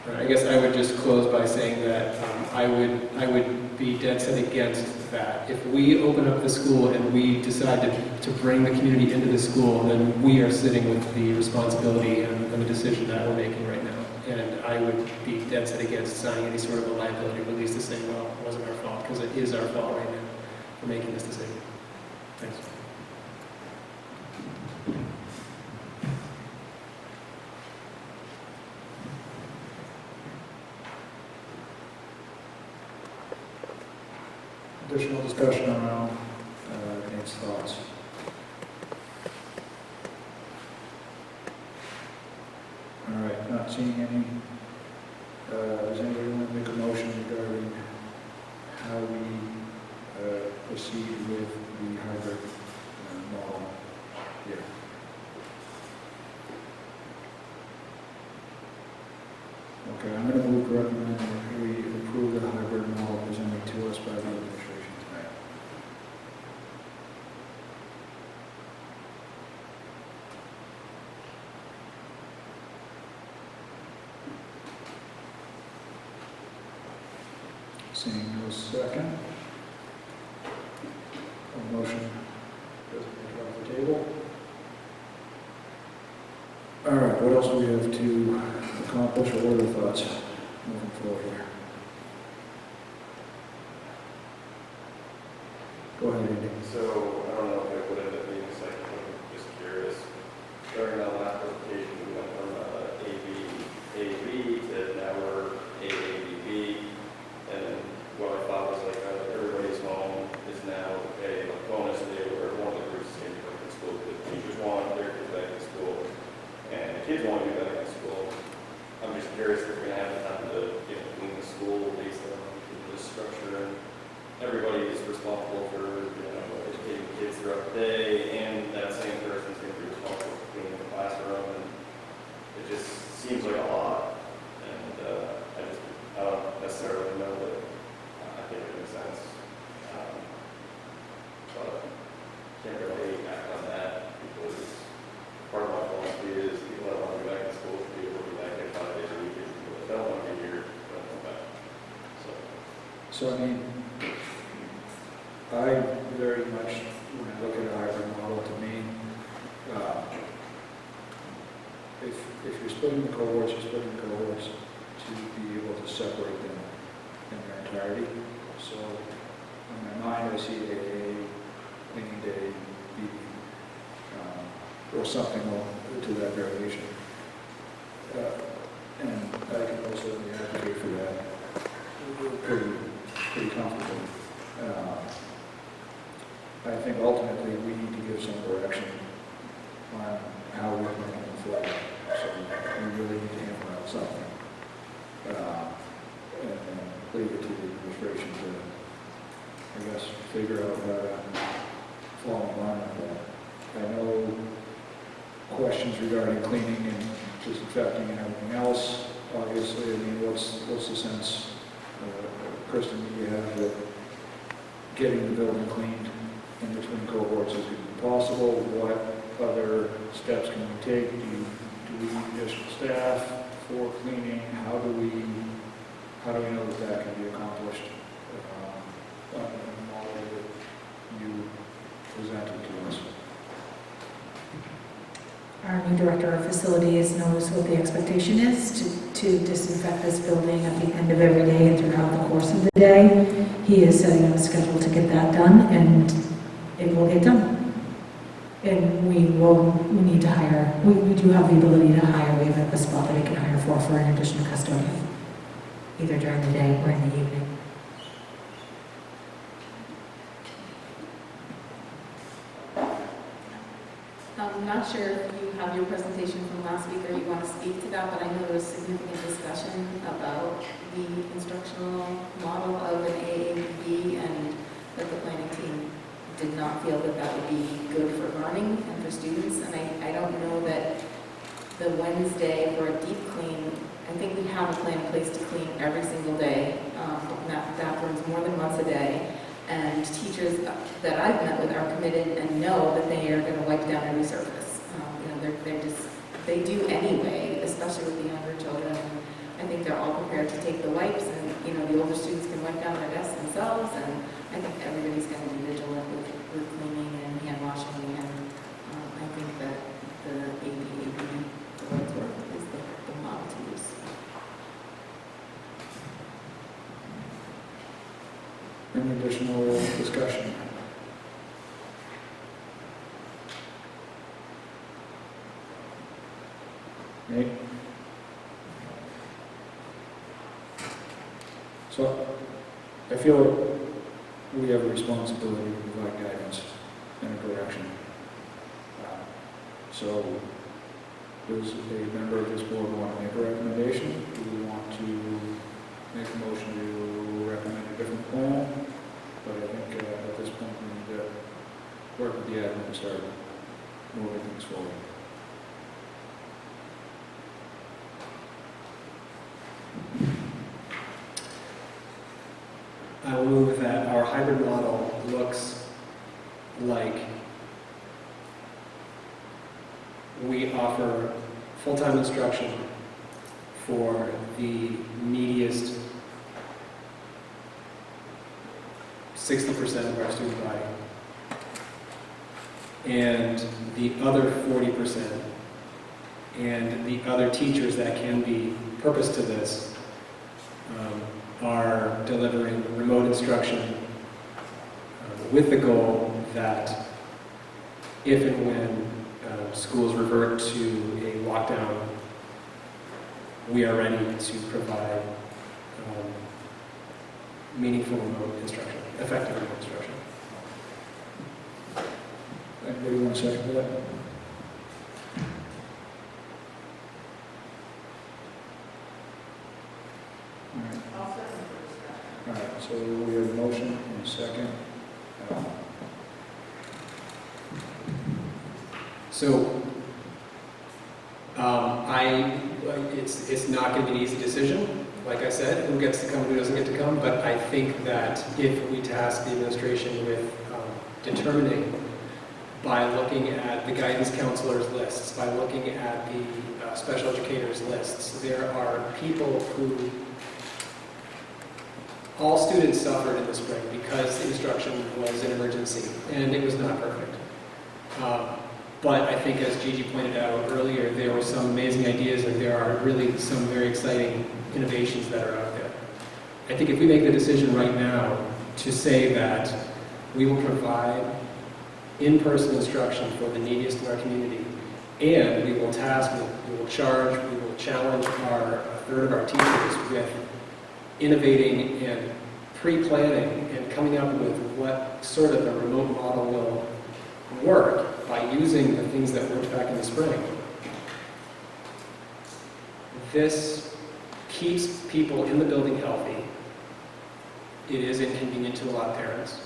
Right, I guess I would just close by saying that I would be dead set against that. If we open up the school and we decide to bring the community into the school, then we are sitting with the responsibility and the decision that we're making right now. And I would be dead set against signing any sort of a liability release to say, well, it wasn't our fault, because it is our fault right now for making this decision. Thanks. Additional discussion around Nate's thoughts. All right, not seeing any. Does anybody want to make a motion regarding how we proceed with the hybrid model here? Okay, I'm going to move to recommend that we approve the hybrid model presented to us by the administration tonight. Seeing no second. A motion doesn't make it off the table. All right, what else do we have to accomplish, or what are the thoughts moving forward here? Go ahead, Andy. So, I don't know if it would end up being a second, I'm just curious. During that last presentation, we went from AV to now we're AABB, and what I thought was like everybody's home is now a bonus day where one of the groups is going to be back in school, because teachers want their kids back in school, and the kids want to be back in school. I'm just curious if we're going to have the time to clean the school based on the structure, and everybody is responsible for educating kids throughout the day, and that same person's going to be responsible for cleaning the classroom, and it just seems like a lot, and I don't necessarily know that I think it makes sense, but can't really act on that, because part of my philosophy is people that want to be back in school should be able to be back in 5 days a week, and people that don't want to be here don't come back. So, I mean, I very much, when I look at a hybrid model, to me, if you're splitting the cohorts, you're splitting the cohorts to be able to separate them in their entirety. So, in my mind, I see a cleaning day, or something to that variation. And I can also advocate for that pretty comfortably. I think ultimately we need to give some direction on how we're going to move forward. So we really need to hammer out something. And leave it to the administration to, I guess, figure out how to fall in line with that. I know questions regarding cleaning and disinfecting and everything else. Obviously, I mean, what's the sense, Kristen, that you have that getting the building cleaned in between cohorts is possible? What other steps can we take? Do we need additional staff for cleaning? How do we know that can be accomplished on a model new director of facilities knows what the expectation is to disinfect this building at the end of every day and throughout the course of the day. He is setting up a schedule to get that done, and it will get done. And we need to hire, we do have the ability to hire, we have a spot that we can hire for an additional custodian, either during the day or in the evening. I'm not sure if you have your presentation from last week or you want to speak to that, but I know there was significant discussion about the instructional model of an AABB and that the planning team did not feel that that would be good for learning and for students. And I don't know that the Wednesday for a deep clean, I think we have a plan in place to clean every single day, bathrooms more than once a day. And teachers that I've met with are committed and know that they are going to wipe down every surface. They do anyway, especially with the younger children. I think they're all prepared to take the wipes, and the older students can wipe down their desks themselves. And I think everybody's going to be vigilant with cleaning and hand washing. And I think that the ABAB, the Wordsworth, is the model to use. Any additional discussion? Nate? So, I feel like we have a responsibility to provide guidance and a direction. So, does a member of this board want to make a recommendation? Do we want to make a motion to recommend a different plan? But I think at this point we need to work with the admin and start moving things forward. I will move that our hybrid model looks like we offer full-time instruction for the neediest 60% of our student body. And the other 40% and the other teachers that can be purpose to this are delivering remote instruction with the goal that if and when schools revert to a lockdown, we are ready to provide meaningful remote instruction, effective remote instruction. Anybody want to second that? I'll second for discussion. All right, so we have a motion and a second. So, it's not going to be an easy decision. Like I said, who gets to come, who doesn't get to come. But I think that if we task the administration with determining by looking at the guidance counselors' lists, by looking at the special educators' lists, there are people who all students suffered in the spring because instruction was an emergency and it was not perfect. But I think, as Gigi pointed out earlier, there were some amazing ideas and there are really some very exciting innovations that are out there. I think if we make the decision right now to say that we will provide in-person instruction for the neediest in our community, and we will task, we will charge, we will challenge a third of our teachers with innovating and pre-planning and coming up with what sort of a remote model will work by using the things that worked back in the spring. This keeps people in the building healthy. It is inconvenient to a lot of parents.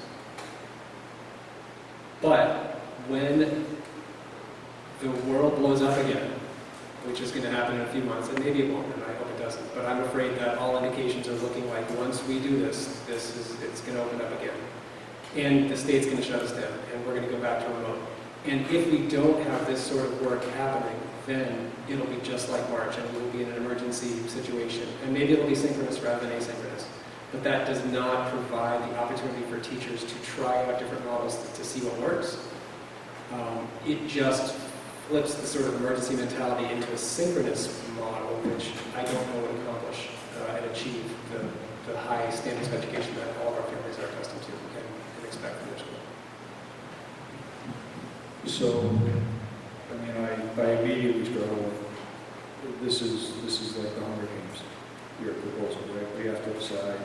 But when the world blows up again, which is going to happen in a few months, and maybe it won't, and I hope it doesn't, but I'm afraid that all indications are looking like once we do this, it's going to open up again. And the state's going to shut us down, and we're going to go back to remote. And if we don't have this sort of work happening, then it'll be just like March, and we'll be in an emergency situation. And maybe it'll be synchronous rather than asynchronous. But that does not provide the opportunity for teachers to try out different models to see what works. It just flips the sort of emergency mentality into a synchronous model, which I don't know would accomplish and achieve the high standards of education that all of our families are accustomed to and expect from their school. So, I mean, I immediately struggle with, this is like the Hunger Games, your proposal, right? We have to decide,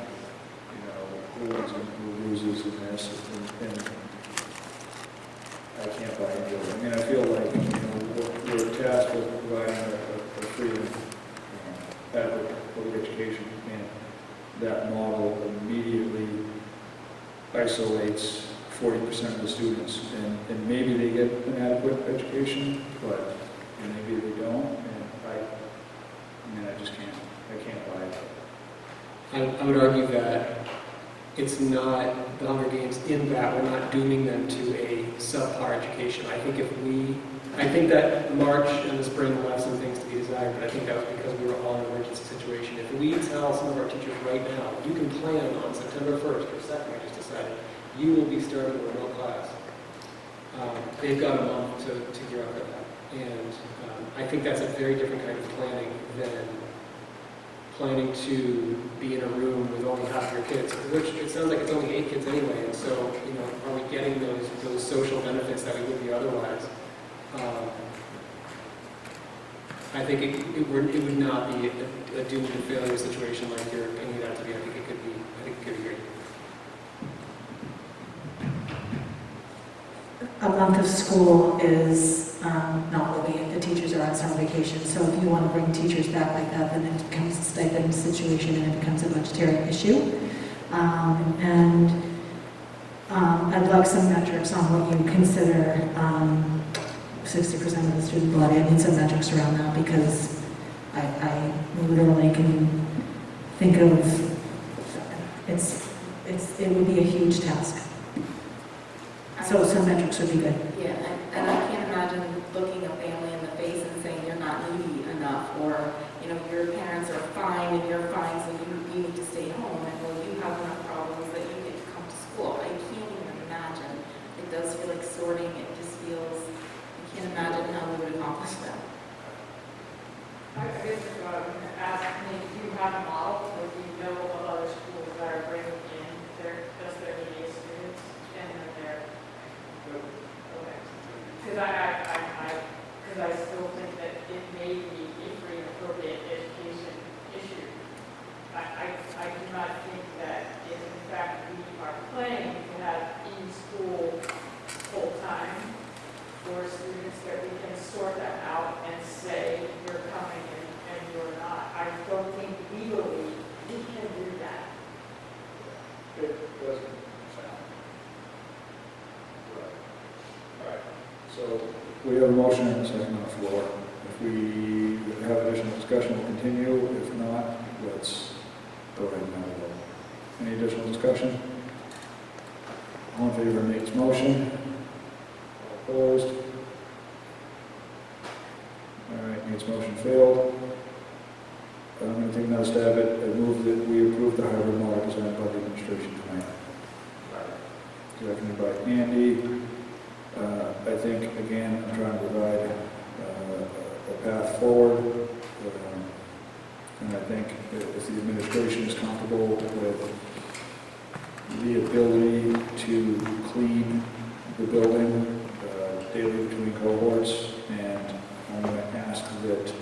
you know, who wins and who loses in this, and I can't buy into it. I mean, I feel like, you know, we're tasked with providing a free and adequate public education, and that model immediately isolates 40% of the students, and maybe they get an adequate education, but maybe they don't, and I mean, I can't buy it. I would argue that it's not the Hunger Games in that we're not dooming them to a subpar education. I think that March and the spring will have some things to be desired, but I think that was because we were all in an emergency situation. If we tell some of our teachers right now, you can plan on September 1st or 2nd, I just decided, you will be starting a remote class. They've got a month to gear up for that. And I think that's a very different kind of planning than planning to be in a room with only half your kids, which it sounds like it's only 8 kids anyway, and so, you know, are we getting those social benefits that we would be otherwise? I think it would not be a doomed to failure situation like you're painting it out to be. I think it could be great. A month of school is not really it. The teachers are on summer vacation, so if you want to bring teachers back like that, then it becomes a stipend situation and it becomes a budgetary issue. I'd like some metrics on what you consider 60% of the student body. I need some metrics around that because I literally can think of it would be a huge task. So some metrics would be good. Yeah, and I can't imagine looking a family in the face and saying you're not needy enough, or, you know, your parents are fine and you're fine, so you need to stay home, and well, you have enough problems that you get to come to school. I can't even imagine. It does feel like sorting. It just feels, I can't imagine how we would accomplish that. I guess if I was going to ask, do you have a model, or do you know of other schools that are bringing in just their needy students, and then they're, okay. Because I still think that it may be a free and appropriate education issue. I do not think that if in fact we are planning to have in-school full-time for students, that we can sort that out and say you're coming and you're not. I don't think legally we can do that. It doesn't sound right. All right. So we have a motion and a second on the floor. If we have additional discussion, we'll continue. If not, let's go ahead and have a vote. Any additional discussion? All in favor of Nate's motion? All opposed? All right, Nate's motion failed. I'm going to take another stab at it. I move that we approve the hybrid model designed by the administration tonight. Seconded by Andy. I think, again, I'm trying to provide a path forward. And I think if the administration is comfortable with the ability to clean the building daily between cohorts, and I'm going to ask that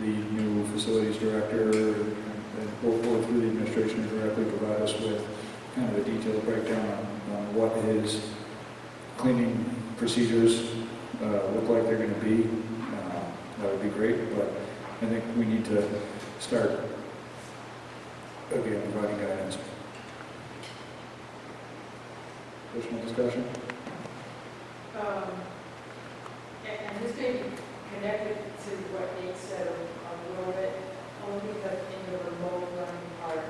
the new facilities director and we'll go through the administration and directly provide us with kind of a detailed breakdown on what his cleaning procedures look like they're going to be. That would be great, but I think we need to start, again, providing guidance. Additional discussion? And this may be connected to what Nate said a little bit, only because in the remote learning part,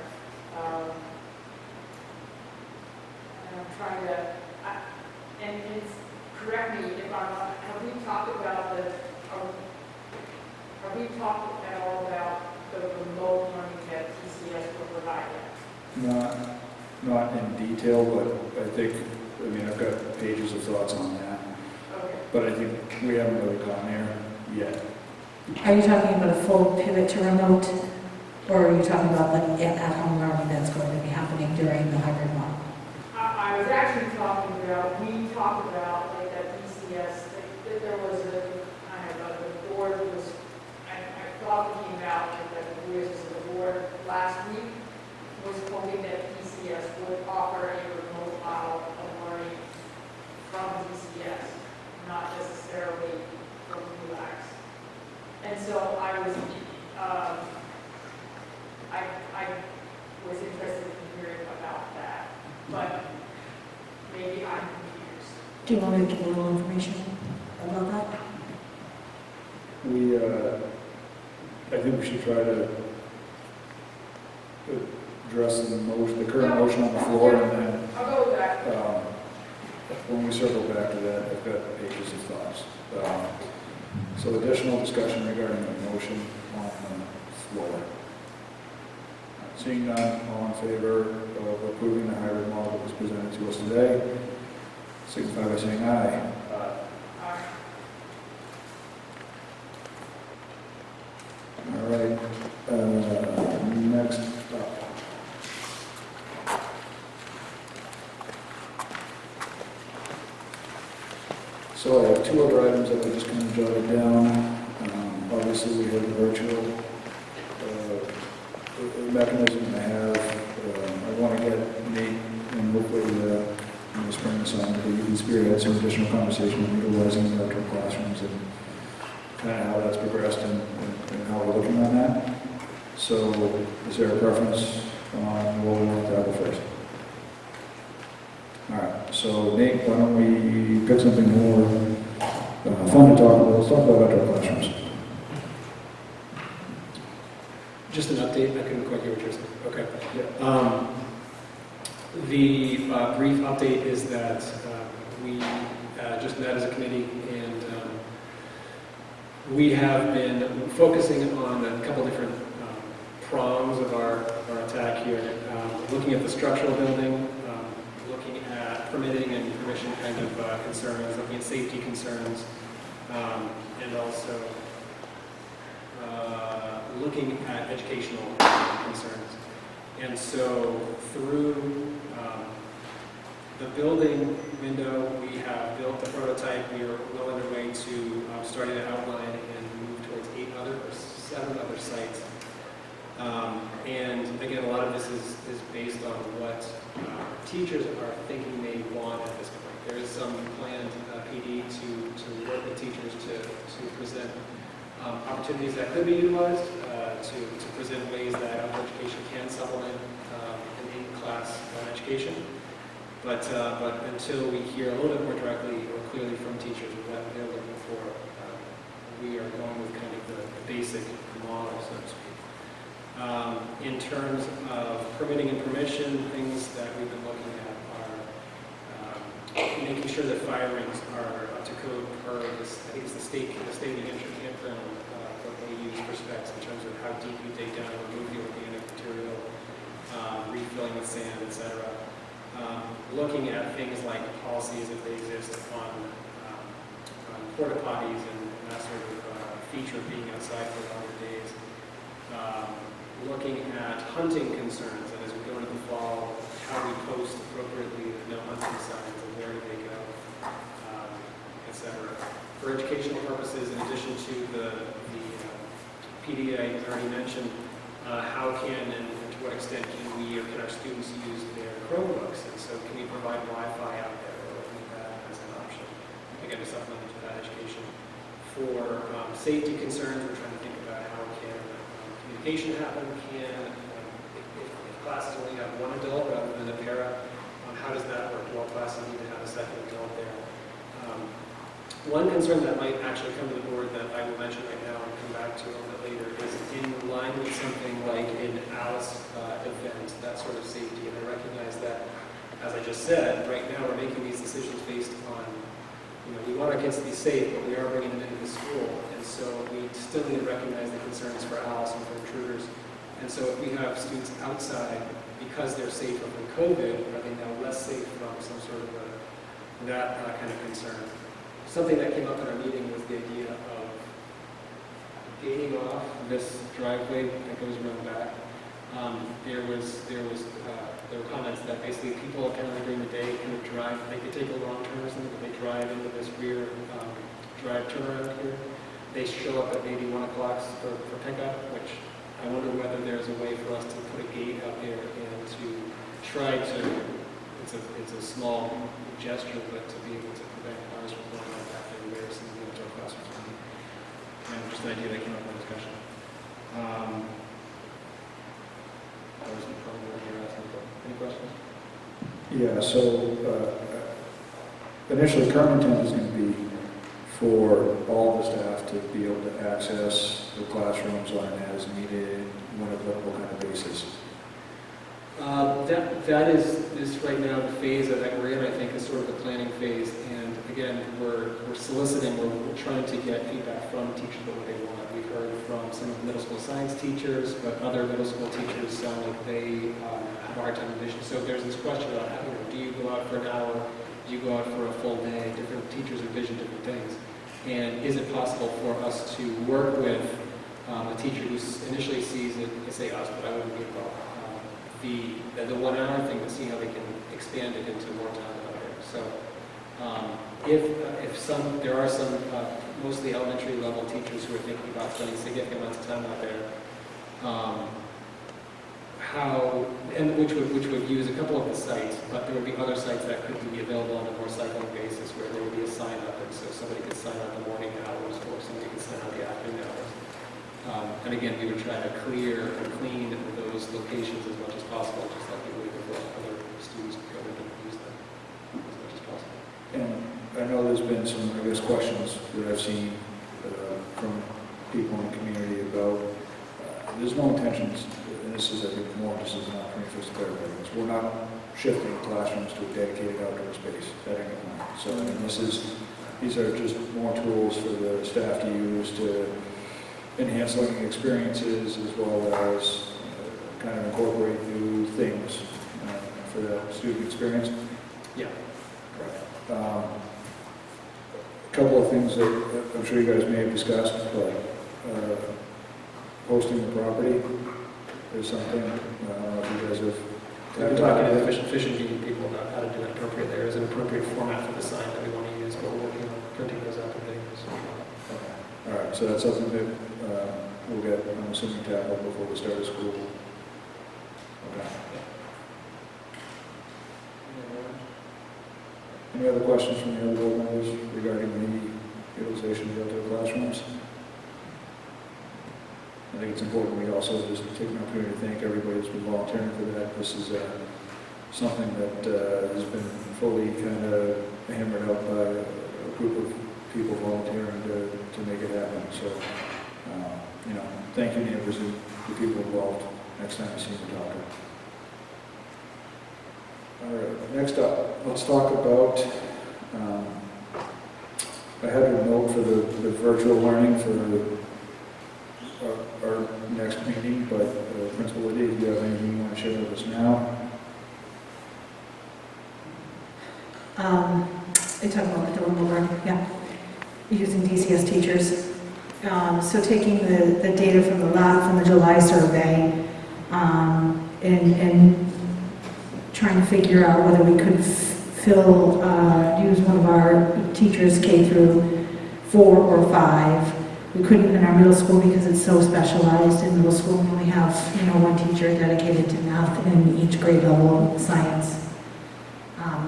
and I'm trying to, and correct me if I'm not, have we talked about have we talked at all about the remote learning that DCS will provide yet? Not in detail, but I think, I mean, I've got pages of thoughts on that. Okay. but I think we haven't really gone there yet. Are you talking about a full pivot to remote, or are you talking about the at-home learning that's going to be happening during the hybrid model? I was actually talking about, we talked about like that DCS, that there was a kind of, the board was, I thought we came out like that the voices of the board last week was hoping that DCS would offer a remote model of learning from DCS, not necessarily from UX. And so I was interested in hearing about that, but maybe I'm confused. Do you want me to give a little information about that? I think we should try to address the current motion on the floor, and then I'll go with that. when we circle back to that, I've got pages of thoughts. So additional discussion regarding the motion on the floor. Seeing none, all in favor of approving the hybrid model that was presented to us today, signify by saying aye. All right, next up. So I have two other items that I just kind of jotted down. Obviously, we have the virtual mechanism I have. I want to get Nate and hopefully in the spring and summer, you can spearhead some additional conversation on utilizing the virtual classrooms and kind of how that's progressed and how we're looking on that. So is there a preference on what we want to tackle first? All right, so Nate, why don't we pick something more fun to talk about? Let's talk about virtual classrooms. Just an update, I couldn't quite hear what you're saying. Okay. Yeah. The brief update is that we just met as a committee, and we have been focusing on a couple different prongs of our attack here. Looking at the structural building, looking at permitting and permission kind of concerns, looking at safety concerns, and also looking at educational concerns. And so through the building window, we have built the prototype. We are well underway to starting to outline and move towards 7 other sites. And again, a lot of this is based on what teachers are thinking they want at this point. There is some planned PD to work with teachers to present opportunities that could be utilized, to present ways that outdoor education can supplement an in-class education. But until we hear a little bit more directly or clearly from teachers what they're looking for, we are going with kind of the basic model, so to speak. In terms of permitting and permission, things that we've been looking at are making sure that fire rings are up to code per this, I think it's the state New Hampshire campground what they use for specs in terms of how deep you take down, remove the organic material, refilling with sand, etc. Looking at things like policies if they exist on porta potties and that sort of feature of being outside for longer days. Looking at hunting concerns, and as we go into the fall, how we post appropriately the no hunting signs and where do they go, etc. For educational purposes, in addition to the PD I already mentioned, how can and to what extent can we or can our students use their Chromebooks? And so can we provide Wi-Fi out there or looking at that as an option? Again, to supplement to that education. For safety concerns, we're trying to think about how can communication happen, if classes only have one adult rather than a para, how does that work? Do all classes need to have a second adult there? One concern that might actually come to the board that I will mention right now and come back to a little bit later is in line with something like an ALICE event, that sort of safety. And I recognize that, as I just said, right now we're making these decisions based on, we want our kids to be safe, but we are bringing them into the school. And so we still need to recognize the concerns for ALICE and for intruders. And so if we have students outside, because they're safer from COVID, are they now less safe from some sort of that kind of concern? something that came up in our meeting was the idea of gating off this driveway that goes around back. There were comments that basically people apparently during the day kind of drive, they could take a wrong turn or something, but they drive into this rear drive turnaround here. They show up at maybe 1 o'clock for pickup, which I wonder whether there's a way for us to put a gate out there and to try to, it's a small gesture, but to be able to prevent cars from going out back everywhere, some of the our classrooms. And just an idea that came up in discussion. That was probably what you were asking for. Any questions? Yeah, so initially, current intent is going to be for all the staff to be able to access the classrooms on an as-needed, when applicable kind of basis. That is right now the phase that we're in, I think, is sort of the planning phase. And again, we're soliciting, we're trying to get feedback from teachers about what they want. We've heard from some of the middle school science teachers, but other middle school teachers sound like they have a hard time envisioning. So there's this question about, do you go out for an hour? Do you go out for a full day? Different teachers envision different things. And is it possible for us to work with a teacher who initially sees it, I say us, but I wouldn't be involved, the 1 hour thing, to see how they can expand it into more time out there. So if there are some, mostly elementary level teachers who are thinking about spending significant amounts of time out there, which would use a couple of the sites, but there would be other sites that could be available on a more cycling basis where there would be a sign up, and so somebody could sign up the morning hours or somebody could sign up the afternoon hours. And again, we would try to clear and clean those locations as much as possible, just like we would before other students could go in and use them as much as possible. And I know there's been some, I guess, questions that I've seen from people in the community about, there's no intentions, and this is, I think, more just as an opportunity for us to clarify this. We're not shifting classrooms to a dedicated outdoor space at any point. So, I mean, these are just more tools for the staff to use to enhance learning experiences, as well as kind of incorporate new things for the student experience. Yeah. A couple of things that I'm sure you guys may have discussed, but posting the property is something, I don't know if you guys have. We've been talking to the fish and game people about how to do it appropriate. There is an appropriate format for the sign that we want to use, but we're working on printing those out today. All right, so that's something that we'll get, I'm assuming, tackled before the start of school. Okay. Any other questions from the other board members regarding the utilization of the outdoor classrooms? I think it's important we also just take an opportunity to thank everybody who's been volunteering for that. This is something that has been fully kind of hammered out by a group of people volunteering to make it happen. So, thank you, neighbors, and the people involved. Next time you see the doctor. All right, next up, let's talk about, I had a note for the virtual learning for our next meeting, but Principal Liddy, do you have anything you want to share with us now? I talked about the remote learning, yeah, using DCS teachers. So taking the data from the lab, from the July survey, and trying to figure out whether we could use one of our teachers K through 4 or 5. We couldn't in our middle school because it's so specialized. In middle school, we only have, one teacher dedicated to math in each grade level, science,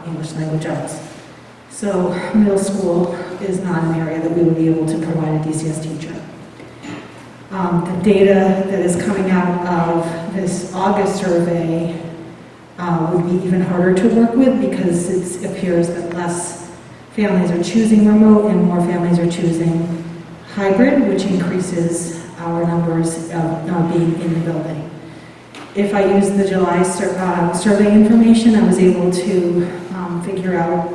English language arts. So middle school is not an area that we would be able to provide a DCS teacher. The data that is coming out of this August survey would be even harder to work with because it appears that less families are choosing remote and more families are choosing hybrid, which increases our numbers of being in the building. If I use the July survey information, I was able to figure out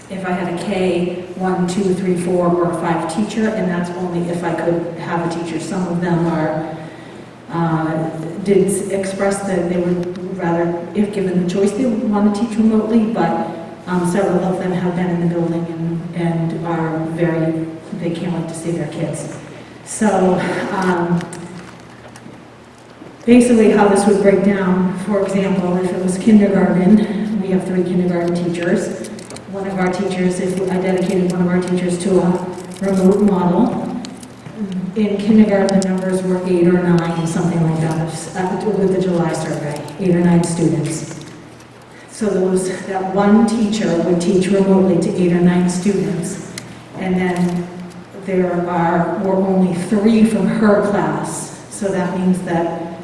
if I had a K, 1, 2, 3, 4, or 5 teacher, and that's only if I could have a teacher. Some of them did express that they would rather, if given the choice, they would want to teach remotely, but Several of them have been in the building and are they can't wait to see their kids. So basically how this would break down, for example, if it was kindergarten, we have 3 kindergarten teachers. One of our teachers, I dedicated one of our teachers to a remote model. In kindergarten, the numbers were 8 or 9, something like that, with the July survey, 8 or 9 students. So that one teacher would teach remotely to 8 or 9 students, and then there were only 3 from her class. So that means that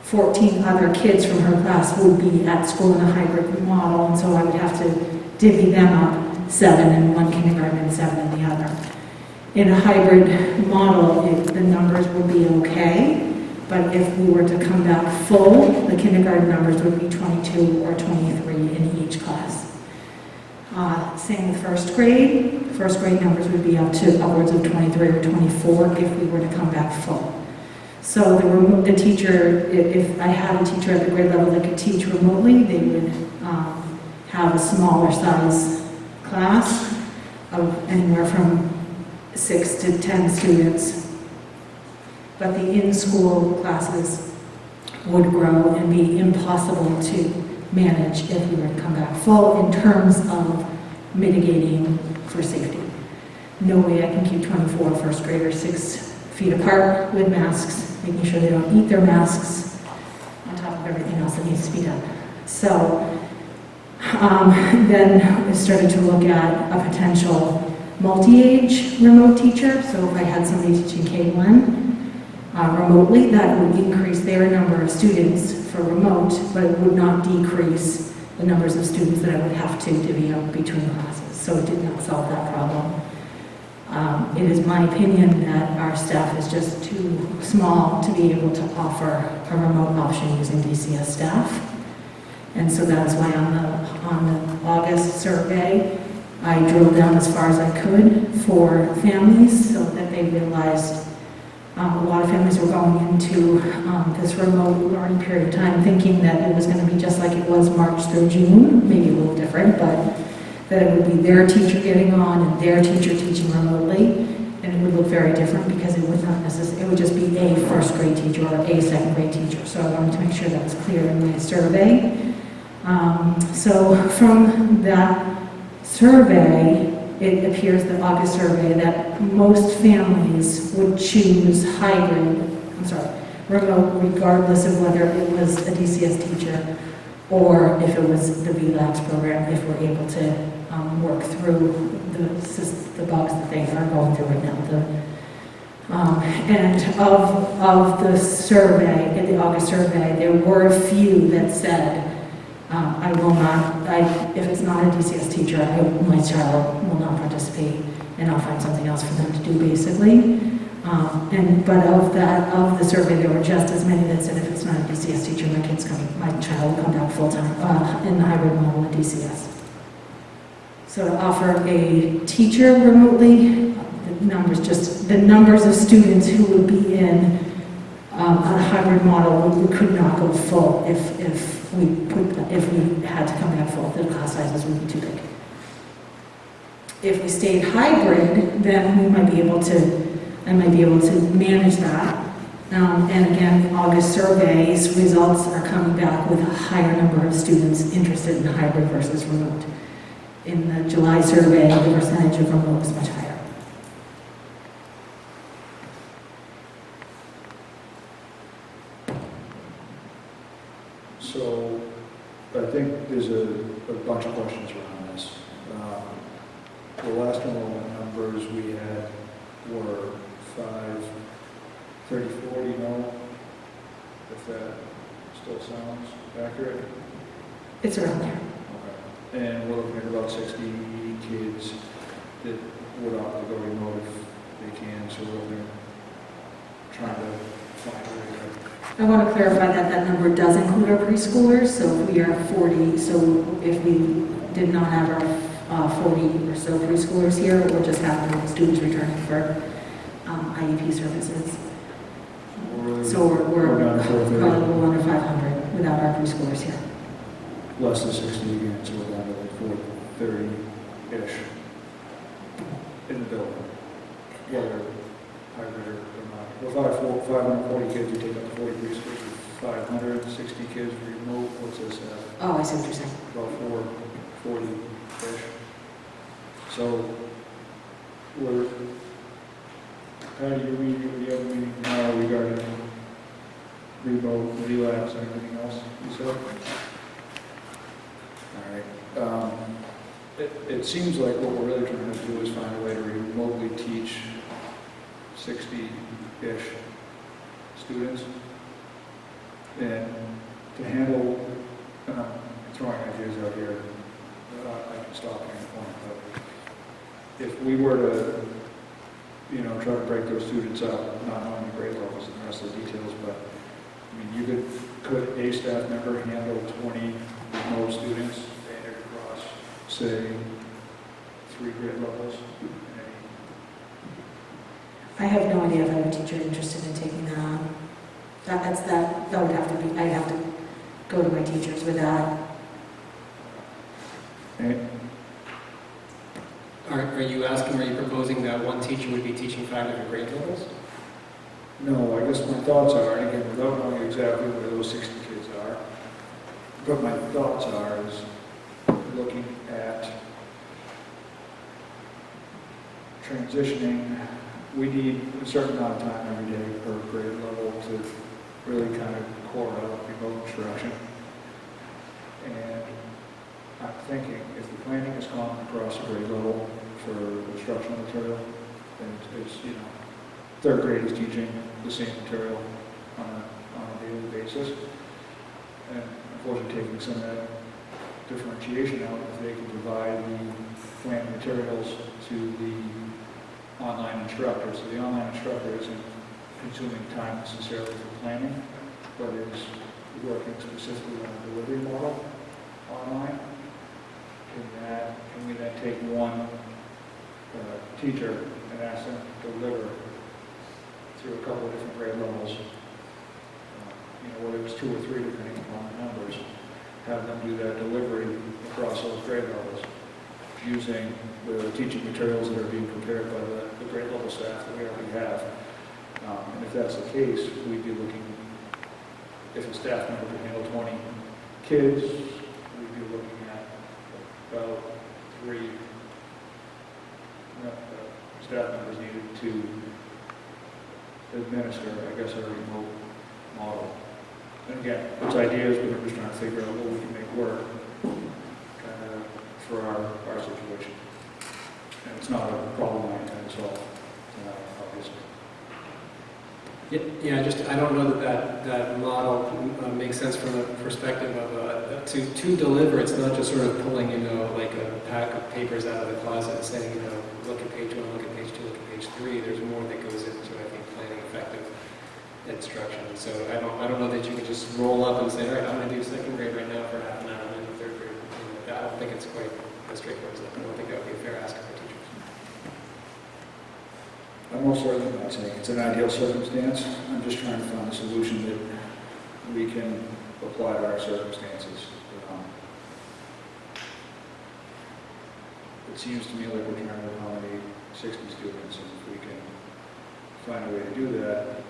14 other kids from her class would be at school in a hybrid model, and so I would have to divvy them up, 7 in one kindergarten and 7 in the other. In a hybrid model, the numbers would be okay, but if we were to come back full, the kindergarten numbers would be 22 or 23 in each class. Same with first grade. First grade numbers would be up to upwards of 23 or 24 if we were to come back full. So the teacher, if I had a teacher at the grade level that could teach remotely, they would have a smaller size class of anywhere from 6 to 10 students. But the in-school classes would grow and be impossible to manage if we were to come back full in terms of mitigating for safety. No way I can keep 24 first graders 6 feet apart with masks, making sure they don't eat their masks, on top of everything else that needs to be done. So then we started to look at a potential multi-age remote teacher. So if I had somebody teaching K1 remotely, that would increase their number of students for remote, but it would not decrease the numbers of students that I would have to divvy up between classes. So it did not solve that problem. It is my opinion that our staff is just too small to be able to offer a remote option using DCS staff. And so that's why on the August survey, I drilled down as far as I could for families so that they realized a lot of families were going into this remote learning period of time thinking that it was going to be just like it was March through June, maybe a little different, but that it would be their teacher getting on and their teacher teaching remotely, and it would look very different because it would not necessarily, it would just be a first grade teacher or a second grade teacher. So I wanted to make sure that was clear in my survey. So from that survey, it appears, the August survey, that most families would choose remote, regardless of whether it was a DCS teacher or if it was the VLAX program, if we're able to work through the bugs that they are going through right now. And of the survey, in the August survey, there were a few that said, I will not, if it's not a DCS teacher, my child will not participate, and I'll find something else for them to do, basically. But of the survey, there were just as many that said, if it's not a DCS teacher, my child will come back full-time in the hybrid model of DCS. So to offer a teacher remotely, the numbers of students who would be in a hybrid model, we could not go full if we had to come back full. The class sizes would be too big. If we stayed hybrid, then I might be able to manage that. And again, August surveys results are coming back with a higher number of students interested in hybrid versus remote. In the July survey, the percentage of remote was much higher. So I think there's a bunch of questions around this. The last enrollment numbers we had were 30, 40, no? If that still sounds accurate? It's around there. Okay. And we're looking at about 60 kids that would opt to go remote if they can, so we're trying to find a way to... I want to clarify that number does include our preschoolers, so if we are 40, so if we did not have our 40 or so preschoolers here, or just have the students returning for IEP services. So we're down to 430. probably under 500 without our preschoolers here. Less than 60 again, so we're down to like 30-ish in the building, whether hybrid or not. Well, 540 kids, you take up to 43 schools, 560 kids remote, what's this at? Oh, I see what you're saying. About 440-ish. So, how do you meet with the other meeting tomorrow regarding remote, relapse, and everything else you said? All right. It seems like what we're really trying to do is find a way to remotely teach 60-ish students. And to handle, and I'm throwing ideas out here, I can stop at any point, but if we were to, try to break those students up, not knowing the grade levels and the rest of the details, but, I mean, could a staff member handle 20 remote students banded across, say, 3 grade levels? I have no idea if I have a teacher interested in taking that on. That would have to be, I'd have to go to my teachers with that. Okay. Are you asking, are you proposing that one teacher would be teaching 5 different grade levels? No, I guess my thoughts are, and again, without knowing exactly where those 60 kids are, but my thoughts are is looking at transitioning. We need a certain amount of time every day per grade level to really kind of core out remote instruction. And I'm thinking if the planning is common across a grade level for instructional material, then it's, 3rd grade is teaching the same material on a daily basis. And unfortunately taking some of that differentiation out, if they can provide the planned materials to the online instructor. So the online instructor isn't consuming time necessarily for planning, but is working specifically on a delivery model online. Can we then take one teacher and ask them to deliver through a couple of different grade levels, whether it's 2 or 3 depending upon the numbers, have them do that delivery across those grade levels using the teaching materials that are being prepared by the grade level staff that we already have. And if that's the case, we'd be looking, if a staff member can handle 20 kids, we'd be looking at about 3 staff members needed to administer, I guess, a remote model. And again, it's ideas, but I'm just trying to figure out what we can make work kind of for our situation. And it's not a problem I intend to solve, obviously. Yeah, I don't know that model makes sense from the perspective of to deliver. It's not just sort of pulling, like a pack of papers out of the closet and saying, look at page 1, look at page 2, look at page 3. There's more that goes into, I think, planning effective instruction. So I don't know that you can just roll up and say, all right, I'm going to do 2nd grade right now for half an hour and then the 3rd grade. I don't think it's quite as straightforward as that. I don't think that would be a fair ask of our teachers. I'm most certainly not saying it's an ideal circumstance. I'm just trying to find a solution that we can apply to our circumstances. It seems to me like we're trying to accommodate 60 students, and if we can find a way to do that,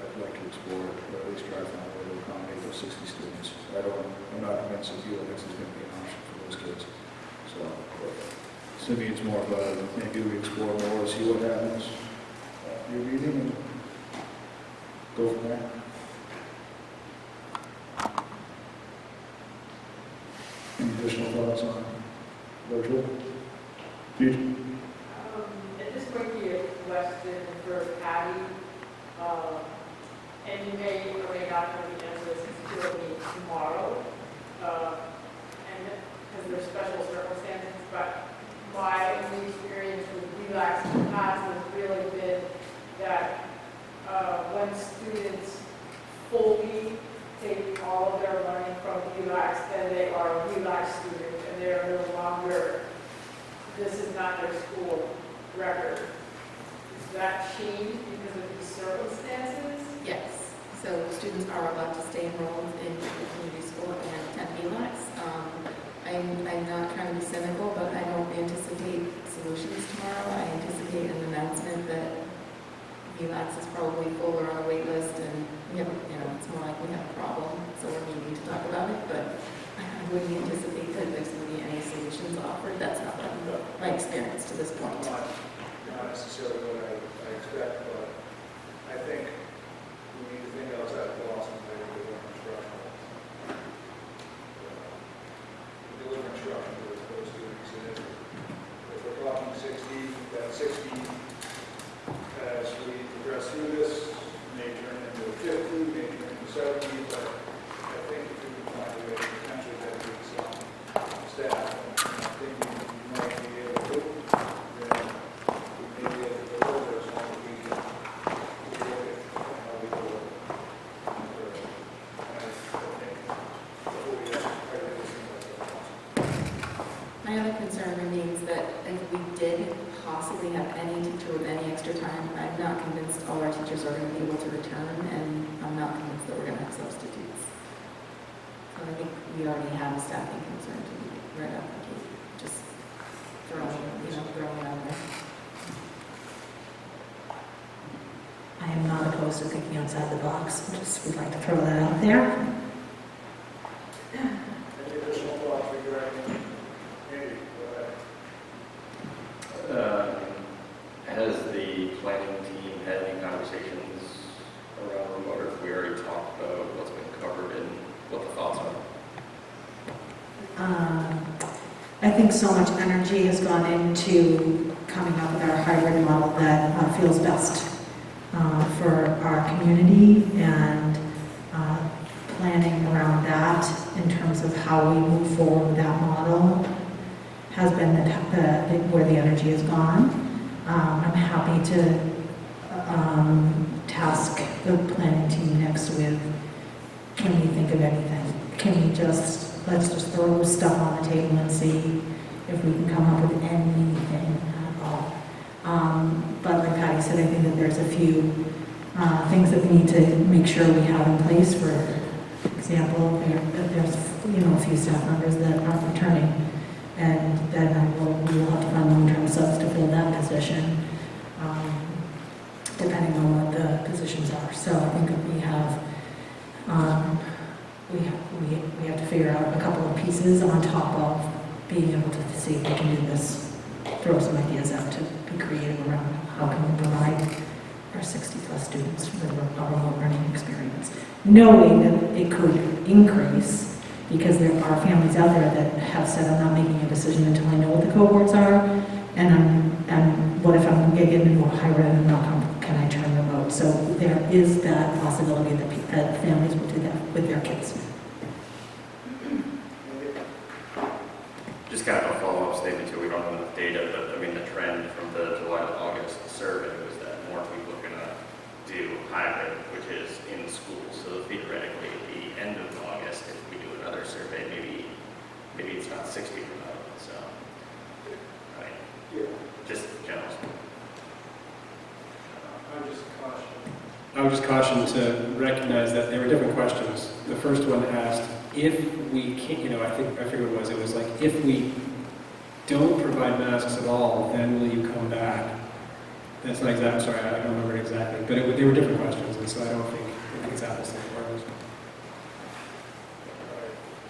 I'd like to explore it, or at least try to find a way to accommodate those 60 students. I'm not convinced that ULX is going to be an option for those kids. So, to me, it's more of a, maybe we explore more to see what happens after your meeting and go from there. Any additional thoughts on virtual? Pete? At this point, be a question for Patty, and you may or may not know the answer to this tomorrow, and because there's special circumstances, but my experience with relaxed in the past has really been that when students fully take all of their learning from relaxed, then they are a relaxed student, and they are no longer, this is not their school record. Does that change because of these circumstances? Yes. So students are allowed to stay enrolled in the community school and attend VLAX. I'm not trying to be cynical, but I don't anticipate solutions tomorrow. I anticipate an announcement that VLAX is probably full or on a wait list, and we have, it's more like we have a problem, so we're needing to talk about it, but I wouldn't anticipate that there's going to be any solutions offered. That's not my experience to this point. Not necessarily what I expect, but I think we need to think outside the box and maybe deliver instruction. Deliver instruction to those students. And if we're talking 60, that 60, as we progress through this, may turn into 50, may turn into 70, but I think if we can find a way to potentially dedicate some staff, and I think we might be able to, then we may be able to deliver as long as we can look at how we deliver. And I think before we ask, I really think that's possible. My other concern remains that if we did possibly have any teacher with any extra time, I'm not convinced all our teachers are going to be able to return, and I'm not convinced that we're going to have substitutes. So I think we already have a staffing concern to be right out the gate, just throwing it out there. I am not opposed to thinking outside the box, just would like to throw that out there. Any additional thoughts regarding Andy? Go ahead. Has the planning team had any conversations around remote, or if we already talked about what's been covered and what the thoughts are? I think so much energy has gone into coming up with our hybrid model that feels best for our community, and planning around that in terms of how we move forward with that model has been where the energy has gone. I'm happy to task the planning team next with, can we think of anything? Can we let's just throw stuff on the table and see if we can come up with anything at all. But like Patty said, I think that there's a few things that we need to make sure we have in place. For example, there's a few staff members that aren't returning, and then we will have to find long-term subs to fill that position, depending on what the positions are. So I think that we have to figure out a couple of pieces on top of being able to see if we can do this, throw some ideas out to be creative around how can we provide our 60-plus students with a remote learning experience, knowing that it could increase, because there are families out there that have said, I'm not making a decision until I know what the cohorts are, and what if I'm going to get into a hybrid and can I turn remote? So there is that possibility that families will do that with their kids. Just kind of a follow-up statement too. We don't have enough data, but I mean the trend from the July to August survey was that more people are going to do hybrid, which is in school. So theoretically, at the end of August, if we do another survey, maybe it's not 60 remote. So, I mean, just general. I would just caution to recognize that there were different questions. The first one asked, if we can't, I figured it was like, if we don't provide masks at all, then will you come back? That's not exactly, I'm sorry, I don't remember it exactly, but they were different questions, and so I think it's apples to oranges.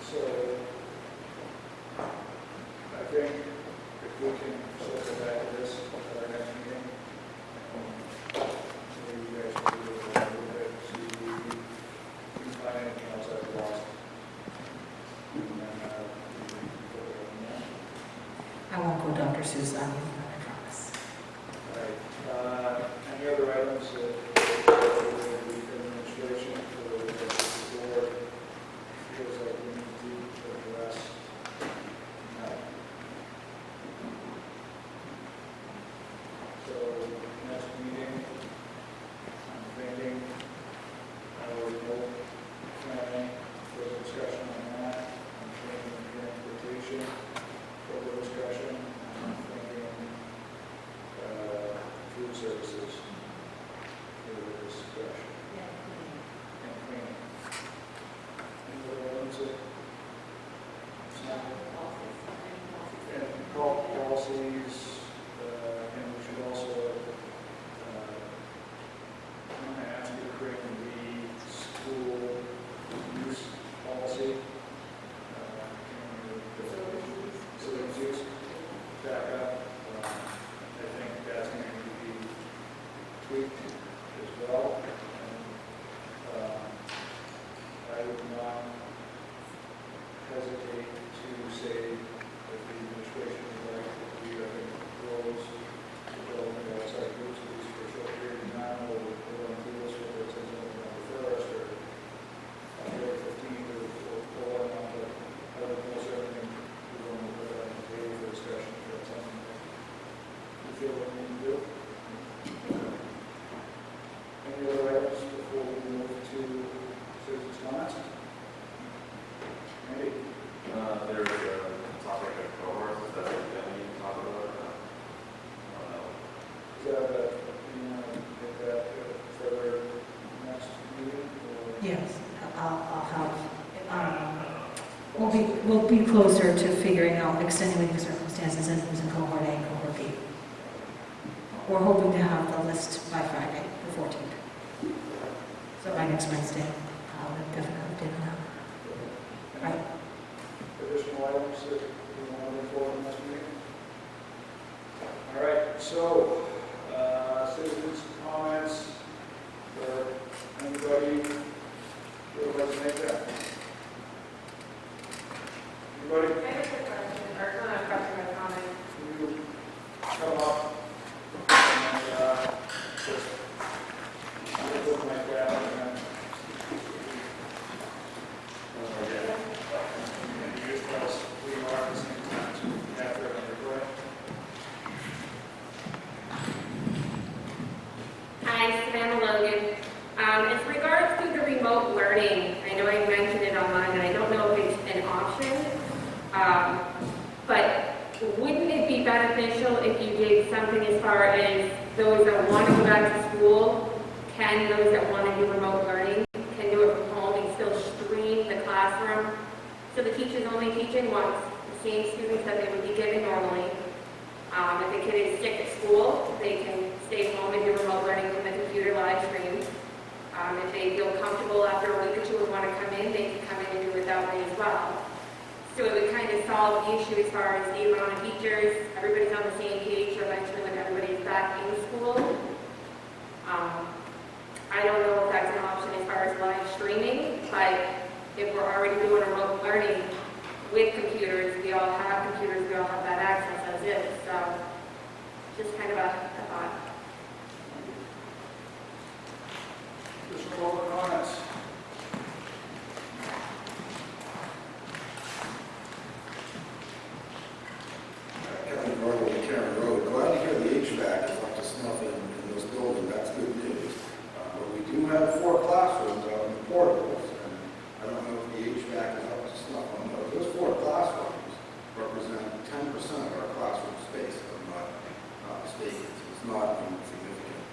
So, I think if we can circle back to this at our next meeting, maybe you guys can do it a little bit, see if we can find anything else I've lost. And then, we can put it on there. I won't go Dr. Seuss on you, I promise. All right. Any other items that the administration or the board feels like we need to address? No. So next meeting, I'm thinking, remote planning, further discussion on that. I'm thinking transportation, further discussion. I'm thinking food services, further discussion. And cleaning. Any other items that? It's not. that, get that for their next meeting? Or? Yes, I'll have, we'll be closer to figuring out extenuating circumstances and who's in cohort A and cohort B. We're hoping to have the list by Friday, the 14th. So by next Wednesday, I'll have definitely update on that. Right. Additional items that you want to move forward in this meeting? All right, so, citizens' comments, for anybody who would like to make that? Anybody? I have a quick question, or not a question, but a comment. Can you come up and just look like that and then and you just tell us who you are at the same time, so we have to remember. Hi, Savannah Logan. As regards to the remote learning, I know I mentioned it online, and I don't know if it's an option, but wouldn't it be beneficial if you did something as far as those that want to go back to school, those that want to do remote learning, can do it from home and still stream the classroom? So the teacher's only teaching once, the same students that they would be given normally. If a kid is sick at school, they can stay home and do remote learning from the computer live stream. If they feel comfortable after a week or two and want to come in, they can come in and do it that way as well. So it would kind of solve the issue as far as the amount of teachers, everybody's on the same page, or eventually when everybody's back in school. I don't know if that's an option as far as live streaming, but if we're already doing remote learning with computers, we all have computers, we all have that access as is, so just kind of a thought. Additional public comments? Kevin Garland and Karen Road, glad to hear the HVAC is up to snuff in this building, that's good news. But we do have 4 classrooms out in the portables, and I don't know if the HVAC is up to snuff on those. Those 4 classrooms represent 10% of our classroom space, if I'm not mistaken. So it's not a significant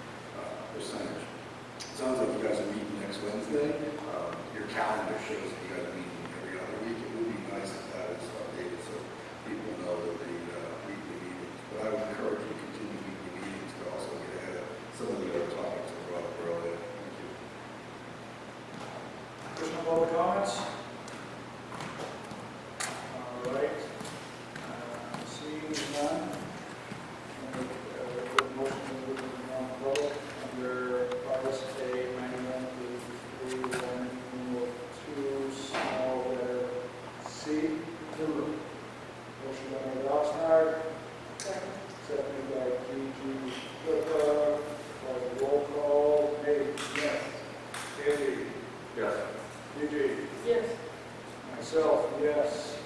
percentage. It sounds like you guys are meeting next Wednesday. Your calendar shows that you guys are meeting every other week. It would be nice if that is updated so people know that the weekly meetings. But I would encourage you to continue weekly meetings to also get ahead of some of the other topics that were brought up earlier. Thank you. Additional public comments? All right. Seeing none, motion to move to non-public under RSA 91.3, 2, small letter C. Motion by Mayor Oxnard, seconded by Gigi Lipa. Roll call. Nate? Yes. Andy? Yes. Gigi? Yes. Myself, yes.